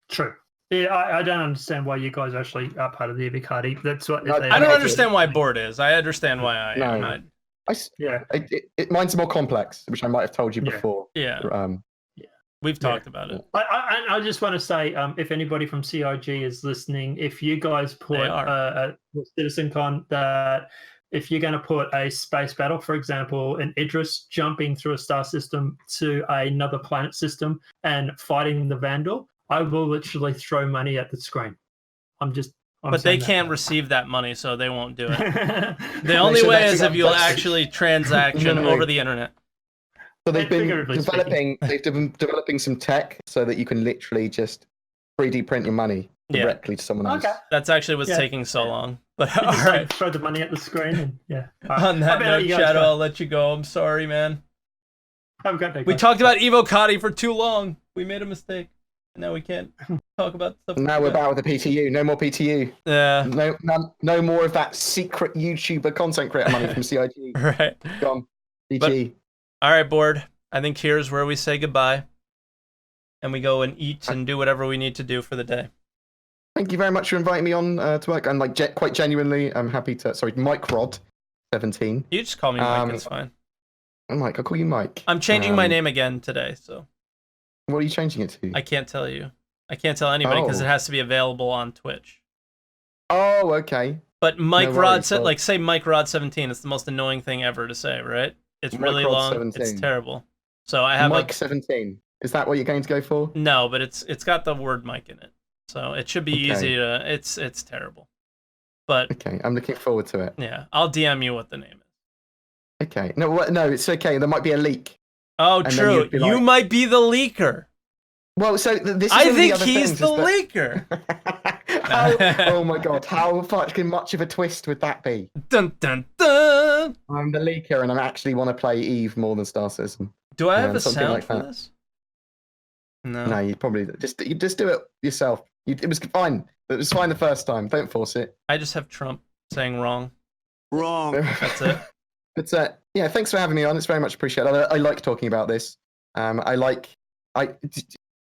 True. Yeah, I don't understand why you guys actually are part of the Evocati. That's what I don't understand why Bored is. I understand why I am. Mine's more complex, which I might have told you before. Yeah. We've talked about it. I just want to say, if anybody from CIG is listening, if you guys put at CitizenCon that if you're going to put a space battle, for example, an Idris jumping through a star system to another planet system and fighting the Vandal, I will literally throw money at the screen. But they can't receive that money, so they won't do it. The only way is if you'll actually transaction over the internet. So they've been developing some tech so that you can literally just 3D print your money directly to someone else. Okay. That's actually what's taking so long. But all right, throw the money at the screen. And, On that note, Shadow, I'll let you go. I'm sorry, man. Have a great day. We talked about Evocati for too long. We made a mistake. Now we can't talk about stuff. Now we're back with the PTU. No more PTU. Yeah. No more of that secret YouTuber content creator money from CIG. Right. Gone. GG. All right, Bored. I think here's where we say goodbye, and we go and eat and do whatever we need to do for the day. Thank you very much for inviting me on to work. And quite genuinely, I'm happy to. Sorry, Mike Rod, 17. You just call me Mike. That's fine. Mike, I'll call you Mike. I'm changing my name again today, so. What are you changing it to? I can't tell you. I can't tell anybody because it has to be available on Twitch. Oh, okay. But Mike Rod said, say Mike Rod 17. It's the most annoying thing ever to say, right? It's really long. 17. It's terrible. So I have Mike 17. Is that what you're going to go for? No, but it's got the word Mike in it, so it should be easy to. It's terrible. But okay, I'm looking forward to it. Yeah, I'll DM you what the name is. Okay. No, it's okay. There might be a leak. Oh, true. You might be the leaker. Well, so this is I think he's the leaker. Oh my god, how fucking much of a twist would that be? Dun dun dun. I'm the leaker and I actually want to play Eve more than Star Citizen. Do I have Yeah, a something sound like for that. this? No. No, you probably you just do it yourself. It was fine. It was fine the first time. Don't force it. I just have Trump saying wrong. Wrong. That's it. But yeah, thanks for having me on. It's very much appreciated. I like talking about this. I liked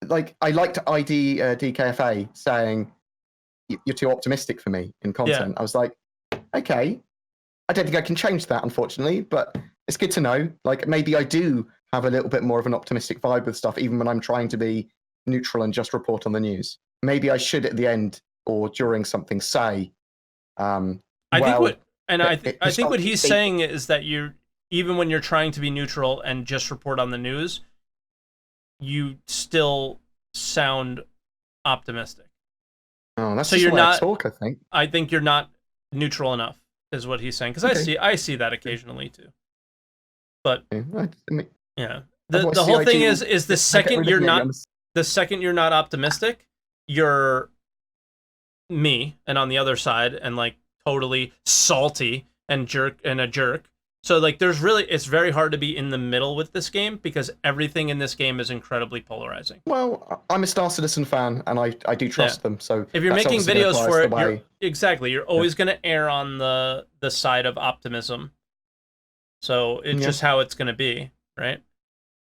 ID DKFA saying you're too optimistic for me in content. I was like, okay, I don't think I can change that, unfortunately, but it's good to know. Like, maybe I do have a little bit more of an optimistic vibe with stuff, even when I'm trying to be neutral and just report on the news. Maybe I should, at the end or during something, say, I think what he's saying is that even when you're trying to be neutral and just report on the news, you still sound optimistic. Oh, that's so just you're the way I not. talk, I think. I think you're not neutral enough, is what he's saying. Because I see that occasionally too. But yeah, the whole thing is the second you're not optimistic, you're me, and on the other side, and like totally salty and a jerk. So like it's very hard to be in the middle with this game because everything in this game is incredibly polarizing. Well, I'm a Star Citizen fan and I do trust them. So if you're making videos for it, you're always going to err on the side of optimism. So it's just how it's going to be, right?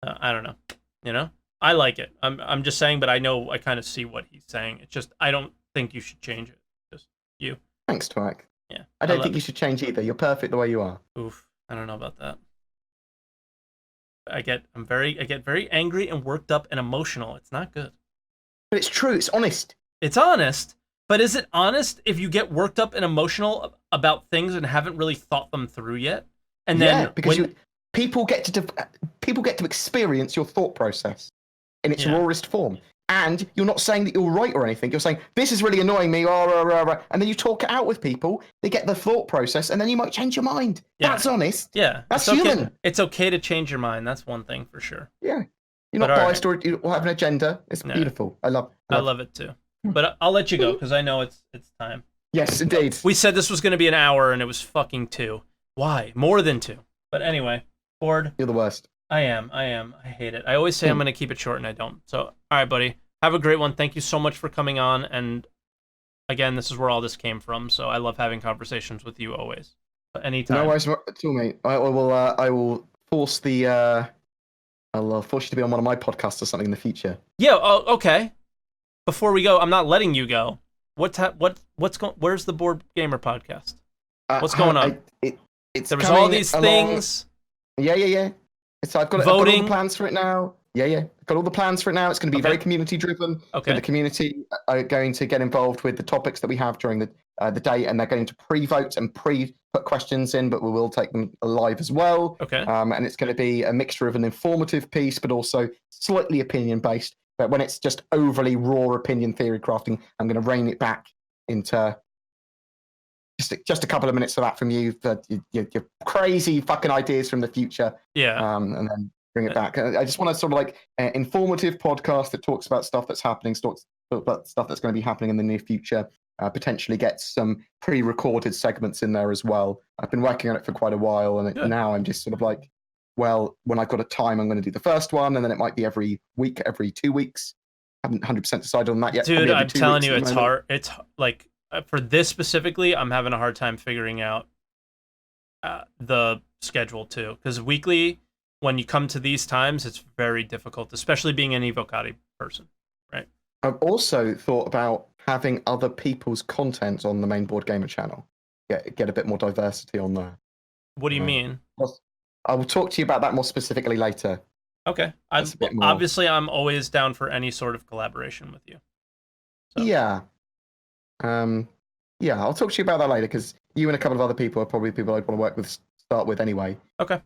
I don't know. You know, I like it. I'm just saying, but I know I kind of see what he's saying. It's just I don't think you should change it. Just you. Thanks, Twak. Yeah. I don't think you should change either. You're perfect the way you are. Oof. I don't know about that. I get very angry and worked up and emotional. It's not good. But it's true. It's honest. It's honest. But is it honest if you get worked up and emotional about things and haven't really thought them through yet? And then because people get to experience your thought process in its rawest form. And you're not saying that you're right or anything. You're saying, this is really annoying me, and then you talk it out with people. They get the thought process, and then you might change your mind. Yeah. That's honest. Yeah. That's human. Okay. It's okay to change your mind. That's one thing for sure. Yeah. You're not biased or you have an agenda. It's beautiful. I love it too. But I'll let you go because I know it's time. Yes, indeed. We said this was going to be an hour, and it was fucking 2. Why? More than 2. But anyway, Bored. You're the worst. I am. I hate it. I always say I'm going to keep it short, and I don't. So, all right, buddy. Have a great one. Thank you so much for coming on. And again, this is where all this came from. So I love having conversations with you always. But anytime. No worries at all, mate. I will force I'll force you to be on one of my podcasts or something in the future. Yeah. Oh, okay. Before we go, I'm not letting you go. Where's the Bored Gamer podcast? What's going on? There was all these things. Yeah. So I've got all the plans for it now. Yeah. Got all the plans for it now. It's going to be very community driven. Okay. The community are going to get involved with the topics that we have during the day, and they're going to pre-vote and put questions in, but we will take them live as well. Okay. And it's going to be a mixture of an informative piece, but also slightly opinion based. But when it's just overly raw opinion theory crafting, I'm going to rein it back into just a couple of minutes of that from you, your crazy fucking ideas from the future. Yeah. And then bring it back. I just want to sort of like an informative podcast that talks about stuff that's happening, talks about stuff that's going to be happening in the near future. Potentially get some pre-recorded segments in there as well. I've been working on it for quite a while, and now I'm just sort of like, well, when I've got a time, I'm going to do the first one, and then it might be every week, every 2 weeks. I haven't 100% decided on that yet. Dude, I'm telling you, it's hard. It's like, for this specifically, I'm having a hard time figuring out the schedule too. Because weekly, when you come to these times, it's very difficult, especially being an Evocati person, right? I've also thought about having other people's content on the main Bored Gamer channel. Get a bit more diversity on there. What do you mean? I will talk to you about that more specifically later. Okay. Obviously, I'm always down for any sort of collaboration with you. So. Yeah. I'll talk to you about that later, because you and a couple of other people are probably people I'd want to work with, start with anyway. Okay.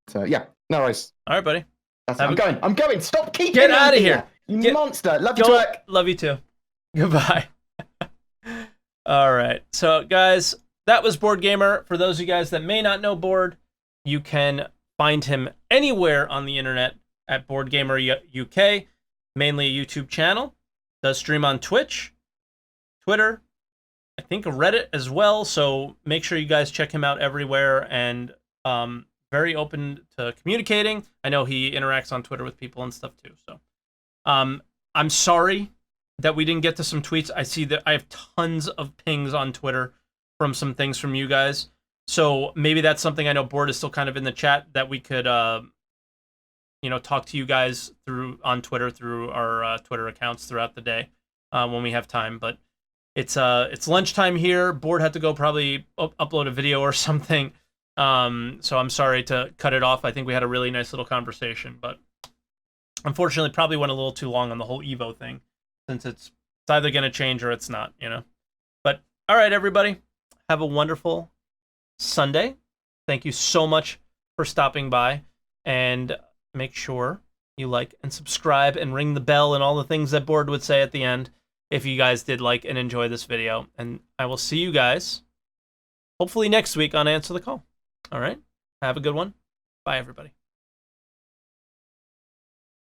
So yeah, no worries. All right, buddy. I'm going. Stop keeping Get out of here. You monster. Love you, Twerk. Love you too. Goodbye. All right. So guys, that was Bored Gamer. For those of you guys that may not know Bored, you can find him anywhere on the internet at BoredGamerUK, mainly a YouTube channel. Does stream on Twitch, Twitter, I think Reddit as well. So make sure you guys check him out everywhere, and very open to communicating. I know he interacts on Twitter with people and stuff too. So I'm sorry that we didn't get to some tweets. I see that I have tons of pings on Twitter from some things from you guys. So maybe that's something, I know Bored is still kind of in the chat, that we could talk to you guys through on Twitter, through our Twitter accounts throughout the day when we have time. But it's lunchtime here. Bored had to go probably upload a video or something. So I'm sorry to cut it off. I think we had a really nice little conversation, but unfortunately probably went a little too long on the whole Evo thing, since it's either going to change or it's not, But all right, everybody, have a wonderful Sunday. Thank you so much for stopping by, and make sure you like and subscribe and ring the bell and all the things that Bored would say at the end if you guys did like and enjoy this video. And I will see you guys hopefully next week on Answer the Call. All right, have a good one. Bye, everybody.